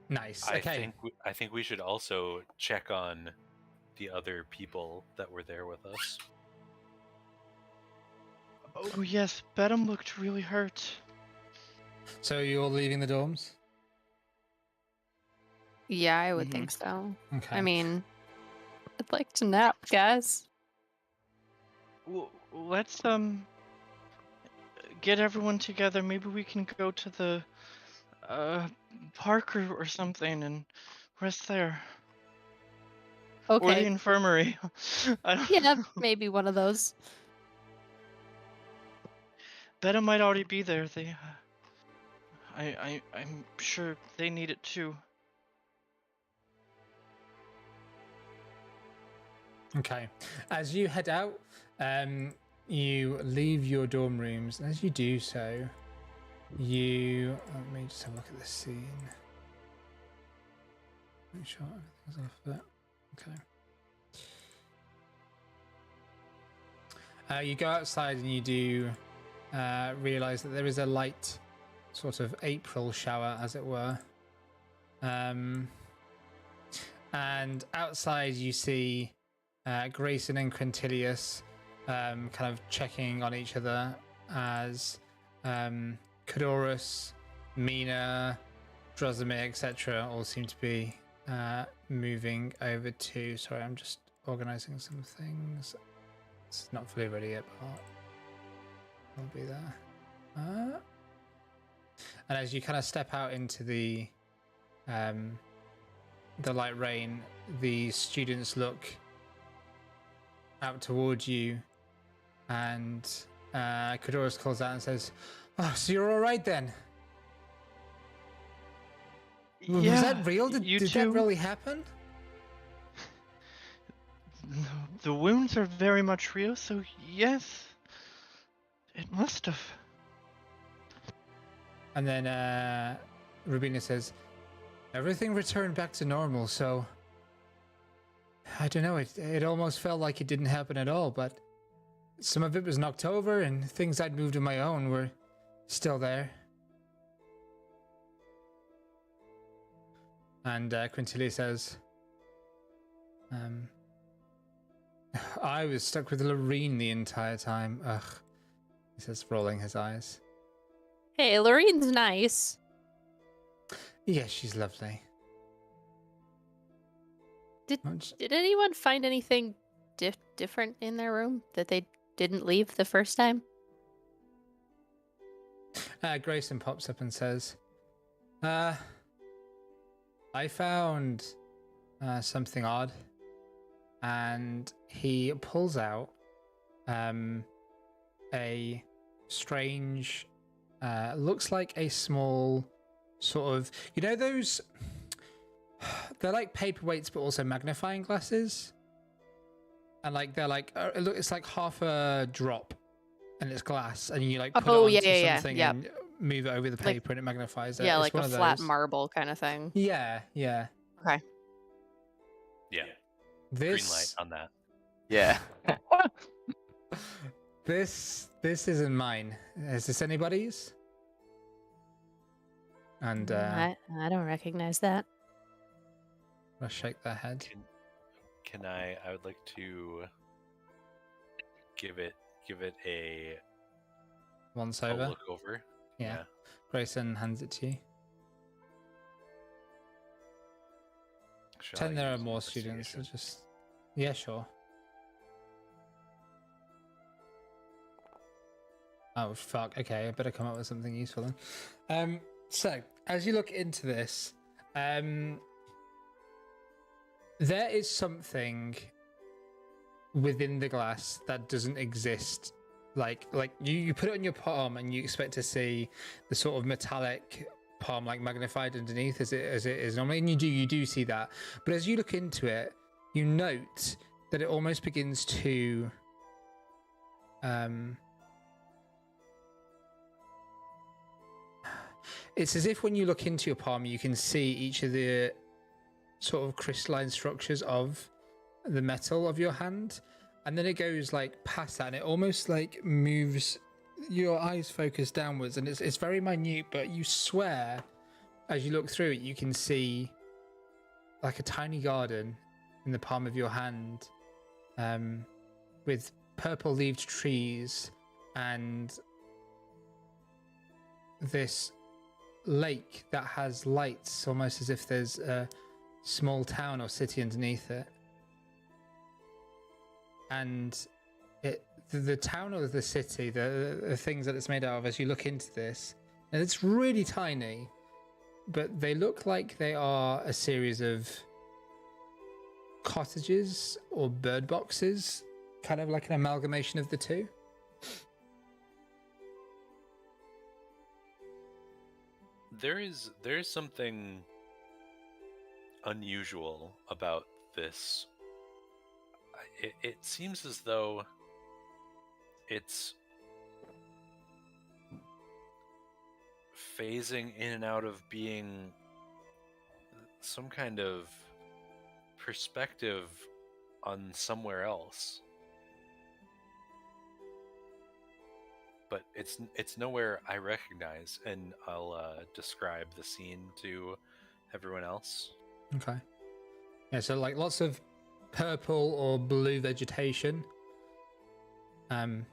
Nice. Okay. I think we should also check on the other people that were there with us. Oh yes, Bedham looked really hurt. So you're leaving the dorms? Yeah, I would think so. Okay. I mean, I'd like to nap, guys. Let's get everyone together. Maybe we can go to the park or something and rest there. Okay. Or the infirmary. Yeah, maybe one of those. Bedham might already be there. I'm sure they need it too. Okay. As you head out, you leave your dorm rooms, and as you do so, let me just have a look at this scene. Make sure everything's off there. Okay. You go outside and you do realize that there is a light sort of April shower, as it were. And outside you see Grayson and Quintilius kind of checking on each other as Kadorus, Mina, Drozimir, etc. all seem to be moving over to... Sorry, I'm just organizing some things. It's not fully ready yet, but I'll be there. And as you kind of step out into the light rain, the students look out towards you, and Kadorus calls out and says, "Oh, so you're all right then? Yeah, was that real? Did that really happen?" The wounds are very much real, so yes, it must have. And then Rubina says, "Everything returned back to normal, so I don't know, it almost felt like it didn't happen at all, but some of it was knocked over and things I'd moved on my own were still there." And Quintilius says, "I was stuck with Lorene the entire time. Ugh," he says, rolling his eyes. Hey, Lorene's nice. Yeah, she's lovely. Did anyone find anything different in their room that they didn't leave the first time? Grayson pops up and says, I found something odd. And he pulls out a strange, looks like a small sort of, those, they're like paperweights but also magnifying glasses. and like they're like look, it's like half a drop, and it's glass, and you like put Oh, it yeah, onto yeah, something yeah. and move it over the Like- paper, and it magnifies it. Yeah, It's like one a of flat those. marble kind of thing. Yeah, yeah. Okay. Yeah. This Green light on that. Yeah. this isn't mine. Is this anybody's? And I don't recognize that. I'll shake their head. Can I would like to give it a Once a over. look over. Yeah. Grayson hands it to you. Shall Pretend I there are use more students. So investigation? just yeah, sure. Oh fuck. Okay, I better come up with something useful then. So as you look into this, there is something within the glass that doesn't exist. Like you put it on your palm and you expect to see the sort of metallic palm like magnified underneath as it is normally, and you do see that. But as you look into it, you note that it almost begins to it's as if when you look into your palm, you can see each of the sort of crystalline structures of the metal of your hand, and then it goes like past that, and it almost like moves. Your eyes focus downwards, and it's very minute, but you swear as you look through it, you can see like a tiny garden in the palm of your hand, with purple-leaved trees and this lake that has lights, almost as if there's a small town or city underneath it. And the town or the city, the things that it's made out of, as you look into this, and it's really tiny, but they look like they are a series of cottages or bird boxes, kind of like an amalgamation of the two. There is something unusual about this. It seems as though it's phasing in and out of being some kind of perspective on somewhere else. But it's nowhere I recognize, and I'll describe the scene to everyone else. Okay. Yeah, so like lots of purple or blue vegetation.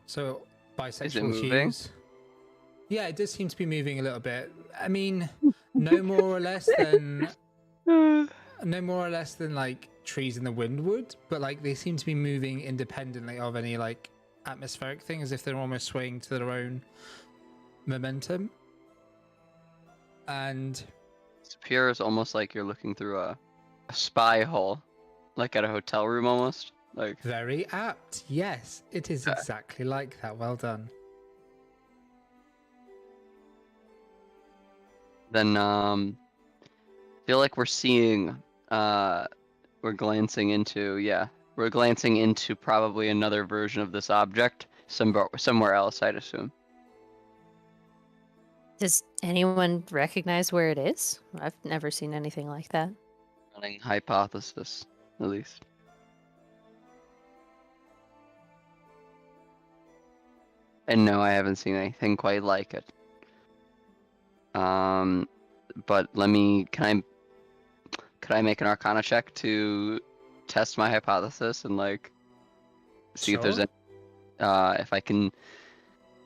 So bisexual hues. Yeah, it does seem to be moving a little bit. I mean, no more or less than like trees in the wind would, but like they seem to be moving independently of any like atmospheric thing, as if they're almost swaying to their own momentum. And it appears almost like you're looking through a spy hole, like at a hotel room almost. Like very apt. Yes, it is exactly like that. Well done. Then feel like we're seeing we're glancing into probably another version of this object somewhere else, I'd assume. Does anyone recognize where it is? I've never seen anything like that. Running hypothesis, at least. And no, I haven't seen anything quite like it. But can I make an Arcana check to test my hypothesis and like see if there's any, if I can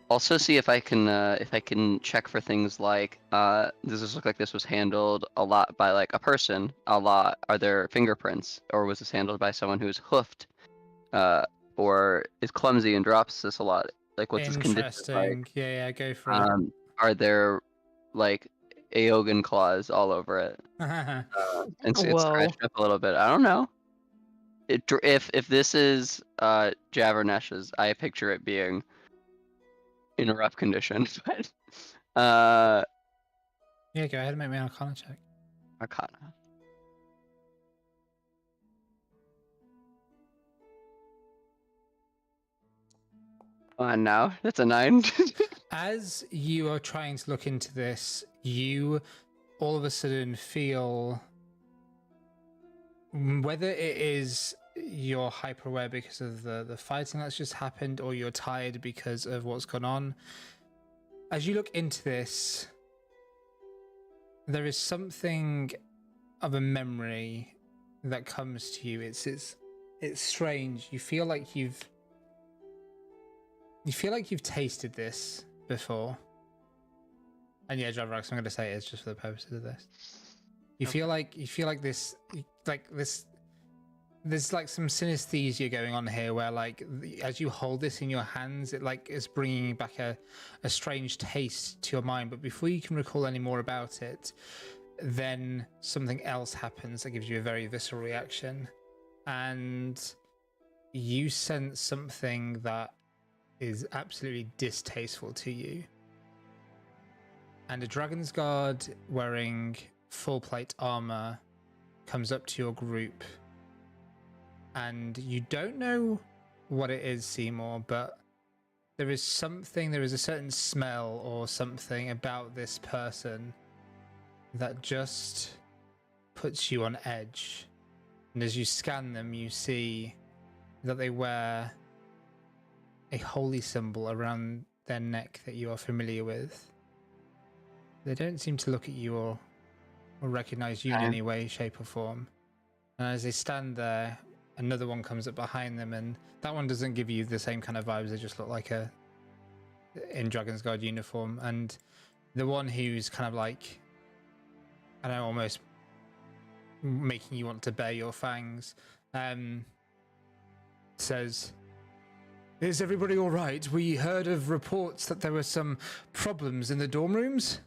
also see if I can check for things like does this look like this was handled a lot by like a person? Are there fingerprints, or was this handled by someone who's hoofed, or is clumsy and drops this a lot? Like what's this condition like? Yeah, go for it. Are there like Aogan claws all over it? And it's scratched up a little bit. I don't know. If this is Javernesh's, I picture it being in a rough condition. But yeah, go ahead and make me an Arcana check. Arcana. on now. That's a 9. As you are trying to look into this, you all of a sudden feel, whether it is you're hyper aware because of the fighting that's just happened, or you're tired because of what's gone on, as you look into this, there is something of a memory that comes to you. It's strange. You feel like you've tasted this before. And yeah, Javrax, I'm going to say it is just for the purposes of this. You feel like this, there's like some synesthesia going on here, where like as you hold this in your hands, it like is bringing back a strange taste to your mind. But before you can recall any more about it, then something else happens that gives you a very visceral reaction, and you sense something that is absolutely distasteful to you. And a Dragon's Guard wearing full plate armor comes up to your group, and you don't know what it is, Seymour, but there is a certain smell or something about this person that just puts you on edge. And as you scan them, you see that they wear a holy symbol around their neck that you are familiar with. They don't seem to look at you or recognize you in any way, shape, or form. And as they stand there, another one comes up behind them, and that one doesn't give you the same kind of vibes. They just look like in Dragon's Guard uniform. And the one who's kind of like, I don't know, almost making you want to bare your fangs, says, "Is everybody all right? We heard of reports that there were some problems in the dorm rooms."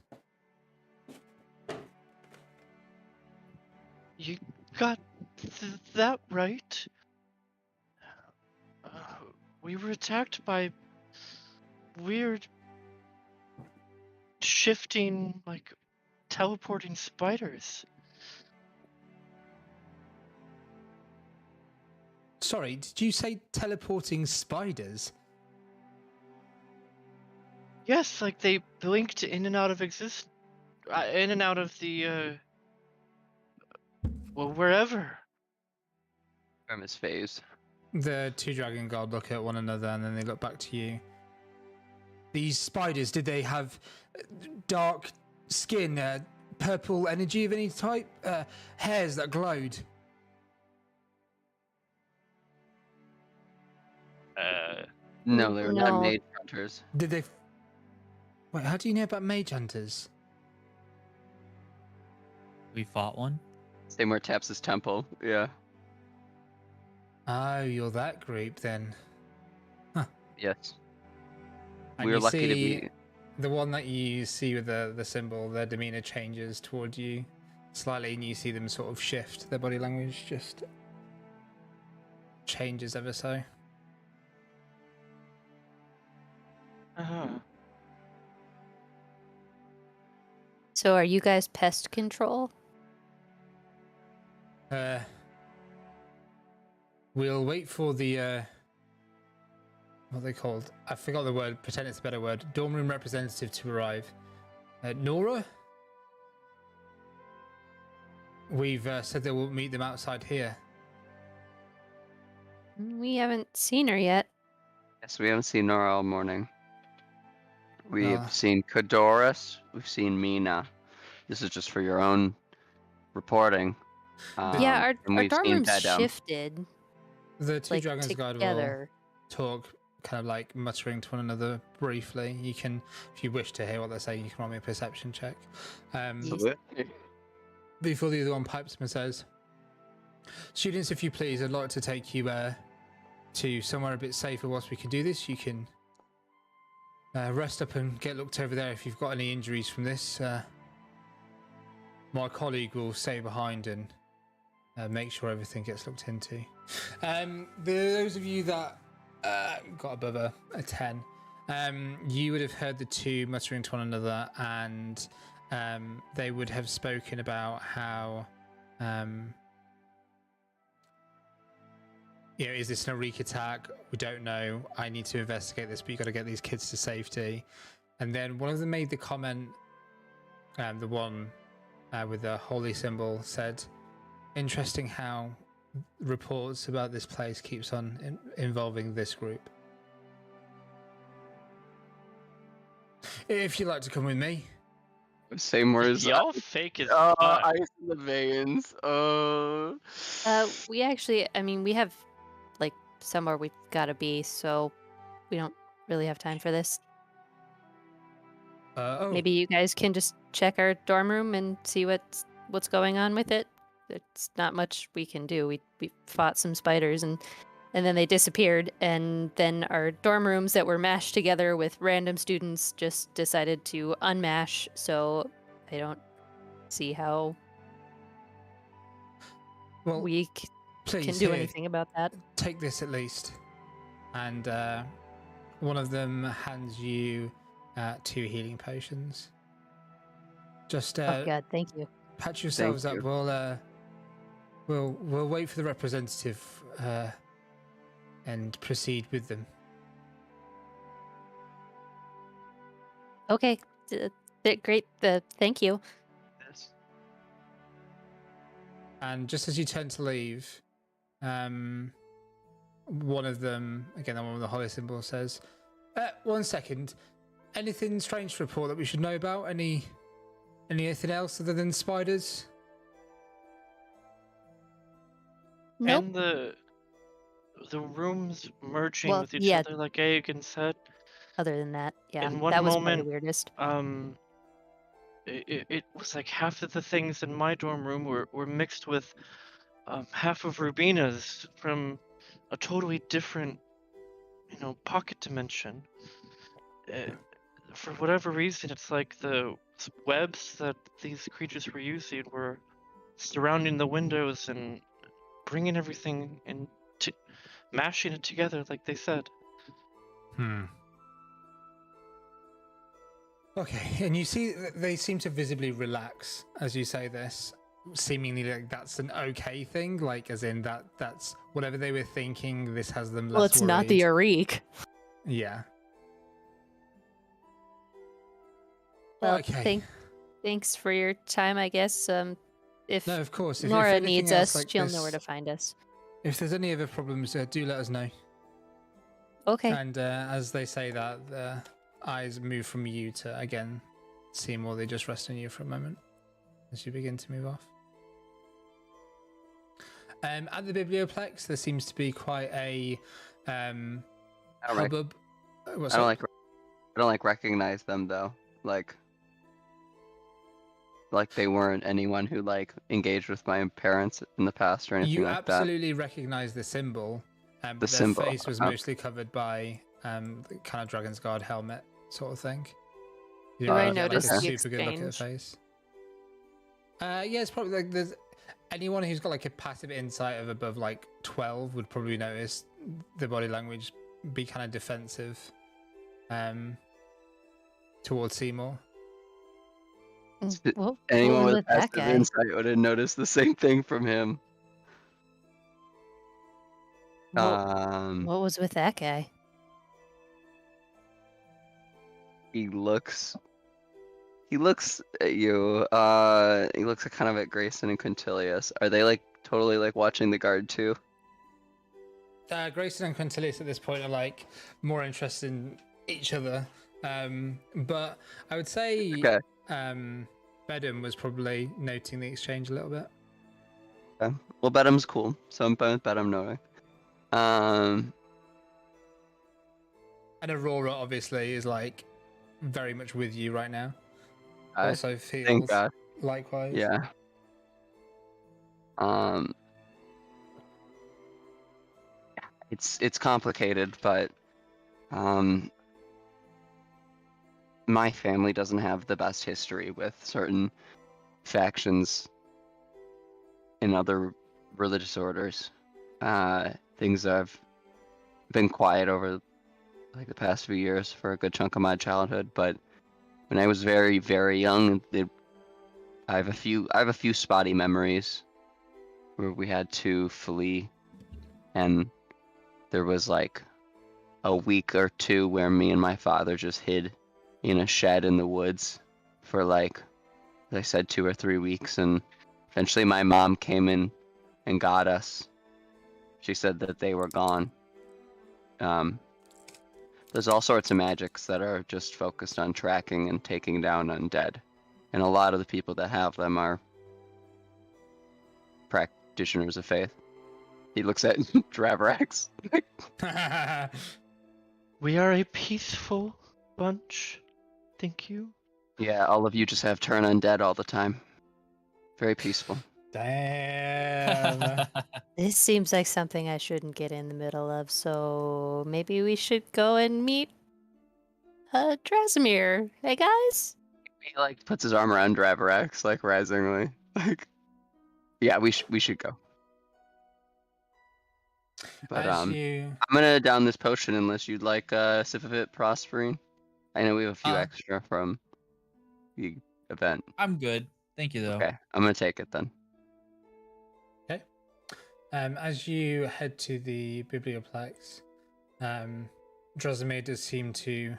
You got that right. We were attacked by weird, shifting, like, teleporting spiders. Sorry, did you say teleporting spiders? Yes, like they blinked in and out of in and out of the, well, wherever. From his phase. The two Dragon Guard look at one another, and then they look back to you. These spiders, did they have dark skin, purple energy of any type, hairs that glowed? No, they were not mage hunters. Did they? Wait, how do you know about mage hunters? We fought one. Same where taps his temple. Yeah. Oh, you're that group then. Huh. Yes. And We were you lucky to see be. the one that you see with the symbol. Their demeanor changes toward you slightly, and you see them sort of shift. Their body language just changes ever so. Uh-huh. So are you guys pest control? We'll wait for the what are they called? I forgot the word. Pretend it's a better word. Dorm room representative to arrive. Nora? We've said that we'll meet them outside here. We haven't seen her yet. Yes, we haven't seen Nora all morning. We've seen Kodoris. We've seen Mina. This is just for your own reporting. Yeah, our we've dorm seen rooms Tadam. shifted. The two Like, Dragons Guard will together. talk, kind of like muttering to one another briefly. You can, if you wish to hear what they're saying, you can roll me a perception check. Before the other one pipes up and says, "Students, if you please, I'd like to take you to somewhere a bit safer whilst we can do this. You can rest up and get looked over there if you've got any injuries from this. My colleague will stay behind and make sure everything gets looked into." Those of you that got above a 10, you would have heard the two muttering to one another, and they would have spoken about how is this an Arik attack? We don't know. I need to investigate this, but you got to get these kids to safety. And then one of them made the comment, the one with the holy symbol said, interesting how reports about this place keeps on involving this group. If you'd like to come with me. Same words. Y'all fake as fuck. fuck. Ice in the veins. We actually, I mean, we have like somewhere we've got to be, so we don't really have time for this. Maybe you guys can just check our dorm room and see what's going on with it. It's not much we can do. We fought some spiders and then they disappeared, and then our dorm rooms that were mashed together with random students just decided to unmash, so I don't see how we can do anything about that. Take this at least. And one of them hands you 2 healing potions. Just oh god, thank you. Patch yourselves up. We'll wait for the representative and proceed with them. Okay, great. Thank you. Yes. And just as you turn to leave, one of them, again, the one with the holy symbol, says, 1 second. Anything strange to report that we should know about? Anything else other than spiders? Nope. And the rooms merging Well, with each yeah. other, like Aegon said. Other than that, yeah, In one that was moment, probably the weirdest. It was like half of the things in my dorm room were mixed with half of Rubina's from a totally different, pocket dimension. For whatever reason, it's like the webs that these creatures were using were surrounding the windows and bringing everything and mashing it together, like they said. Okay, and you see they seem to visibly relax as you say this, seemingly like that's an okay thing, like as in that's whatever they were thinking, this has them less Well, it's not the worried. Arik. Yeah. Well, okay. Thanks for your time, I guess. If No, of course. If Nora anything needs else us, like she'll this- know where to find us. If there's any other problems, do let us know. Okay. And as they say that, the eyes move from you to, again, Seymour. They just rest on you for a moment as you begin to move off. At the Biblioplex, there seems to be quite a hubbub. I don't like recognize them though. Like they weren't anyone who like engaged with my parents in the past or anything You like that. absolutely recognize the symbol, but The their symbol, face was mostly covered by the kind of Dragon's Guard helmet sort of thing. You Do I really get, notice like, a the super good look at the exchange? face. Yeah, it's probably like there's anyone who's got like a passive insight of above like 12 would probably notice the body language be kind of defensive towards Seymour. Well, Anyone what was with that passive guy? insight would have noticed the same thing from him. What was with that guy? He looks at you. He looks kind of at Grayson and Quintilius. Are they like totally like watching the guard too? Grayson and Quintilius at this point are like more interested in each other. But I would say Okay. Bedham was probably noting the exchange a little bit. Okay. Well, Bedham's cool, so I'm fine with Bedham knowing. And Aurora obviously is like very much with you right now. I Also feels thank God. likewise. Yeah. It's complicated, but my family doesn't have the best history with certain factions in other religious orders. Things have been quiet over like the past few years for a good chunk of my childhood, but when I was very, very young, I have a few spotty memories where we had to flee, and there was like a week or two where me and my father just hid in a shed in the woods for like, as I said, 2 or 3 weeks, and eventually my mom came in and got us. She said that they were gone. There's all sorts of magics that are just focused on tracking and taking down undead, and a lot of the people that have them are practitioners of faith. He looks at Dravrax. We are a peaceful bunch. Thank you. Yeah, all of you just have turn undead all the time. Very peaceful. Damn. This seems like something I shouldn't get in the middle of, so maybe we should go and meet Drasimir. Hey guys? He like puts his arm around Dravrax, like risingly. Like, yeah, we should go. But I'm gonna down this potion unless you'd like a sip of it, prospering. I know we have a few extra from the event. I'm good. Thank you, though. Okay, I'm gonna take it then. Okay. As you head to the Biblioplex, Drasimir does seem to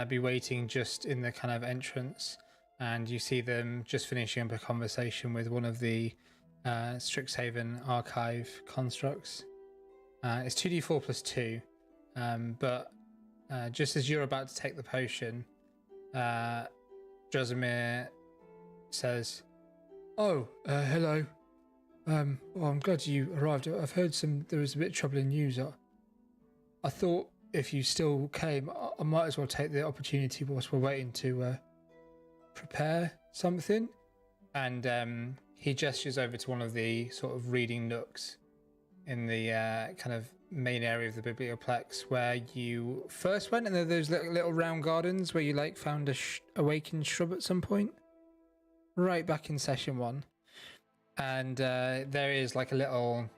be waiting just in the kind of entrance, and you see them just finishing up a conversation with one of the Strixhaven archive constructs. It's 2d4 plus 2, but just as you're about to take the potion, Drasimir says, "Oh, hello. Well, I'm glad you arrived. I've heard there was a bit of troubling news. I thought if you still came, I might as well take the opportunity whilst we're waiting to prepare something." And he gestures over to one of the sort of reading nooks in the kind of main area of the Biblioplex where you first went, and there those little round gardens where you like found a awakened shrub at some point, right back in session 1. And there is like a little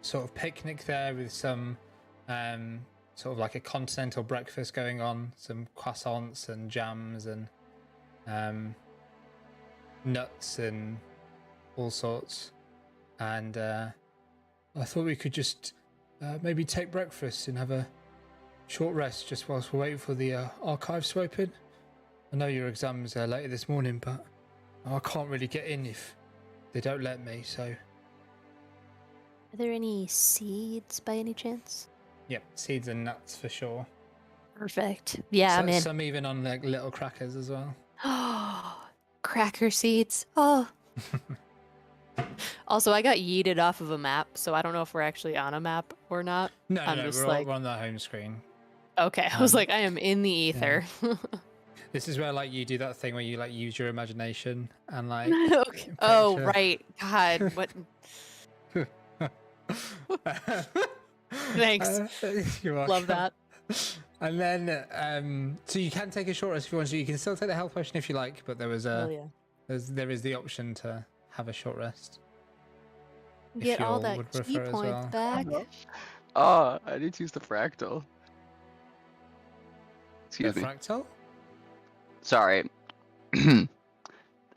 sort of picnic there with some sort of like a continental breakfast going on, some croissants and jams and nuts and all sorts. And I thought we could just maybe take breakfast and have a short rest just whilst we're waiting for the archives to open. I know your exams are later this morning, but I can't really get in if they don't let me, so... Are there any seeds by any chance? Yep, seeds and nuts for sure. Perfect. Yeah, I'm in. Some even on like little crackers as well. Oh, cracker seeds. Oh. Also, I got yeeted off of a map, so I don't know if we're actually on a map or not. No, we're on the home screen. Okay, I was like, I am in the ether. Yeah. This is where like you do that thing where you like use your imagination and like. Okay. Oh right, God, what? Thanks. You're welcome. Love that. And then, so you can take a short rest if you want to. You can still take the health potion if you like, but there is the option to have a short rest. Get all that key points back. Oh, I need to use the fractal. Excuse me. Fractal? Sorry. I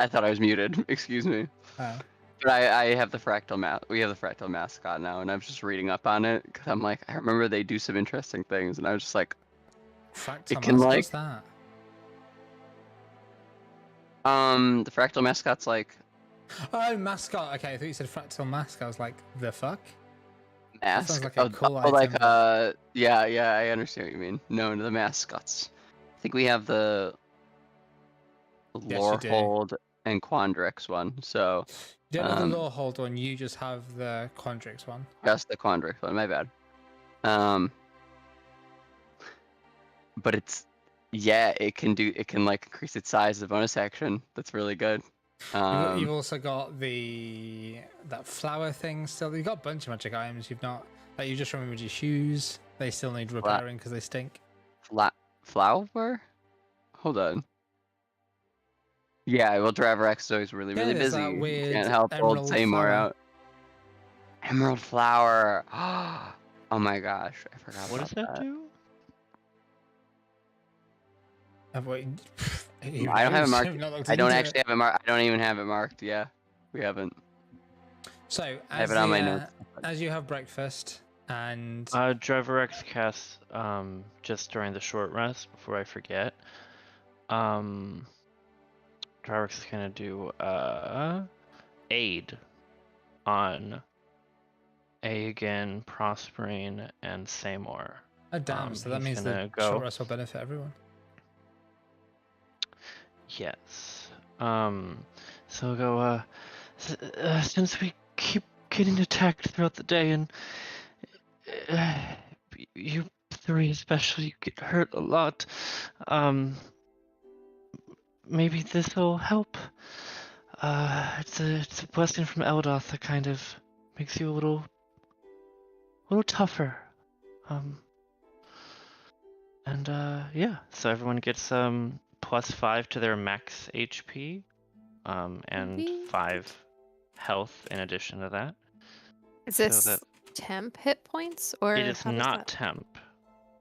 thought I was muted. Excuse me. Oh. But I have the fractal we have the fractal mascot now, and I'm just reading up on it because I'm like, I remember they do some interesting things, and I was just like, fractal it can what's that? The fractal mascot's like. Oh, mascot. Okay, I thought you said fractal mask. I was like, the fuck? Mask. Sounds like a cool item. Yeah, I understand what you mean. No, the mascots. I think we have the Lorehold and Quandrix one. So you don't have the Lorehold one. You just have the Quandrix one. Just the Quandrix one. My bad. But it can like increase its size as a bonus action. That's really good. You've also got that flower thing still. You've got a bunch of magic items. You've not, like, you just remembered your shoes. They still need repairing because they stink. Flower? Hold on. Yeah, well, Dravrax is always really busy. Can't help old Seymour out. Emerald flower. Oh my gosh, I forgot. What does that do? I don't have it marked. I don't actually have it marked. I don't even have it marked. Yeah, we haven't. So I have it on my notes. As you have breakfast, And Driver-X casts just during the short rest before I forget. Driver-X is gonna do aid on Aegon, Prospering, and Seymour. Oh damn! So that means the short rest will benefit everyone. Yes. So we'll go. Since we keep getting attacked throughout the day, and you three especially get hurt a lot, maybe this will help. It's a blessing from Eldoth that kind of makes you a little tougher. Yeah. So everyone gets +5 to their max HP, and 5 health in addition to that. Is this temp hit points or? It is not temp.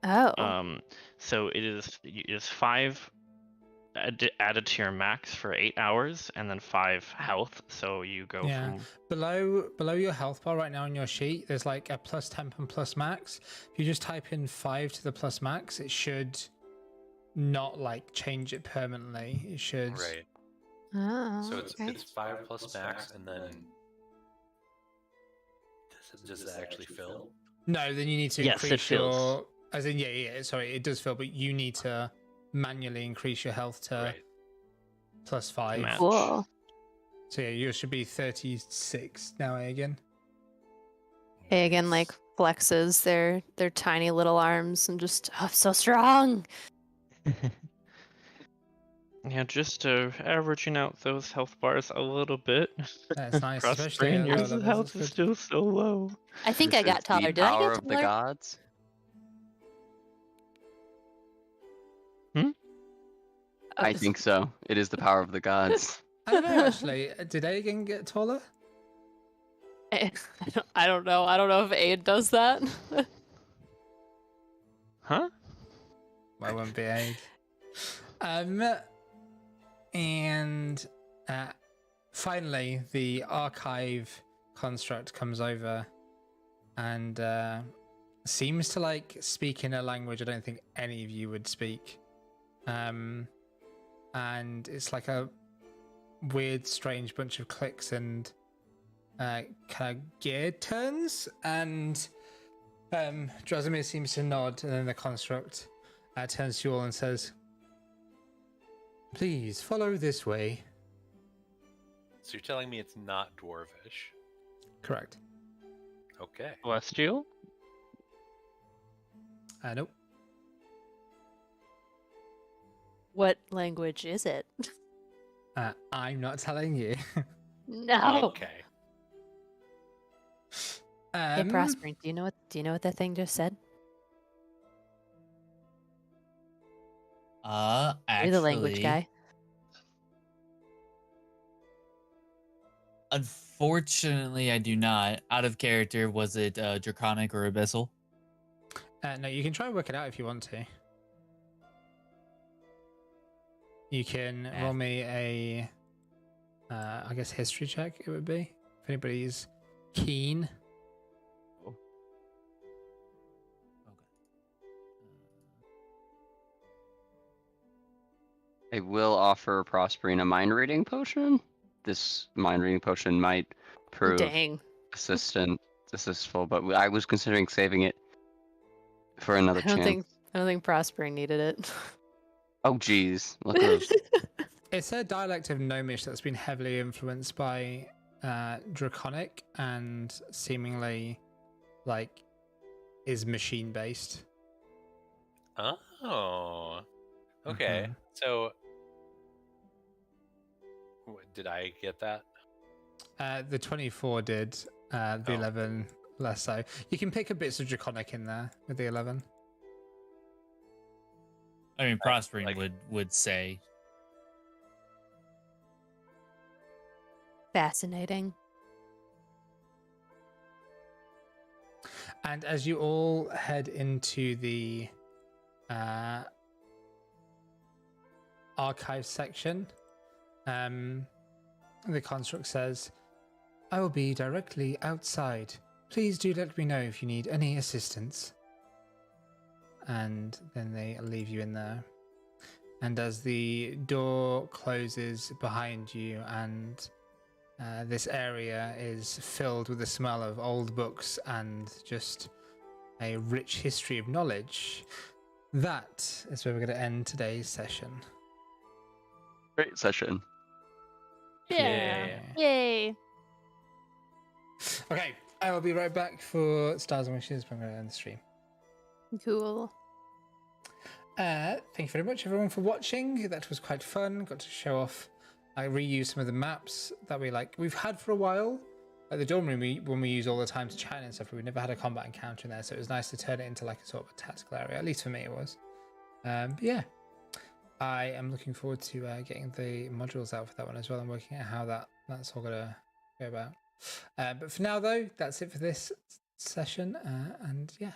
Oh. So it is 5 added to your max for 8 hours, and then 5 health. So you go from below your health bar right now on your sheet. There's like a plus temp and plus max. If you just type in 5 to the plus max, it should not like change it permanently. It should. Right. Oh. So it's 5 plus max, and then does it actually fill? No, then you need to increase your. As in, sorry, it does fill, but you need to manually increase your health to +5. Cool. So yeah, yours should be 36 now, Aegon. Aegon like flexes their tiny little arms and just so strong. Yeah, just averaging out those health bars a little bit. That's nice, especially your health is still so low. I think I got taller. Did I get taller? Power of the gods. I think so. It is the power of the gods. I don't know, actually. Did Aegon get taller? I don't know. I don't know if Aid does that. Huh? I won't be Aid. And finally, the archive construct comes over and seems to like speak in a language I don't think any of you would speak. And it's like a weird, strange bunch of clicks and kind of gear turns, and Drasimir seems to nod, and then the construct turns to you all and says, "Please follow this way." So you're telling me it's not Dwarvish? Correct. Okay. Celestial? Nope. What language is it? I'm not telling you. No. Okay. Hey, Prospering, do you know what that thing just said? Actually, You're the language guy. Unfortunately, I do not. Out of character, was it Draconic or Abyssal? No, you can try and work it out if you want to. You can roll me a, I guess, history check, it would be. If anybody's keen. I will offer Prospering a mind reading potion. This mind reading potion might prove assistful, but I was considering saving it for another chance. I don't think Prospering needed it. Oh geez, look at those. It's a dialect of Gnomish that's been heavily influenced by Draconic and seemingly like is machine based. Oh. Okay. So did I get that? The 24 did. The 11 less so. You can pick up bits of Draconic in there with the 11. I mean, Prospering would say. Fascinating. And as you all head into the archive section, the construct says, "I will be directly outside. please do let me know if you need any assistance. And then they leave you in there. And as the door closes behind you and this area is filled with the smell of old books and just a rich history of knowledge, that is where we're going to end today's session. Great session. Yeah. Yay. Okay, I will be right back for Stars and Wishes, but I'm going to end the stream. Cool. Thank you very much, everyone, for watching. That was quite fun. Got to show off. I reused some of the maps that we've had for a while. Like the dorm room, when we use all the time to chat and stuff, but we never had a combat encounter in there, so it was nice to turn it into like a sort of a tactical area. At least for me, it was. But yeah, I am looking forward to getting the modules out for that one as well and working out how that's all gonna go about. But for now, though, that's it for this session. And yeah,